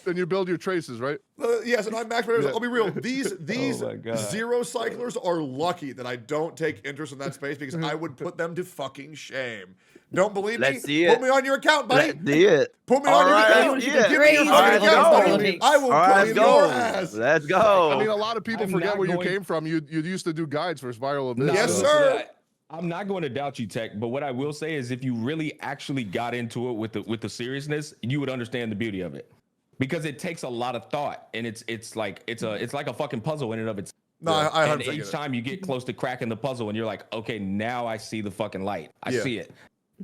And you build your traces, right? Yes, and I'm Max. I'll be real. These Oh my God. zero cyclers are lucky that I don't take interest in that space because I would put them to fucking shame. Don't believe me? Let's see Put it. me on your account, buddy. Let's see it. Put me All on your right, account. let's see Give it. me your Crazy. fucking Let's account, go. buddy. I will All right, clean let's your go. ass. Let's go. I mean, a lot of people I'm forget not where you going- came from. You used to do guides for Viral Abyss. Nah, Yes, listen, sir. I'm not going to doubt you, Tech, but what I will say is if you really actually got into it with the seriousness, you would understand the beauty of it. Because it takes a lot of thought and it's like a fucking puzzle in and of itself. No, I And 100% get each it. time you get close to cracking the puzzle and you're like, okay, now I see the fucking light. I Yeah. see it.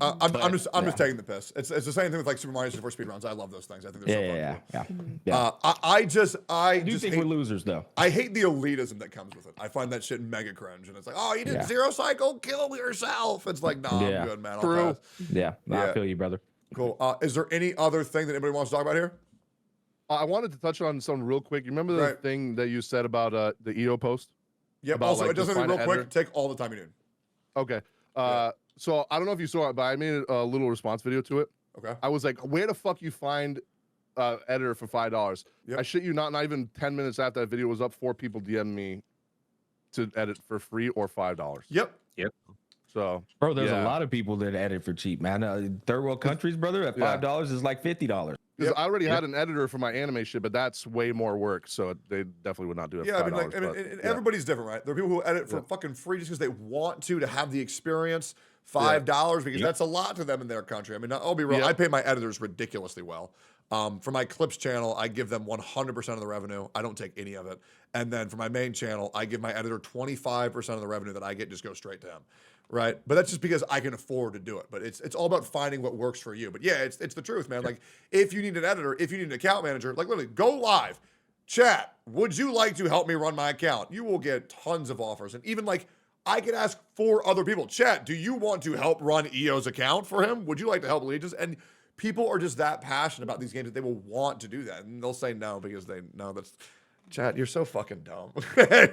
I'm just taking the piss. It's the same thing with like Super Mario 64 speedruns. I love those things. I think they're so fun. Yeah. I just I do think hate, we're losers though. I hate the elitism that comes with it. I find that shit mega cringe, and it's like, oh, you did Yeah. zero cycle, kill yourself. It's like, nah, Yeah. I'm good, man. I'll True. pass. Yeah, Yeah. I feel you, brother. Cool. Is there any other thing that anybody wants to talk about here? I wanted to touch on something real quick. You remember the Right. thing that you said about the EO post? Yep. About, Also, like, it doesn't just real find quick. an Take all the time you need. Okay. Yeah. So I don't know if you saw it, but I made a little response video to it. Okay. I was like, where the fuck you find editor for $5? Yep. I shit you not even 10 minutes after that video was up, 4 people DM'd me to edit for free or $5. Yep. So Bro, there's yeah. a lot of people that edit for cheap, man. Third world countries, brother, at Yeah. $5 is like $50. Because Yep. I already had an editor for my anime shit, but that's way more work. So they definitely would not do it Yeah, for I mean, $5. like, but, and yeah. everybody's different, right? There are people who edit for Yeah. fucking free just because they want to have the experience. $5 because Yep. that's a lot to them in their country. I mean, I'll be real. Yep. I pay my editors ridiculously well. For my clips channel, I give them 100% of the revenue. I don't take any of it. And then for my main channel, I give my editor 25% of the revenue that I get just go straight to him. Right. But that's just because I can afford to do it. But it's all about finding what works for you. But yeah, it's the truth, man. Like if you need an editor, if you need an account manager, like literally go live. Chat, would you like to help me run my account? You will get tons of offers. And even like I could ask 4 other people, chat, do you want to help run EO's account for him? Would you like to help lead us? And people are just that passionate about these games that they will want to do that. And they'll say no because they know that's chat, you're so fucking dumb.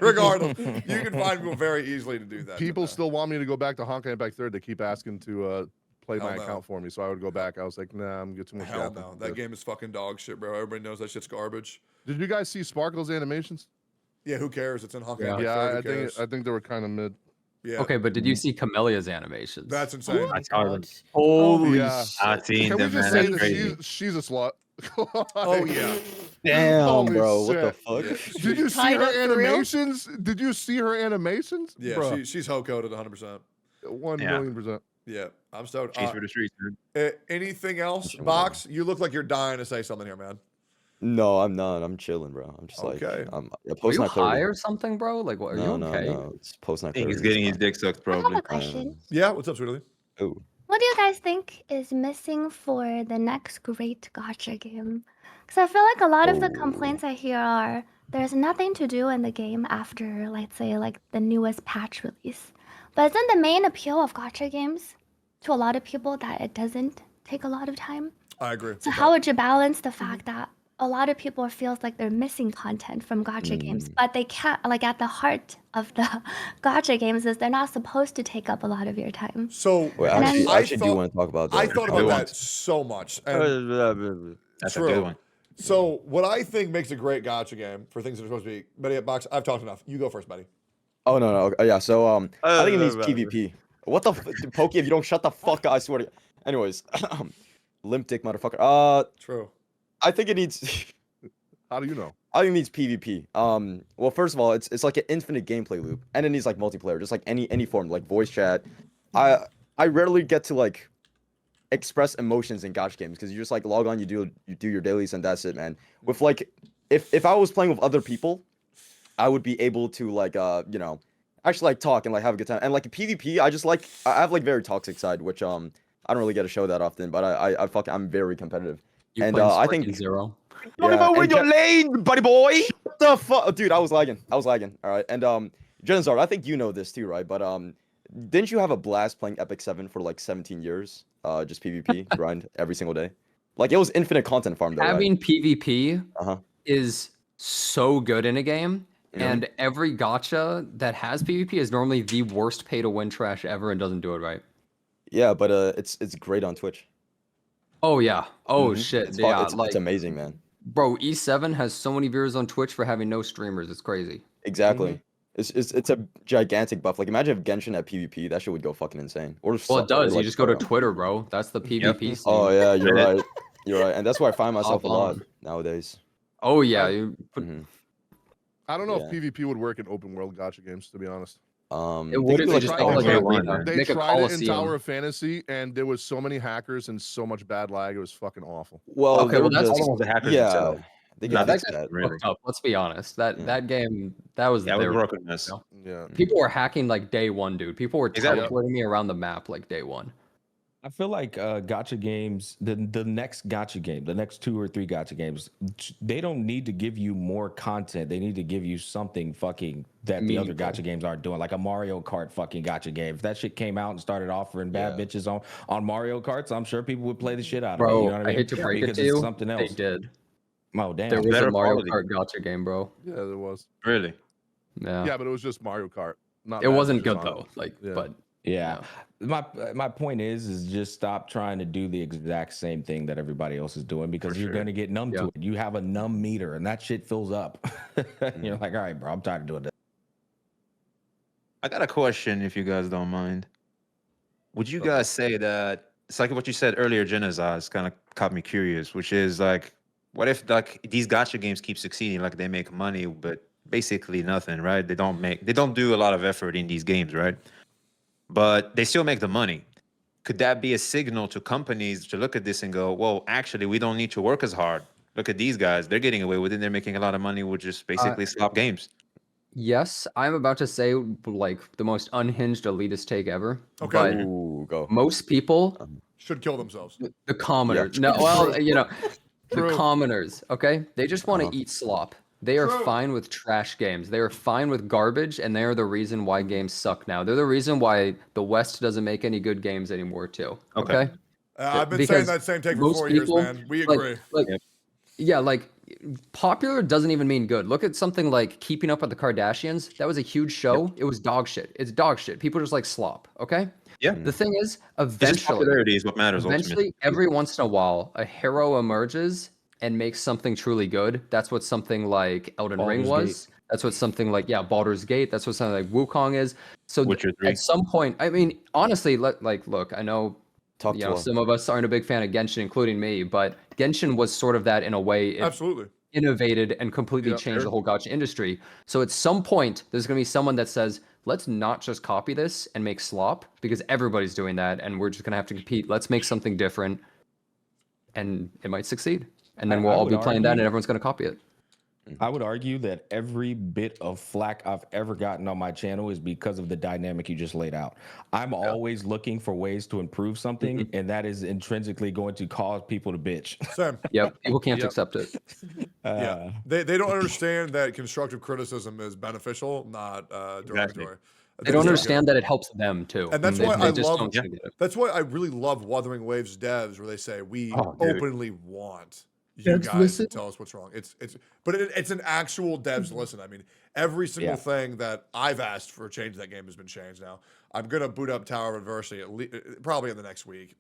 Regardless, you can find people very easily to do that. People but, still want me to go back to Honkai Impact 3rd. They keep asking to play Hell my no. account for me. So I would go back. I was like, nah, I'm getting too much hell gap. no. That game is fucking dog shit, bro. Everybody knows that shit's garbage. Did you guys see Sparkle's animations? Yeah, who cares? It's in Honkai. Yeah. Impact Yeah, 3rd, I who think cares? I think they were kind of mid. Yeah. Okay, but did you see Camellia's animations? That's insane. Oh my I saw them. God. Holy Yeah. shit. I've seen Can we them, just man. say That's that crazy. she's a slut? Oh yeah. Damn, Holy bro. What the shit. fuck? Did you see Tied her up for real? animations? Did you see her animations? Yeah, Bruh, she's hoe coded 100%. 1,000,000%. Yeah, I'm stoked. She's for the streets, man. Anything else, Sure. Box? You look like you're dying to say something here, man. No, I'm not. I'm chilling, bro. I'm just like, Okay. yeah, Are post you night clarity. high or something, bro? Like, what, are No, you no, okay? no. It's post night I think clarity. he's getting his dick sucked, I have probably. a question. Yeah, what's up, sweetie? Oh, What do you guys think is missing for the next great gacha game? Because I feel like a lot of the complaints I hear are there's nothing to do in the game after, let's say, like the newest patch release. But isn't the main appeal of gacha games to a lot of people that it doesn't take a lot of time? I agree. So how would you balance the fact that a lot of people feels like they're missing content from gacha games, but they can't, like at the heart of the gacha games is they're not supposed to take up a lot of your time. So wait, And actually, then- I actually do thought- want to talk about that. I thought Good about one. that so much. And That's a True. good one. so what I think makes a great gacha game for things that are supposed to be, Betty at Box, I've talked enough. You go first, buddy. Oh no, no, yeah. So I think it needs Uh, PvP. What the Pokey? If you don't shut the fuck up, I swear to. Anyways, limp dick motherfucker. True. I think it needs. How do you know? I think it needs PvP. Well, first of all, it's like an infinite gameplay loop, and it needs like multiplayer, just like any form, like voice chat. I rarely get to like express emotions in gacha games because you just like log on, you do your dailies, and that's it, man. With like, if I was playing with other people, I would be able to like actually like talk and like have a good time. And like PvP, I have like very toxic side, which I don't really get to show that often, but I'm very competitive. You And, playing I Sparking think- Zero. Don't Yeah, even win and your lane, buddy boy. What the fuck, dude? I was lagging. All right, and Genzard, I think you know this too, right? But didn't you have a blast playing Epic 7 for like 17 years? Just PvP grind every single day. Like it was infinite content farm though. Having PvP Uh-huh. is so good in a game, Yeah. and every gacha that has PvP is normally the worst pay to win trash ever and doesn't do it right. Yeah, but it's great on Twitch. Oh yeah. Oh Mhm. shit. It's, Yeah. it's like amazing, man. Bro, E7 has so many viewers on Twitch for having no streamers. It's crazy. Exactly. It's a gigantic buff. Like imagine if Genshin had PvP, that shit would go fucking insane. Or Well, it does. You like just go to Sparrow. Twitter, bro. That's the PvP scene. Oh yeah, you're Reddit. right. You're right, and that's where I find myself a Hop lot on. nowadays. Oh yeah. You put, Mhm. I don't know Yeah. if PvP would work in open world gacha games, to be honest. It They would could if do, they like, just tried- felt like they an tried- arena. They Make a tried it in coliseum. Tower of Fantasy, and there was so many hackers and so much bad lag. It was fucking awful. Well, Okay, they well, were that's- just Almost the hackers yeah. themselves. They Yeah, could that fix got that. really. fucked up. Let's be honest. That Yeah. that game that was Yeah, it was their brokenness. you know? Yeah. People were hacking like day one, dude. People were Exactly. teleporting me around the map like day one. I feel like gacha games, the next gacha game, the next 2 or 3 gacha games, they don't need to give you more content. They need to give you something fucking that the other Meaningful. gacha games aren't doing, like a Mario Kart fucking gacha game. If that shit came out and started offering bad Yeah. bitches on Mario Karts, I'm sure people would play the shit out of it. Bro, You know what I I mean? hate to break it Because to it's you. something They else. did. Oh damn. There was Better a Mario quality. Kart gacha game, bro. Yeah, there was. Really? Yeah. Yeah, but it was just Mario Kart. Not It Mad wasn't Bitches good on it. though. Like, Yeah. but Yeah. My point is just stop trying to do the exact same thing that everybody else is doing, because For you're sure. gonna get numb Yeah. to it. You have a numb meter and that shit fills up. You're like, all right, bro, I'm tired of doing this. I got a question, if you guys don't mind. Would you guys say that it's like what you said earlier, Genesis? It's kind of caught me curious, which is like, what if like these gacha games keep succeeding, like they make money, but basically nothing, right? They don't do a lot of effort in these games, right? But they still make the money. Could that be a signal to companies to look at this and go, well, actually, we don't need to work as hard. Look at these guys; they're getting away with it. They're making a lot of money with just basically slop games. yes, I'm about to say like the most unhinged elitist take ever. Okay. But Ooh, go. most people, Should kill themselves. the commoners, Yeah. no, well, you know, True. the commoners, okay? They just want to Uh-huh. eat slop. They are True. fine with trash games. They are fine with garbage, and they are the reason why games suck now. They're the reason why the West doesn't make any good games anymore, too. Okay. Okay? I've been Because saying that same take for most 4 years, people, man. We like- agree. Like, yeah, like popular doesn't even mean good. Look at something like Keeping Up with the Kardashians. That was a huge show. It was dog shit. It's dog shit. People just like slop. Okay. Yeah. The thing is, Just eventually, popularity is what matters ultimately. every once in a while, a hero emerges and makes something truly good. That's what something like Elden Ring Baldur's was. That's what something like Baldur's Gate. That's what something like Wukong is. So Witcher 3. at some point, I mean, honestly, look, I know Talk you to know, us. some of us aren't a big fan of Genshin, including me, but Genshin was sort of that in a way. It Absolutely. innovated and completely Yeah, changed sure. the whole gacha industry. So at some point, there's going to be someone that says, let's not just copy this and make slop, because everybody's doing that and we're just going to have to compete. Let's make something different, and it might succeed. And then I we'll all would be playing that argue- and everyone's going to copy it. I would argue that every bit of flack I've ever gotten on my channel is because of the dynamic you just laid out. I'm always looking for ways to improve something, and that is intrinsically going to cause people to bitch. Same. Yep. People can't Yep. accept it. Yeah. They don't understand that constructive criticism is beneficial, not derogatory. They don't understand that it helps them too. And that's They- why they I just love- don't get it. That's why I really love Wuthering Waves devs, where they say we Oh, dude. openly want you Devs guys listen? to tell us what's wrong. But it's an actual devs listen. I mean, every single Yeah. thing that I've asked for a change in that game has been changed. Now I'm gonna boot up Tower of Adversity probably in the next week.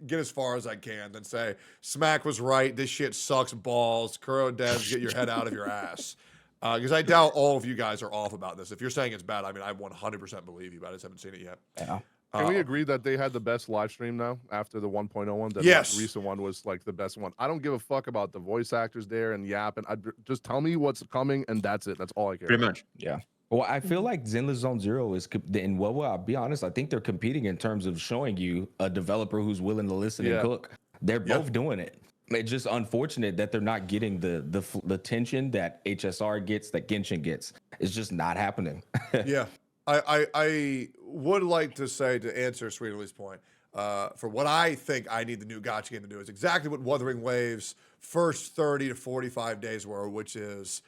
Get as far as I can, then say Smack was right. This shit sucks balls. Kuro devs, get your head out of your ass. Because I doubt all of you guys are off about this. If you're saying it's bad, I mean, I 100% believe you, but I just haven't seen it yet. Yeah. Can we agree that they had the best live stream now after the 1.0 one? That Yes. the recent one was like the best one. I don't give a fuck about the voice actors there and yap, and just tell me what's coming, and that's it. That's all I care. Pretty about. much. Yeah. Well, I feel like Zenless Zone Zero is, and well, I'll be honest, I think they're competing in terms of showing you a developer who's willing to listen Yeah. and cook. They're Yeah. both doing it. It's just unfortunate that they're not getting the tension that HSR gets, that Genshin gets. It's just not happening. Yeah. I would like to say, to answer Sweet Ellie's point, for what I think I need the new gacha game to do is exactly what Wuthering Waves' first 30 to 45 days were, which is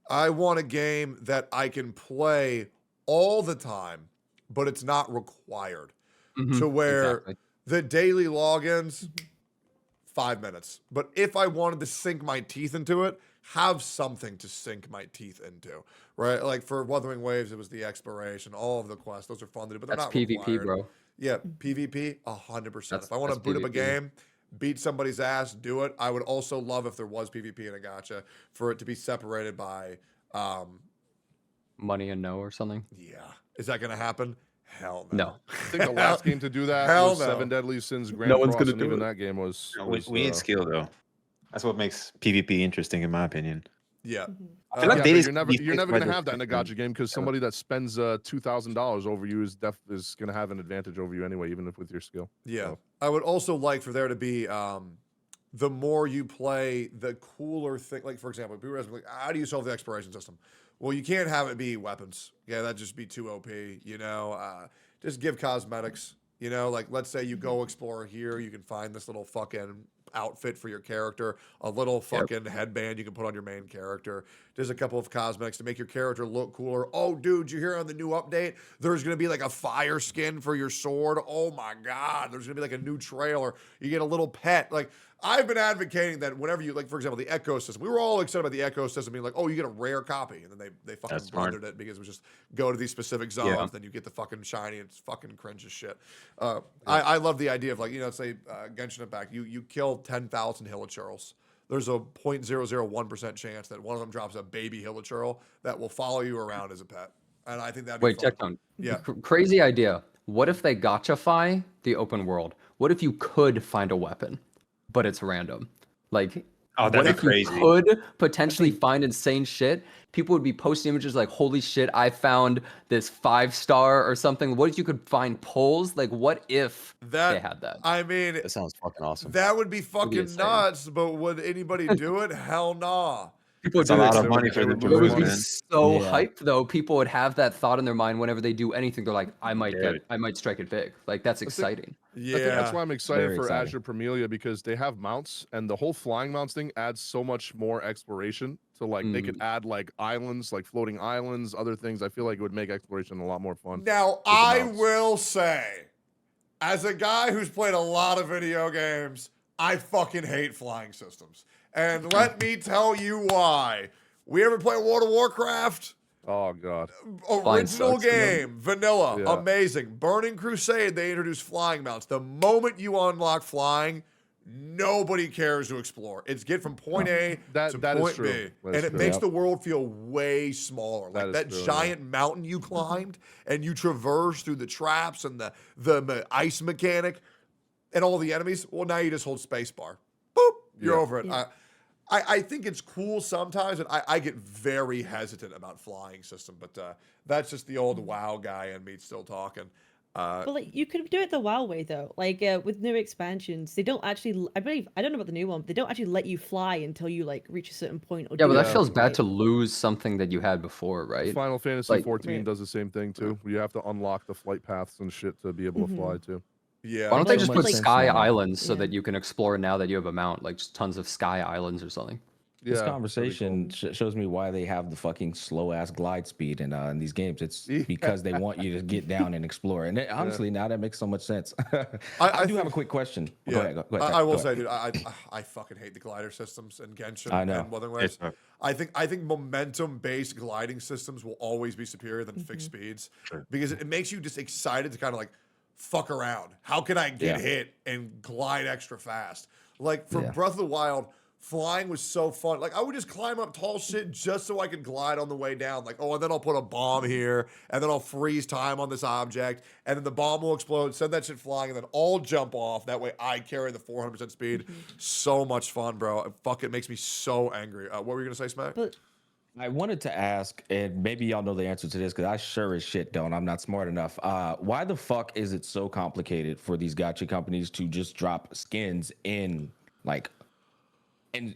I want a game that I can play all the time, but it's not required. Mhm, To where exactly. the daily logins, 5 minutes. But if I wanted to sink my teeth into it, have something to sink my teeth into, right? Like for Wuthering Waves, it was the exploration, all of the quests. Those are fun to do, but they're That's not PvP, required. bro. Yeah, PvP, 100%. If I want to That's boot up a PvP. game, beat somebody's ass, do it. I would also love if there was PvP in a gacha for it to be separated by, Money and no or something. yeah. Is that going to happen? Hell no. No. I think the last game to do that Hell was no. Seven Deadly Sins Grand one's Cross, gonna and do even it. that game was. We need skill though. That's what makes PvP interesting, in my opinion. Yeah. I feel like Yeah, they but just- you're never these you're things never by gonna have that in a description. gacha game because somebody that spends $2,000 over you is gonna have an advantage over you anyway, even if with your skill. Yeah. So, I would also like for there to be the more you play, the cooler thing. Like, for example, people ask me, like, how do you solve the exploration system? Well, you can't have it be weapons. Yeah, that'd just be too OP, you know? Just give cosmetics, you know? Like, let's say you go explore here, you can find this little fucking outfit for your character, a little fucking headband you can put on your main character. There's a couple of cosmetics to make your character look cooler. Oh, dude, you hear on the new update, there's going to be like a fire skin for your sword. Oh my God, there's going to be like a new trailer. You get a little pet. Like, I've been advocating that whenever you, like, for example, the Echo system, we were all excited about the Echo system being like, oh, you get a rare copy. And then they fucking That's smart. blundered it because it was just go to these specific zones, then you get the fucking shiny, and it's fucking cringe as shit. I love the idea of, like, you know, say Genshin Impact, you kill 10,000 Hilichurls. There's a 0.001% chance that one of them drops a baby Hilichurl that will follow you around as a pet. And I think that'd be Wait, fun. Tectone. Yeah. Crazy idea. What if they gachafy the open world? What if you could find a weapon, but it's random? Like, Oh, that'd what be if crazy. you could potentially find insane shit? People would be posting images like, holy shit, I found this 5-star or something. What if you could find polls? Like, what if they had that? I mean, That sounds fucking awesome. that would be fucking insane. nuts, but would anybody do it? Hell nah. People would It's a do lot it. of money for them to It would lose, be man. so Yeah. hyped though. People would have that thought in their mind whenever they do anything. They're like, I might Dude. strike it big. Like, that's exciting. I think that's Yeah. why I'm excited Very for exciting. Azure Premilia because they have mounts and the whole flying mounts thing adds so much more exploration. So like they could add like islands, like floating islands, other things. I feel like it would make exploration a lot more fun. Now, the I mounts. will say, as a guy who's played a lot of video games, I fucking hate flying systems. And let me tell you why. We ever play World of Warcraft? Oh god. Flying Original sucks, you know? game, vanilla, Yeah. amazing. Burning Crusade, they introduced flying mounts. The moment you unlock flying, nobody cares to explore. It's get from point A That- to that is point true. B. That And is it true. makes Yep. the world feel way smaller. That Like is that true, yeah. giant mountain you climbed and you traverse through the traps and the ice mechanic and all the enemies. Well, now you just hold spacebar. Boop, you're Yeah. over it. Yeah. I think it's cool sometimes, and I get very hesitant about flying system, but that's just the old WoW guy in me still talking. But like you could do it the WoW way though. Like with new expansions, they don't actually. I believe I don't know about the new one, but they don't actually let you fly until you like reach a certain point. Or Yeah, do but that Yeah. feels something, bad right? to lose something that you had before, right? Final Fantasy Like- 14 Right. does the same thing too. You have to unlock the flight paths and shit to be able to fly too. Yeah. Why don't they Like- just like- put like- sky Yeah. islands so Yeah. that you can explore now that you have a mount, like just tons of sky islands or something? Yeah, This that'd be conversation shows me why they have the fucking slow ass glide speed in these games. It's because they want you to get down and explore. And honestly, now that makes so much sense. I do have a quick question. Yeah. Go ahead. Go ahead. I will Go say, ahead. dude, I fucking hate the glider systems in Genshin I know. and Wuthering Waves. It's- I think momentum-based gliding systems will always be superior than fixed speeds because it makes you just excited to kind of like fuck around. How can I get Yeah. hit and glide extra fast? Like for Yeah. Breath of the Wild, flying was so fun. Like I would just climb up tall shit just so I could glide on the way down. Like, oh, and then I'll put a bomb here, and then I'll freeze time on this object, and then the bomb will explode, send that shit flying, and then I'll jump off. That way I carry the 400% speed. So much fun, bro. Fuck, it makes me so angry. What were you gonna say, Smack? But I wanted to ask, and maybe y'all know the answer to this because I sure as shit don't. I'm not smart enough. Why the fuck is it so complicated for these gacha companies to just drop skins in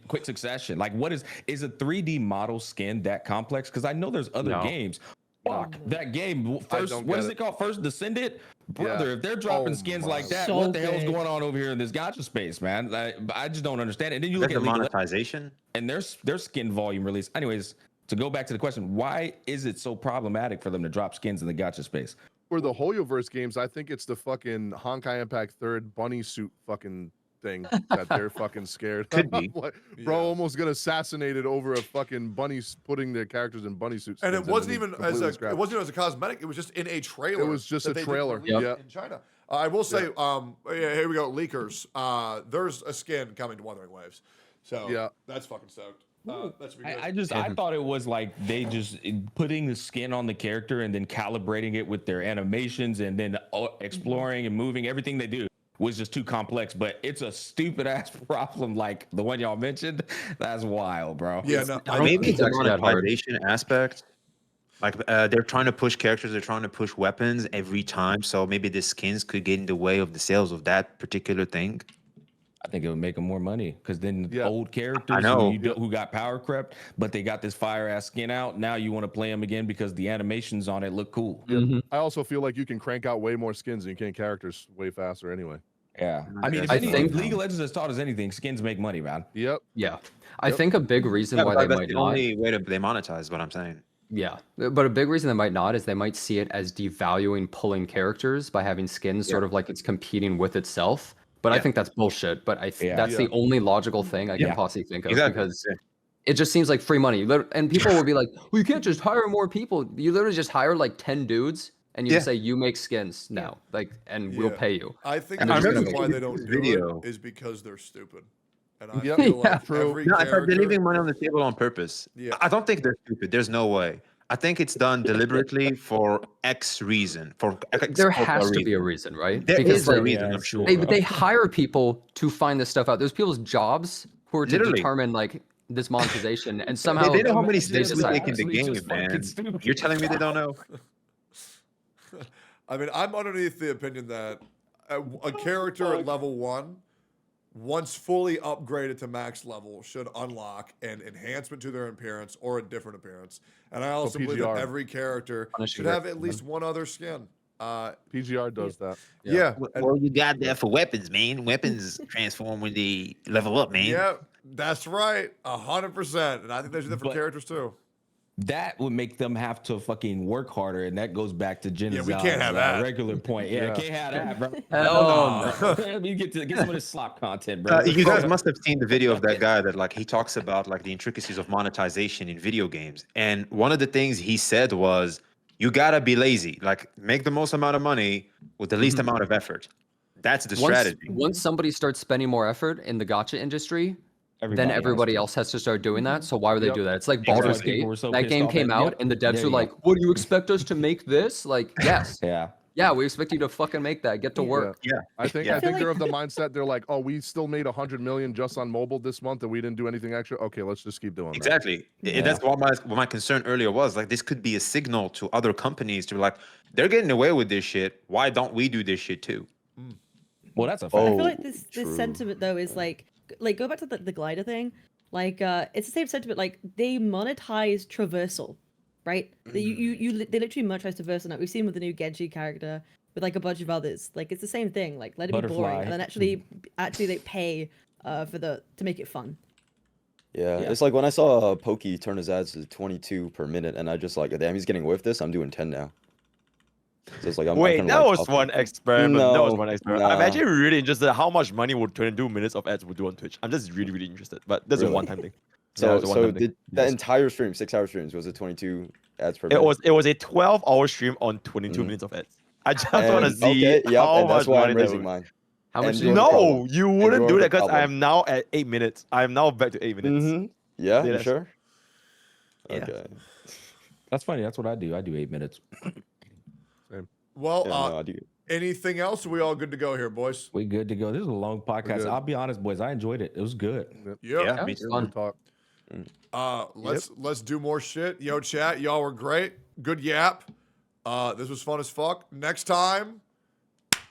quick succession? Like, what is a 3D model skin that complex? Because I know there's other No. games. Fuck that game. First, don't what get is it. it called? First Descendant, brother. Yeah. If they're dropping Oh skins my like that, So what the hell's good. going on over here in this gacha space, man? Like, I just don't understand it. And then you look That's at the League of monetization. and their skin volume release. Anyways, to go back to the question, why is it so problematic for them to drop skins in the gacha space? For the Hoyoverse games, I think it's the fucking Honkai Impact 3rd bunny suit fucking thing that they're fucking scared. Could be. Bro Yeah. almost got assassinated over a fucking putting their characters in bunny suits. And it skins wasn't he even completely scrapped. as a cosmetic. It was just in a trailer. It was just that a they did trailer, release yeah. in China. I will say, yeah, here we go, leakers. There's a skin coming to Wuthering Waves, so Yeah. that's fucking stoked. That should be good. I thought it was like they just putting the skin on the character and then calibrating it with their animations and then exploring and moving. Everything they do was just too complex, but it's a stupid ass problem like the one y'all mentioned. That's wild, bro. Yeah, no, I Maybe think the it's actually that hard. monetization aspect. Like they're trying to push characters, they're trying to push weapons every time. So maybe the skins could get in the way of the sales of that particular thing. I think it would make them more money because then old characters I know. who got power crept, but they got this fire ass skin out. Now you want to play them again because the animations on it look cool. I also feel like you can crank out way more skins than you can characters way faster anyway. Yeah. I mean, if I anything, think- League of Legends has taught us anything, skins make money, man. Yep. Yeah. I think a big reason Yeah, why but they that's might the not. only way they monetize what I'm saying. Yeah, but a big reason they might not is they might see it as devaluing pulling characters by having skins, sort of like it's competing with itself. But I think that's bullshit. But that's the only logical thing I can possibly think of because it just seems like free money. And people will be like, "Well, you can't just hire more people. You literally just hire like 10 dudes." And you say you make skins now, and we'll pay you. I think And the they're just reason gonna why make they don't do video. it is because they're stupid. And I Yep. feel like True. every No, I thought they're character. leaving money on the table on purpose. Yeah. I don't think they're stupid. There's no way. I think it's done deliberately for X reason. There has to be a reason, right? There Because is a like, reason, I'm sure. they hire people to find this stuff out. There's people's jobs who are to Literally. determine like this monetization, and somehow They know how many they skins we decide. make in the Actually, game, just fucking man. stupid. You're telling me they don't know? I mean, I'm underneath the opinion that a character at level 1, once fully upgraded to max level, should unlock an enhancement to their appearance or a different appearance. And I also believe that PGR. every character Punishing should have their- at least one other skin. PGR does that. Yeah. Well, you got that for weapons, man. Weapons transform when they level up, man. Yeah, that's right. 100%. And I think they should do that for But- characters too. That would make them have to fucking work harder, and that goes back to Genesis. we can't have that. Regular point. Yeah, Yeah. can't have that, bro. Hell no. Let me get some of this slop content, bro. You guys must have seen the video of that guy that like he talks about like the intricacies of monetization in video games. And one of the things he said was, you gotta be lazy. Like make the most amount of money with the least amount of effort. That's the strategy. Once somebody starts spending more effort in the gacha industry, then everybody else has to start doing that. So why would they do that? It's like Exactly. Baldur's People Gate. were so That pissed game off came at- out, yep. and the devs There were you like, go. "What do you expect us to make this?" Like, yes, Yeah. yeah, we expect you to fucking make that. Get to work. Yeah. I think Yeah. I think I they're feel of the mindset they're like, oh, we still made 100 million just on mobile this month, and we didn't do anything extra. Okay, let's just keep doing that. Exactly. And that's what my concern earlier was. Like this could be a signal to other companies to be like, they're getting away with this shit. Why don't we do this shit too? Well, that's a fact. I Oh, feel like this true. sentiment though is like go back to the glider thing. Like it's the same sentiment. Like they monetize traversal, right? They literally monetize traversal. Now we've seen with the new Genji character, with like a bunch of others. Like it's the same thing. Like let it be boring, Butterfly. and then actually they pay to make it fun. Yeah, Yeah. it's like when I saw Pokey turn his ads to 22 per minute, and I just like, damn, he's getting away with this. I'm doing 10 now. So it's like, I'm Wait, kinda that like, was okay. one experiment. That was No, one experiment. I'm nah. actually really interested in how much money would 22 minutes of ads would do on Twitch. I'm just really, really interested. But that's Really? a one-time thing. So, it's a so one-time thing. did that entire stream, 6-hour streams, was it 22 ads per It minute? was a 12-hour stream on 22 minutes of ads. I just want to And- see okay, yep, how and that's much why money I'm that raising would- mine. How much? And do you you're the want? No, problem. you And wouldn't you're do the that because I problem. am now at 8 minutes. I am now back to 8 minutes. Mm-hmm. Yeah, Yeah, you that's- sure? Yeah. Okay. That's funny. That's what I do. I do 8 minutes. Well, Yeah, no, I do. anything else? Are we all good to go here, boys? We good to go. This is a long podcast. good. I'll be honest, boys. I enjoyed it. It was good. Yep. Yeah, me it's too. fun. Good talk. Let's do more shit. Yo, chat, y'all were great. Good yap. This was fun as fuck. Next time,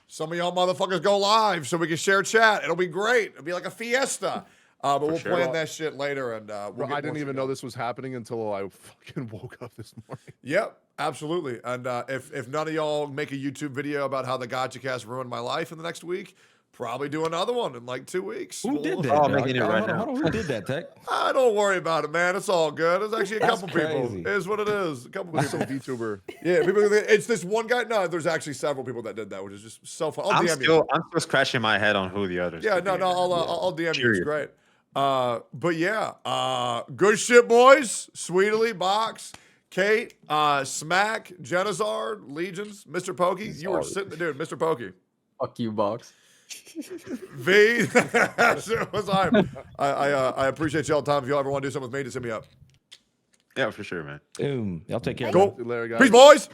some of y'all motherfuckers go live so we can share chat. It'll be great. It'll be like a fiesta. But we'll sure. plan that shit later, and Bro, we'll get I didn't more even shit know going. this was happening until I fucking woke up this morning. Yep, absolutely. And if none of y'all make a YouTube video about how the Gacha cast ruined my life in the next week, probably do another one in like 2 weeks. Who did that? Oh, I'm dog? making it Hold right on, now. hold on. Who did that, Tech? Don't worry about it, man. It's all good. It's actually a That's couple crazy. people. It is what it is. A couple Some people. VTuber. Yeah, people. It's this one guy. No, there's actually several people that did that, which is just so fun. I'll I'm DM you. still scratching my head on who the others. Yeah, could no, be. no. I'll DM you. It's Curious. great. But yeah, good shit, boys. Sweetly, Box, Kate, Smack, Genizard, Legions, Mr. Pokey. You were sitting, dude, Mr. Pokey. Fuck you, box. V, that was I appreciate y'all time. If y'all ever want to do something with me, just hit me up. Yeah, for sure, man. Boom. Y'all take care. Cool. See you later, guys. Peace, boys.